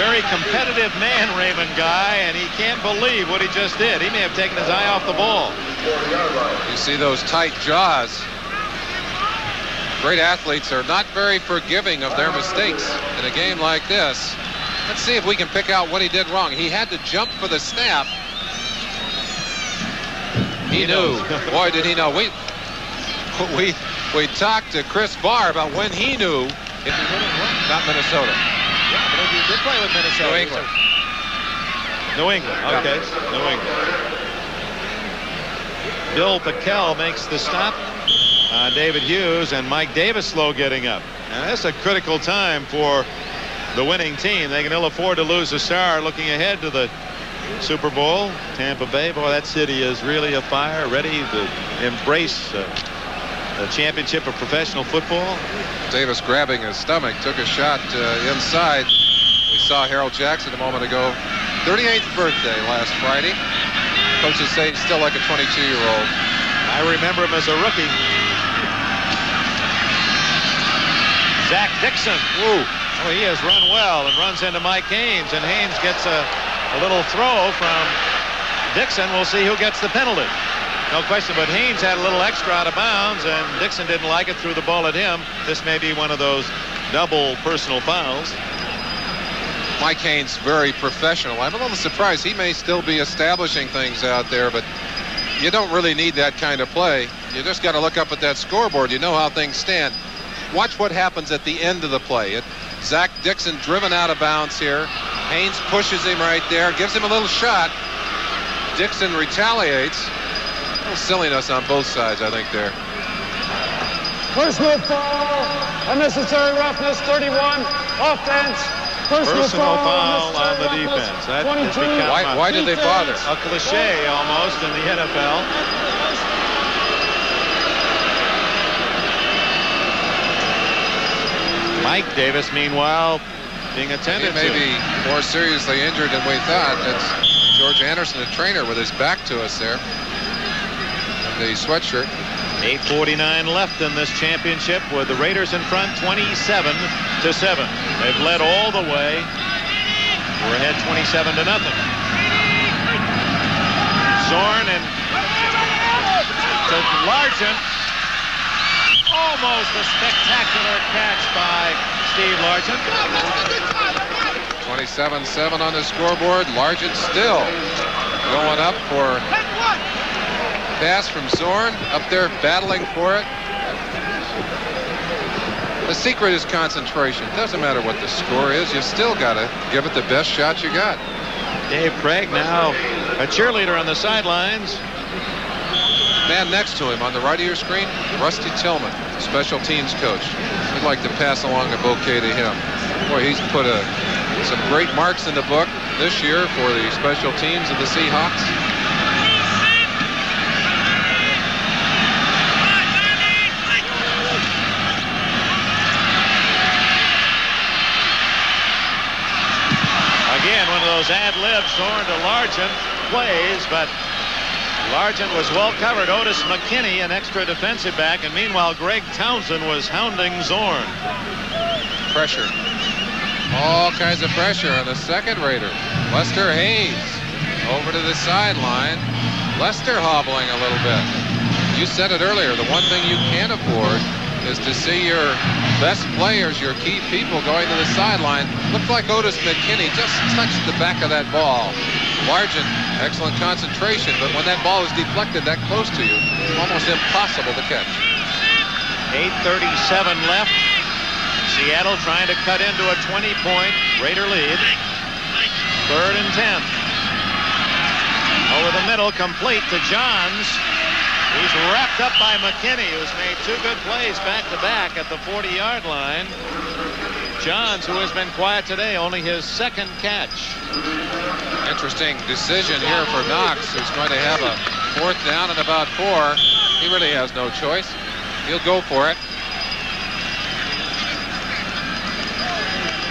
Very competitive man, Raven Guy, and he can't believe what he just did. He may have taken his eye off the ball. You see those tight jaws. Great athletes are not very forgiving of their mistakes in a game like this. Let's see if we can pick out what he did wrong. He had to jump for the snap. He knew. Boy, did he know. We talked to Chris Barr about when he knew if he would have won. Not Minnesota. Yeah, but he did play with Minnesota. New England. New England. Okay. Yeah. New England. Bill Pickel makes the stop. David Hughes and Mike Davis slow getting up. Now that's a critical time for the winning team. They can ill afford to lose a star looking ahead to the Super Bowl. Tampa Bay, boy, that city is really afire, ready to embrace the championship of professional football. Davis grabbing his stomach, took a shot inside. We saw Harold Jackson a moment ago. 38th birthday last Friday. Coaches say he's still like a 22-year-old. I remember him as a rookie. Zach Dixon. Woo. Oh, he has run well and runs into Mike Haynes, and Haynes gets a little throw from Dixon. We'll see who gets the penalty. No question, but Haynes had a little extra out of bounds, and Dixon didn't like it, threw the ball at him. This may be one of those double personal fouls. Mike Haynes, very professional. I'm a little surprised. He may still be establishing things out there, but you don't really need that kind of play. You just got to look up at that scoreboard. You know how things stand. Watch what happens at the end of the play. Zach Dixon driven out of bounds here. Haynes pushes him right there, gives him a little shot. Dixon retaliates. A little silliness on both sides, I think, there. Personal foul, unnecessary roughness, 31, offense, Personal foul on the defense. That has become why did they bother? A cliche almost in the NFL. Mike Davis, meanwhile, being attended to. He may be more seriously injured than we thought. That's George Anderson, the trainer, with his back to us there. And the sweatshirt. 8:49 left in this championship with the Raiders in front 27-7. They've led all the way. We're ahead 27-0. Zorn and to Largent. Almost a spectacular catch by Steve Largent. 27-7 on the scoreboard. Largent still going up for pass from Zorn, up there battling for it. The secret is concentration. Doesn't matter what the score is, you still got to give it the best shot you got. Dave Craig now a cheerleader on the sidelines. Man next to him on the right of your screen, Rusty Tillman, special teams coach. We'd like to pass along a bouquet to him. Boy, he's put some great marks in the book this year for the special teams of the Seahawks. Again, one of those ad-libs, Zorn to Largent plays, but Largent was well covered. Otis McKinney, an extra defensive back, and meanwhile Greg Townsend was hounding Zorn. Pressure. All kinds of pressure on the second Raider. Lester Hayes over to the sideline. Lester hobbling a little bit. You said it earlier, the one thing you can't afford is to see your best players, your key people going to the sideline. Looked like Otis McKinney just touched the back of that ball. Largent, excellent concentration, but when that ball is deflected that close to you, almost impossible to catch. 8:37 left. Seattle trying to cut into a 20-point Raider lead. 3rd and 10. Over the middle, complete to Johns. He's wrapped up by McKinney, who's made 2 good plays back-to-back at the 40-yard line. Johns, who has been quiet today, only his 2nd catch. Interesting decision here for Knox, who's going to have a 4th down and about 4. He really has no choice. He'll go for it.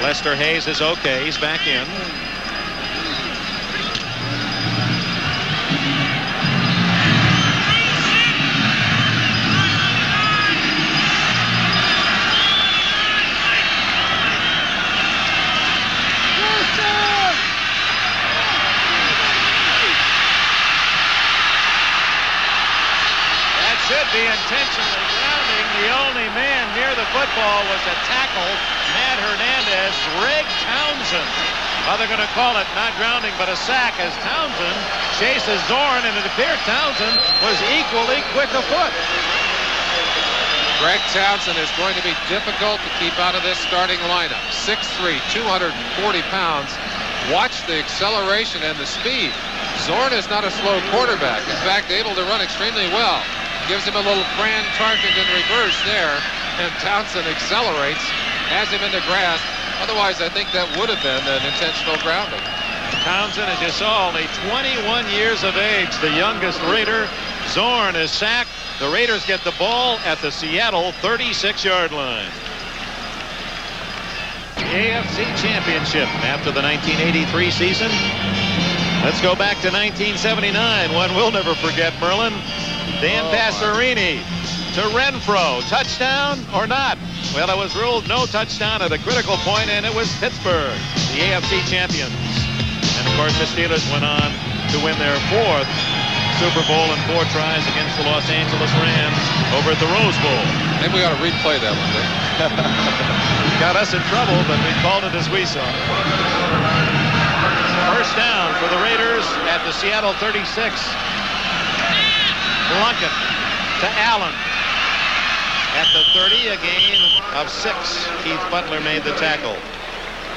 Lester Hayes is okay. He's back in. Should be intentionally grounding. The only man near the football was a tackle, Matt Hernandez. Greg Townsend. Well, they're going to call it not grounding but a sack as Townsend chases Zorn, and it appeared Townsend was equally quick of foot. Greg Townsend is going to be difficult to keep out of this starting lineup. 6'3", 240 pounds. Watch the acceleration and the speed. Zorn is not a slow quarterback. In fact, able to run extremely well. Gives him a little Fran Tarkenton in reverse there, and Townsend accelerates, has him in the grass. Otherwise, I think that would have been an intentional grounding. Townsend, as you saw, only 21 years of age, the youngest Raider. Zorn is sacked. The Raiders get the ball at the Seattle 36-yard line. AFC Championship after the 1983 season. Let's go back to 1979, one we'll never forget, Merlin. Dan Passerini to Renfro. Touchdown or not? Well, it was ruled no touchdown at a critical point, and it was Pittsburgh, the AFC champions. And, of course, the Steelers went on to win their 4th Super Bowl in 4 tries against the Los Angeles Rams over at the Rose Bowl. Maybe we ought to replay that one day. Got us in trouble, but we called it as we saw it. First down for the Raiders at the Seattle 36. Plunkett to Allen. At the 30, a gain of 6. Keith Butler made the tackle.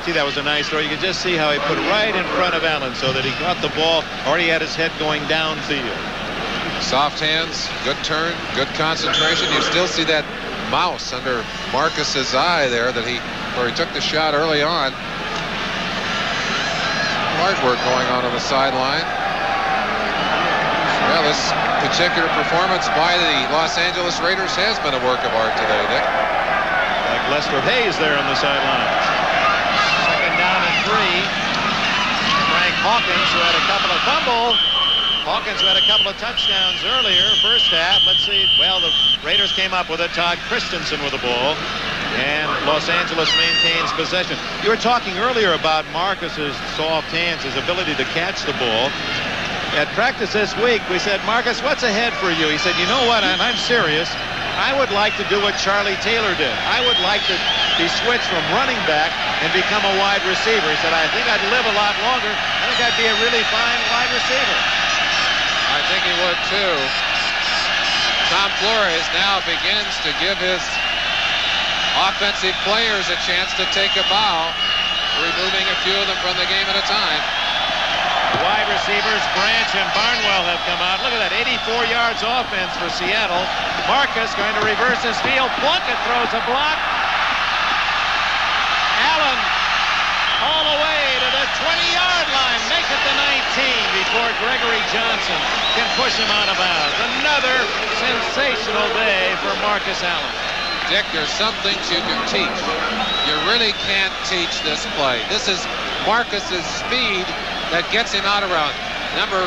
See, that was a nice throw. You could just see how he put it right in front of Allen so that he got the ball, already had his head going downfield. Soft hands, good turn, good concentration. You still see that mouse under Marcus's eye there where he took the shot early on. artwork going on the sideline. Well, this particular performance by the Los Angeles Raiders has been a work of art today, Dick. Like Lester Hayes there on the sidelines. Second down and 3. Frank Hawkins, who had a couple of fumbles. Hawkins, who had a couple of touchdowns earlier, first half. Let's see. Well, the Raiders came up with it. Todd Christensen with the ball. And Los Angeles maintains possession. You were talking earlier about Marcus's soft hands, his ability to catch the ball. At practice this week, we said, Marcus, what's ahead for you? He said, you know what, and I'm serious. I would like to do what Charlie Taylor did. I would like to be switched from running back and become a wide receiver. He said, I think I'd live a lot longer. I think I'd be a really fine wide receiver. I think he would, too. Tom Flores now begins to give his offensive players a chance to take a bow, removing a few of them from the game at a time. Wide receivers Branch and Barnwell have come out. Look at that, 84 yards offense for Seattle. Marcus going to reverse his field. Plunkett throws a block. Allen all the way to the 20-yard line. Make it the 19 before Gregory Johnson can push him out of bounds. Another sensational day for Marcus Allen. Dick, there's some things you can teach. You really can't teach this play. This is Marcus's speed that gets him out around. Number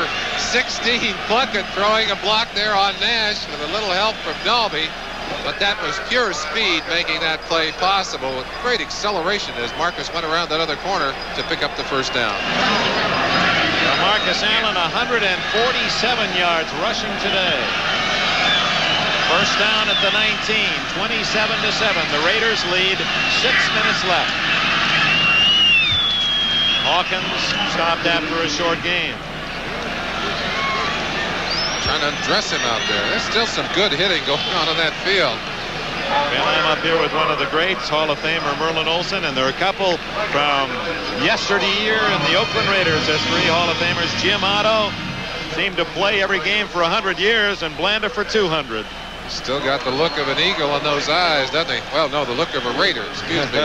16, Plunkett, throwing a block there on Nash with a little help from Dalby. But that was pure speed making that play possible with great acceleration as Marcus went around that other corner to pick up the first down. Marcus Allen, 147 yards rushing today. First down at the 19, 27-7. The Raiders lead, 6 minutes left. Hawkins stopped after a short game. Trying to undress him out there. There's still some good hitting going on that field. Well, I'm up here with one of the greats, Hall of Famer Merlin Olsen, and there are a couple from yesteryear in the Oakland Raiders history. Hall of Famers Jim Otto seemed to play every game for 100 years and Blanda for 200. Still got the look of an eagle in those eyes, doesn't he? Well, no, the look of a Raider, excuse me.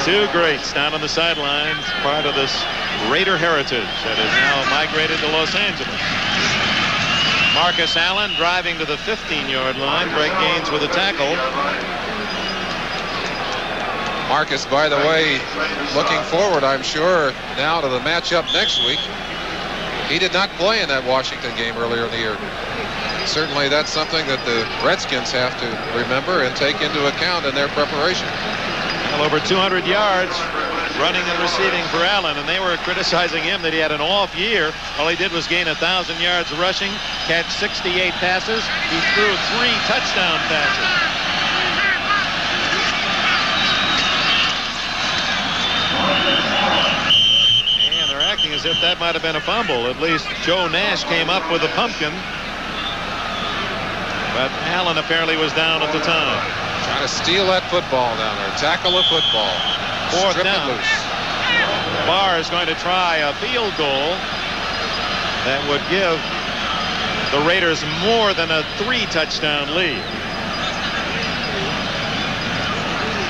Two greats down on the sidelines, part of this Raider heritage that has now migrated to Los Angeles. Marcus Allen driving to the 15-yard line. Greg Gaines with a tackle. Marcus, by the way, looking forward, I'm sure, now to the matchup next week. He did not play in that Washington game earlier in the year. Certainly that's something that the Redskins have to remember and take into account in their preparation. Well, over 200 yards running and receiving for Allen, and they were criticizing him that he had an off year. All he did was gain 1,000 yards rushing, catch 68 passes. He threw 3 touchdown passes. And they're acting as if that might have been a fumble. At least Joe Nash came up with a pumpkin. But Allen apparently was down at the time. Trying to steal that football down there. Tackle the football. Fourth Strip down. it loose. Barr is going to try a field goal that would give the Raiders more than a 3-touchdown lead.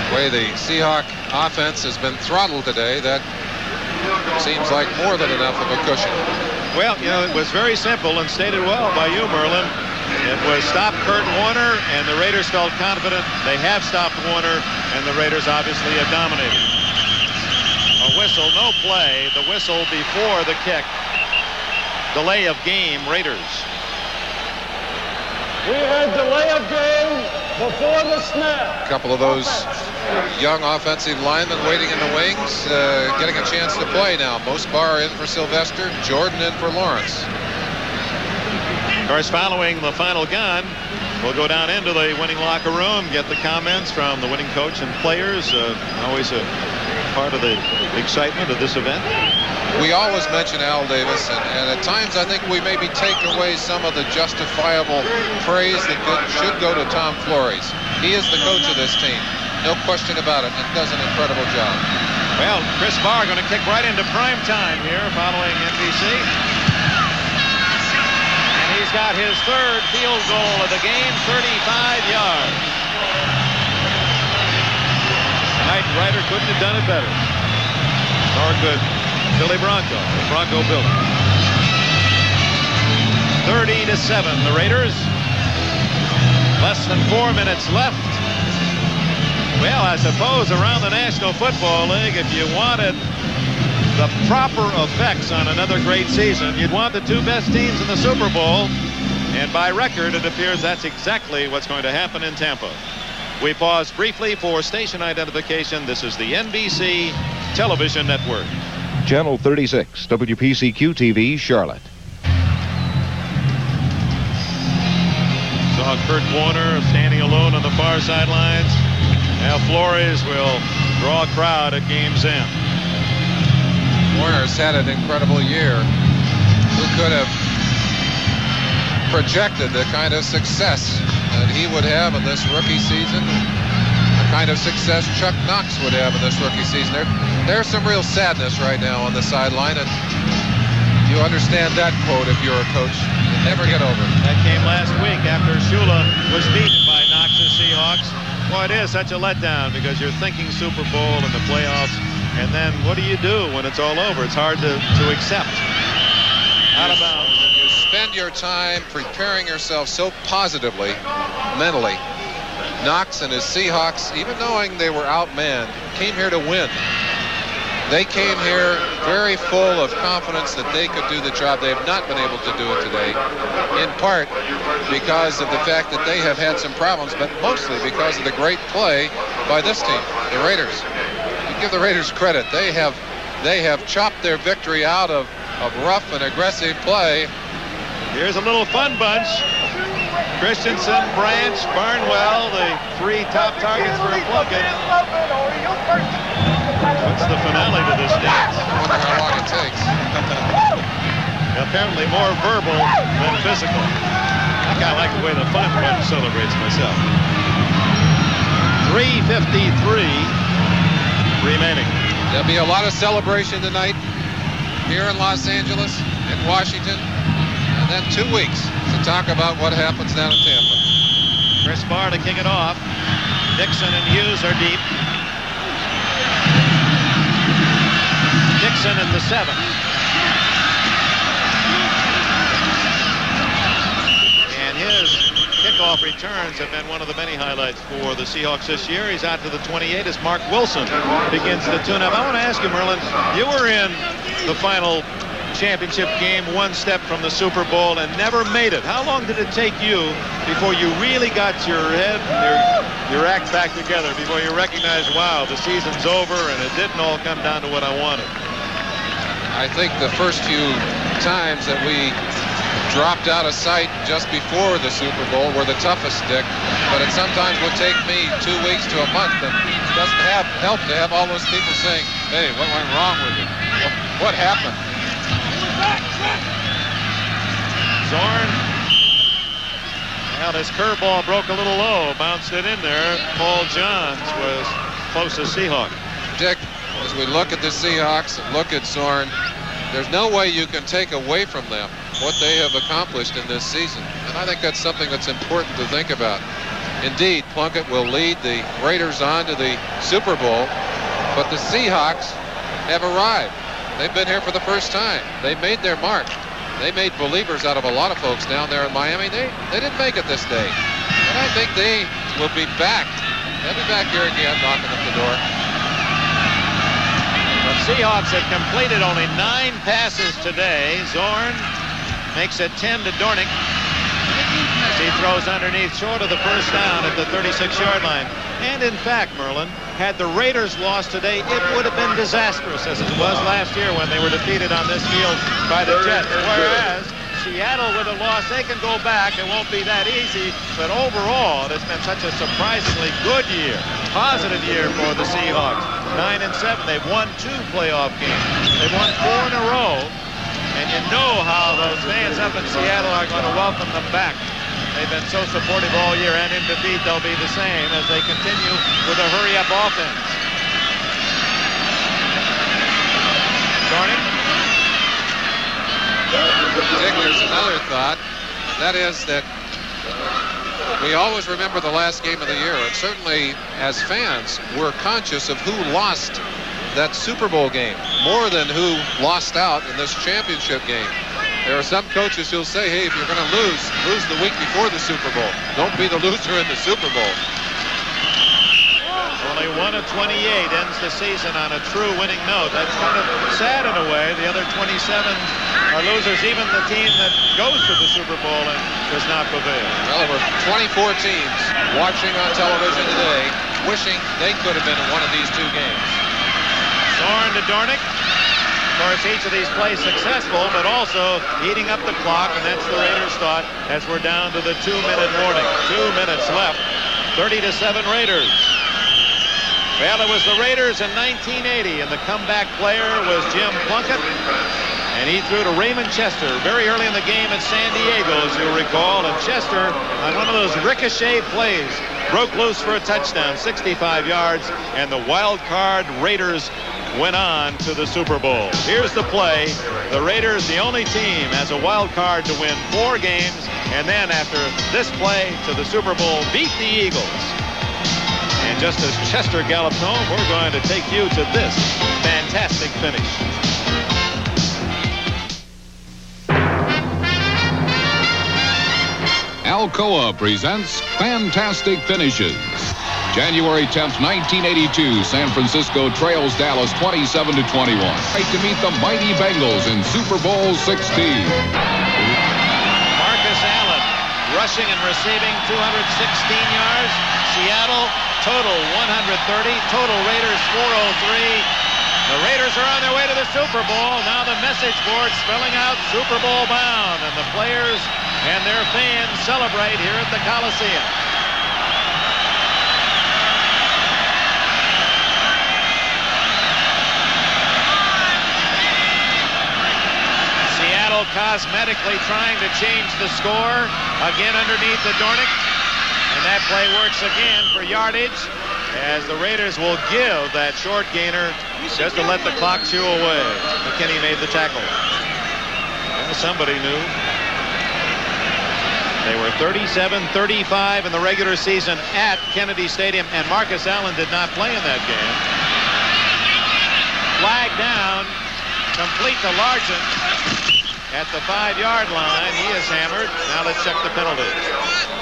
The way the Seahawk offense has been throttled today, that seems like more than enough of a cushion. Well, you know, it was very simple and stated well by you, Merlin. It was stop Kurt Warner, and the Raiders felt confident. They have stopped Warner, and the Raiders obviously have dominated. A whistle, no play. The whistle before the kick. Delay of game, Raiders. We had delay of game before the snap. A couple of those young offensive linemen waiting in the wings, getting a chance to play now. Barr in for Sylvester, Jordan in for Lawrence. Of course, following the final gun, we'll go down into the winning locker room, get the comments from the winning coach and players. Always a part of the excitement of this event. We always mention Al Davis, and at times I think we maybe take away some of the justifiable praise that should go to Tom Flores. He is the coach of this team, no question about it, and does an incredible job. Well, Chris Barr going to kick right into prime time here following NBC. He's got his 3rd field goal of the game, 35 yards. Knight and Ryder couldn't have done it better. Nor could Billy Bronco, the Bronco Billy. 30-7, the Raiders. Less than 4 minutes left. Well, I suppose around the National Football League, if you wanted the proper effects on another great season, you'd want the two best teams in the Super Bowl. And by record, it appears that's exactly what's going to happen in Tampa. We pause briefly for station identification. This is the NBC Television Network. Channel 36, WPCQ TV, Charlotte. Saw Kurt Warner standing alone on the far sidelines. Now Flores will draw a crowd at game's end. Warner's had an incredible year. Who could have projected the kind of success that he would have in this rookie season? The kind of success Chuck Knox would have in this rookie season. There's some real sadness right now on the sideline, and you understand that quote if you're a coach. You never get over it. That came last week after Shula was beaten by Knox's Seahawks. Boy, it is such a letdown because you're thinking Super Bowl and the playoffs, and then what do you do when it's all over? It's hard to accept. Out of bounds. You spend your time preparing yourself so positively, mentally. Knox and his Seahawks, even knowing they were outmanned, came here to win. They came here very full of confidence that they could do the job. They have not been able to do it today, in part because of the fact that they have had some problems, but mostly because of the great play by this team, the Raiders. You give the Raiders credit. They have chopped their victory out of rough and aggressive play. Here's a little fun bunch. Christensen, Branch, Barnwell, the three top targets for Plunkett. What's the finale to this dance? I wonder how long it takes. Apparently more verbal than physical. I kind of like the way the fun bunch celebrates myself. 3:53 remaining. There'll be a lot of celebration tonight here in Los Angeles, in Washington, and then 2 weeks to talk about what happens down in Tampa. Chris Barr to kick it off. Dixon and Hughes are deep. Dixon at the 7. And his kickoff returns have been one of the many highlights for the Seahawks this year. He's out to the 28 as Mark Wilson begins to tune up. I want to ask you, Merlin, you were in the final championship game, one step from the Super Bowl, and never made it. How long did it take you before you really got your head and your act back together, before you recognized, wow, the season's over and it didn't all come down to what I wanted? I think the first few times that we dropped out of sight just before the Super Bowl were the toughest, Dick. But it sometimes would take me 2 weeks to a month, and it doesn't help to have all those people saying, hey, what went wrong with you? What happened? Zorn. Well, this curveball broke a little low, bounced it in there. Paul Johns was closest Seahawk. Dick, as we look at the Seahawks and look at Zorn, there's no way you can take away from them what they have accomplished in this season. And I think that's something that's important to think about. Indeed, Plunkett will lead the Raiders on to the Super Bowl, but the Seahawks have arrived. They've been here for the first time. They made their mark. They made believers out of a lot of folks down there in Miami. They didn't make it this day. But I think they will be back. They'll be back here again knocking at the door. The Seahawks have completed only 9 passes today. Zorn makes it 10 to Dornick. As he throws underneath short of the first down at the 36-yard line. And in fact, Merlin, had the Raiders lost today, it would have been disastrous, as it was last year when they were defeated on this field by the Jets. Whereas Seattle with a loss, they can go back. It won't be that easy. But overall, it's been such a surprisingly good year, positive year for the Seahawks. 9-7. They've won 2 playoff games. They've won 4 in a row. And you know how those fans up in Seattle are going to welcome them back. They've been so supportive all year, and in defeat they'll be the same as they continue with a hurry-up offense. Dornick. Dick, there's another thought. That is that we always remember the last game of the year, and certainly as fans, we're conscious of who lost that Super Bowl game more than who lost out in this championship game. There are some coaches who'll say, hey, if you're going to lose the week before the Super Bowl. Don't be the loser in the Super Bowl. Only 1 of 28 ends the season on a true winning note. That's kind of sad in a way. The other 27 are losers. Even the team that goes to the Super Bowl and does not prevail. Well, there were 24 teams watching on television today wishing they could have been in one of these two games. Zorn to Dornick. Of course, each of these plays successful, but also eating up the clock, and that's the Raiders' thought as we're down to the 2-minute warning. 2 minutes left. 30-7 Raiders. Well, it was the Raiders in 1980, and the comeback player was Jim Plunkett, and he threw to Raymond Chester very early in the game at San Diego, as you'll recall, and Chester, on one of those ricochet plays, broke loose for a touchdown, 65 yards, and the wild card Raiders went on to the Super Bowl. Here's the play. The Raiders, the only team, has a wild card to win 4 games, and then after this play to the Super Bowl, beat the Eagles. And just as Chester gallops home, we're going to take you to this fantastic finish. Alcoa presents Fantastic Finishes. January 10th, 1982, San Francisco trails Dallas 27-21. Right to meet the mighty Bengals in Super Bowl 16. Marcus Allen rushing and receiving 216 yards. Seattle total 130. Total Raiders 403. The Raiders are on their way to the Super Bowl. Now the message board spelling out Super Bowl bound, and the players and their fans celebrate here at the Coliseum. Seattle cosmetically trying to change the score. Again underneath the Dornick. And that play works again for yardage, as the Raiders will give that short gainer just to let the clock chew away. McKinney made the tackle. Well, somebody knew. They were 37-35 in the regular season at Kennedy Stadium, and Marcus Allen did not play in that game. Flag down, complete to Largent at the 5-yard line. He is hammered. Now let's check the penalty.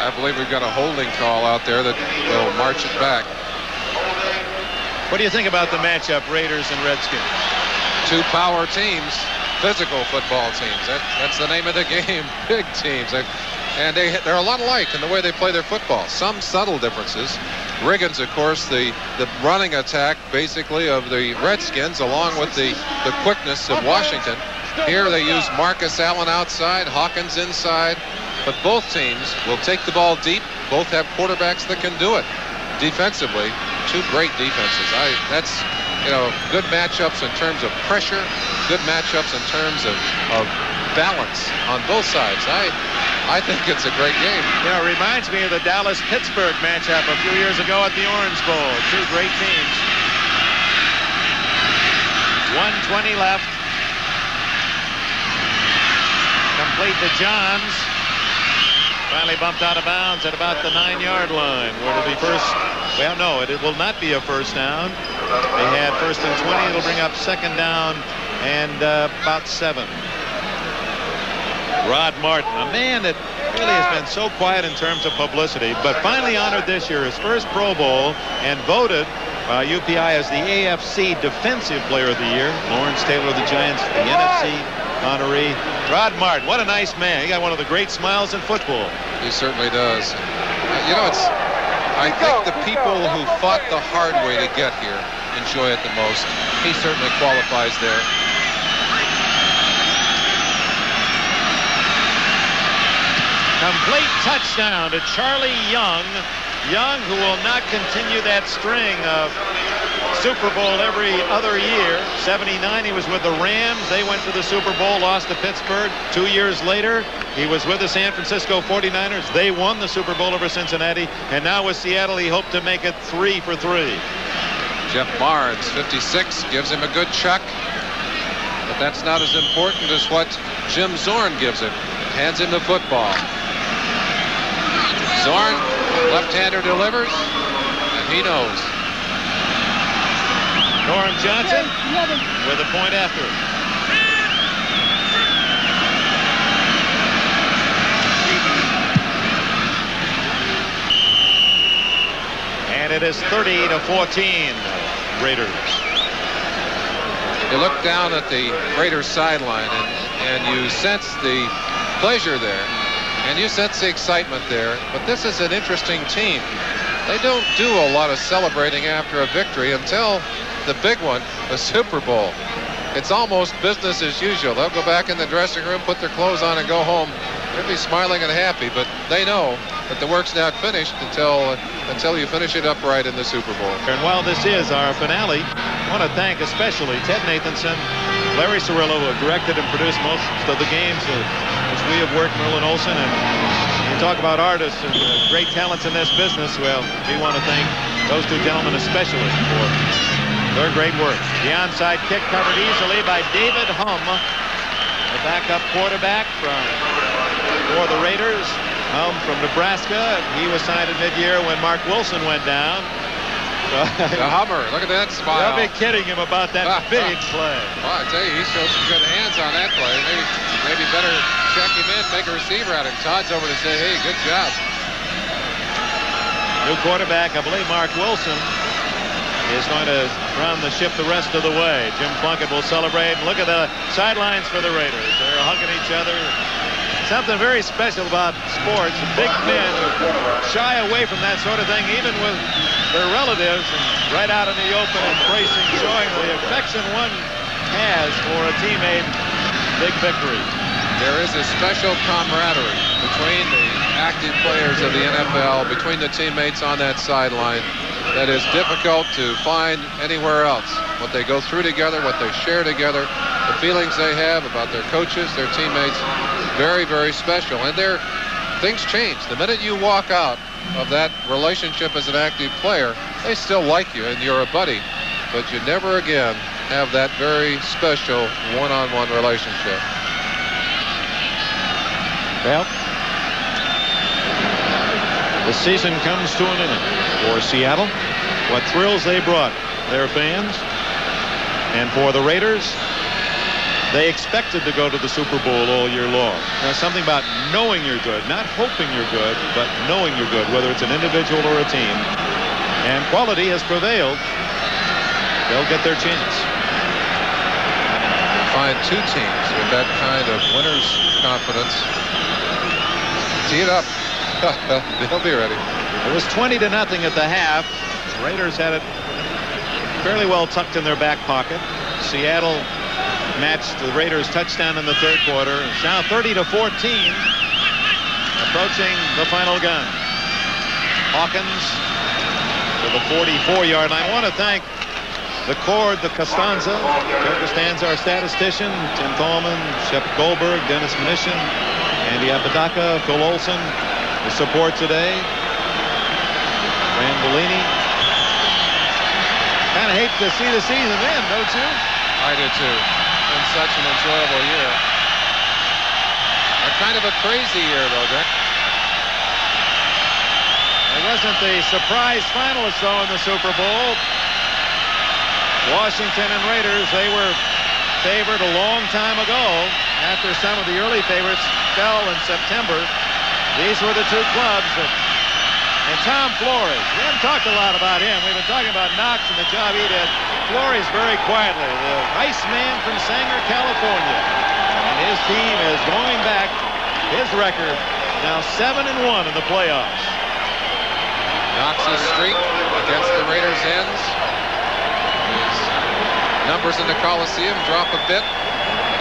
I believe we've got a holding call out there that will march it back. What do you think about the matchup, Raiders and Redskins? 2 power teams, physical football teams. That's the name of the game. Big teams. And they're a lot alike in the way they play their football. Some subtle differences. Riggins, of course, the running attack, basically, of the Redskins, along with the quickness of Washington. Here they use Marcus Allen outside, Hawkins inside. But both teams will take the ball deep. Both have quarterbacks that can do it. Defensively, 2 great defenses. That's good matchups in terms of pressure, good matchups in terms of balance on both sides. I think it's a great game. You know, it reminds me of the Dallas-Pittsburgh matchup a few years ago at the Orange Bowl. 2 great teams. 1:20 left. Complete to Johns. Finally bumped out of bounds at about the 9-yard line. Where it'll be first. Well, no, it will not be a first down. They had 1st and 20. It'll bring up 2nd down and about 7. Rod Martin, a man that really has been so quiet in terms of publicity, but finally honored this year, his first Pro Bowl, and voted by UPI as the AFC Defensive Player of the Year. Lawrence Taylor of the Giants, the NFC honoree. Rod Martin, what a nice man. He got one of the great smiles in football. He certainly does. I think the people who fought the hard way to get here enjoy it the most. He certainly qualifies there. Complete touchdown to Charlie Young. Young, who will not continue that string of Super Bowl every other year. 79, he was with the Rams. They went to the Super Bowl, lost to Pittsburgh. 2 years later, he was with the San Francisco 49ers. They won the Super Bowl over Cincinnati. And now with Seattle, he hoped to make it 3 for 3. Jeff Barnes, 56, gives him a good chuck. But that's not as important as what Jim Zorn gives him. Hands him the football. Zorn, left-hander delivers, and he knows. Norm Johnson with a point after it. And it is 30-14, Raiders. You look down at the Raiders sideline and you sense the pleasure there, and you sense the excitement there. But this is an interesting team. They don't do a lot of celebrating after a victory until the big one, the Super Bowl. It's almost business as usual. They'll go back in the dressing room, put their clothes on, and go home. They'll be smiling and happy, but they know that the work's not finished until you finish it up right in the Super Bowl. And while this is our finale, I want to thank especially Ted Nathanson, Larry Cirillo, who have directed and produced most of the games as we have worked, Merlin Olsen, and you talk about artists and great talents in this business. Well, we want to thank those two gentlemen especially for their great work. The onside kick covered easily by David Humm, the backup quarterback for the Raiders. Humm from Nebraska. He was signed at mid-year when Mark Wilson went down. The Hummer, look at that smile. I'll be kidding him about that big play. Well, I tell you, he showed some good hands on that play. Maybe better check him in, make a receiver out of him. Todd's over to say, hey, good job. New quarterback, I believe Mark Wilson, is going to run the ship the rest of the way. Jim Plunkett will celebrate. And look at the sidelines for the Raiders. They're hugging each other. Something very special about sports. Big men who shy away from that sort of thing, even with their relatives, and right out in the open embracing, showing the affection one has for a teammate. Big victory. There is a special camaraderie between the active players of the NFL, between the teammates on that sideline, that is difficult to find anywhere else. What they go through together, what they share together, the feelings they have about their coaches, their teammates, very, very special. And things change. The minute you walk out of that relationship as an active player, they still like you and you're a buddy. But you never again have that very special one-on-one relationship. Well, the season comes to an end for Seattle. What thrills they brought their fans. And for the Raiders, they expected to go to the Super Bowl all year long. There's something about knowing you're good, not hoping you're good, but knowing you're good, whether it's an individual or a team. And quality has prevailed. They'll get their chance. Find two teams with that kind of winner's confidence. Tee it up. They'll be ready. It was 20-0 at the half. The Raiders had it fairly well tucked in their back pocket. Seattle matched the Raiders' touchdown in the third quarter. It's now 30-14, approaching the final gun. Hawkins to the 44-yard line. I want to thank the Cord, the Costanza. Joe Costanza, our statistician. Tim Tallman, Shep Goldberg, Dennis Mnuchin, Andy Apodaca, Phil Olson. The support today. Fran Bellini. Kind of hate to see the season end, don't you? I do too. Been such an enjoyable year. A kind of a crazy year, though, Dick. It wasn't the surprise finalists, though, in the Super Bowl. Washington and Raiders, they were favored a long time ago after some of the early favorites fell in September. These were the two clubs and Tom Flores. We haven't talked a lot about him. We've been talking about Knox and the job he did. Flores very quietly, the Iceman from Sanger, California. And his team is going back. His record now 7-1 in the playoffs. Knox's streak against the Raiders ends. His numbers in the Coliseum drop a bit.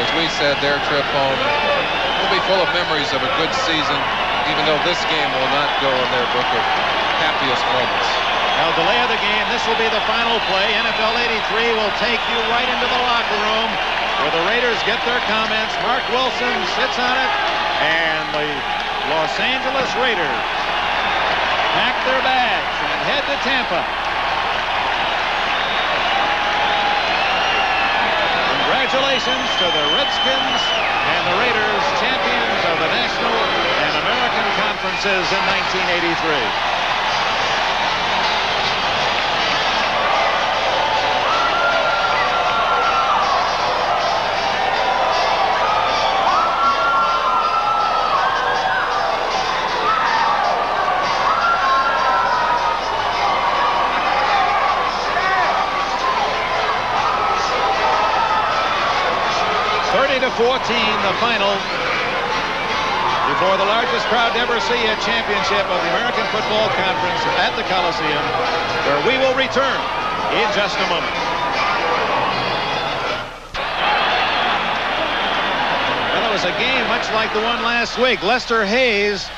As we said, their trip home will be full of memories of a good season, even though this game will not go in their book of happiest moments. Now, delay of the game. This will be the final play. NFL 83 will take you right into the locker room where the Raiders get their comments. Mark Wilson sits on it, and the Los Angeles Raiders pack their bags and head to Tampa. Congratulations to the Redskins and the Raiders, champions of the National and American Conferences in 1983. the final. Before the largest crowd to ever see a championship of the American Football Conference at the Coliseum, where we will return in just a moment. Well, it was a game much like the one last week. Lester Hayes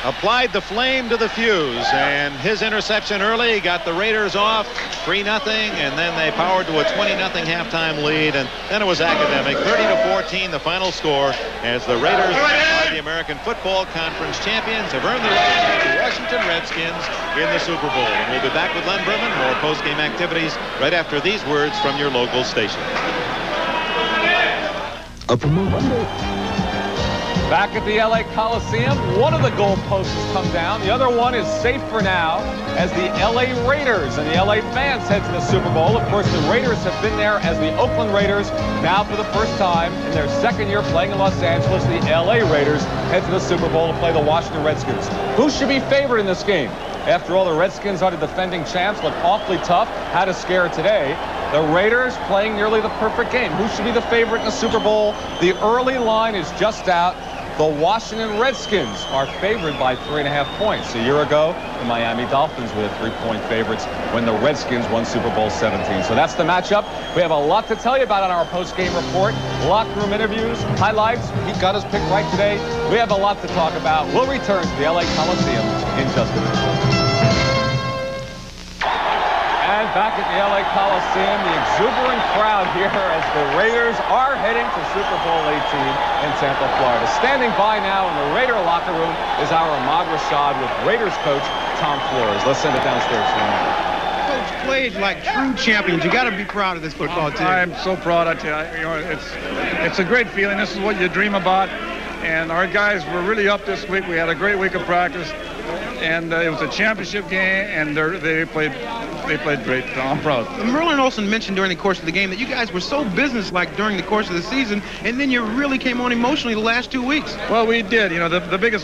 applied the flame to the fuse, and his interception early got the Raiders off 3-0, and then they powered to a 20-0 halftime lead, and then it was academic. 30-14 the final score, as the Raiders are the American Football Conference champions, have earned the right to meet the Washington Redskins in the Super Bowl. And we'll be back with Len Berman, more post-game activities right after these words from your local station. Back at the LA Coliseum, one of the goalposts has come down. The other one is safe for now as the LA Raiders and the LA fans head to the Super Bowl. Of course, the Raiders have been there as the Oakland Raiders. Now, for the first time in their second year playing in Los Angeles, the LA Raiders head to the Super Bowl to play the Washington Redskins. Who should be favored in this game? After all, the Redskins are the defending champs, look awfully tough, had a scare today. The Raiders playing nearly the perfect game. Who should be the favorite in the Super Bowl? The early line is just out. The Washington Redskins are favored by 3.5 points. A year ago, the Miami Dolphins were the 3-point favorites when the Redskins won Super Bowl 17. So that's the matchup. We have a lot to tell you about on our post-game report. Locker room interviews, highlights. He got his pick right today. We have a lot to talk about. We'll return to the LA Coliseum in just a minute. And back at the LA Coliseum, the exuberant crowd here as the Raiders are heading to Super Bowl 18 in Tampa, Florida. Standing by now in the Raider locker room is our Ahmad Rashad with Raiders coach Tom Flores. Let's send it downstairs to him. Coach played like true champions. You got to be proud of this football team. I'm so proud. I tell you, it's a great feeling. This is what you dream about. And our guys were really up this week. We had a great week of practice, and it was a championship game, and they played great. So I'm proud. Merlin Olsen mentioned during the course of the game that you guys were so businesslike during the course of the season, and then you really came on emotionally the last 2 weeks. Well, we did. You know, the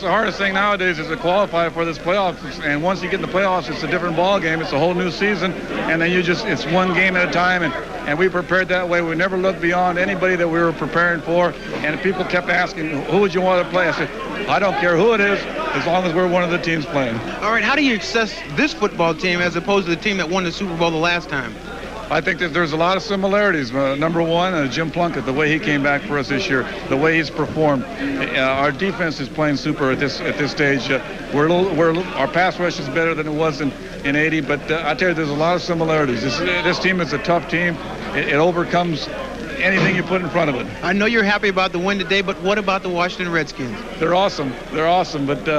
hardest thing nowadays is to qualify for this playoffs, and once you get in the playoffs, it's a different ball game. It's a whole new season, and then it's one game at a time, and we prepared that way. We never looked beyond anybody that we were preparing for, and people kept asking, who would you want to play? I said, I don't care who it is, as long as we're one of the teams playing. All right, how do you assess this football team as opposed to the team that won the Super Bowl the last time? I think that there's a lot of similarities. Number one, Jim Plunkett, the way he came back for us this year, the way he's performed. Our defense is playing super at this stage. Our pass rush is better than it was in 80, but I tell you, there's a lot of similarities. This team is a tough team. It overcomes anything you put in front of it. I know you're happy about the win today, but what about the Washington Redskins? They're awesome, but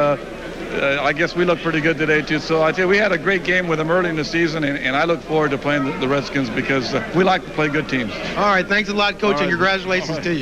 I guess we look pretty good today too. So I tell you, we had a great game with them early in the season, and I look forward to playing the Redskins because we like to play good teams. All right, thanks a lot, Coach, and congratulations to you.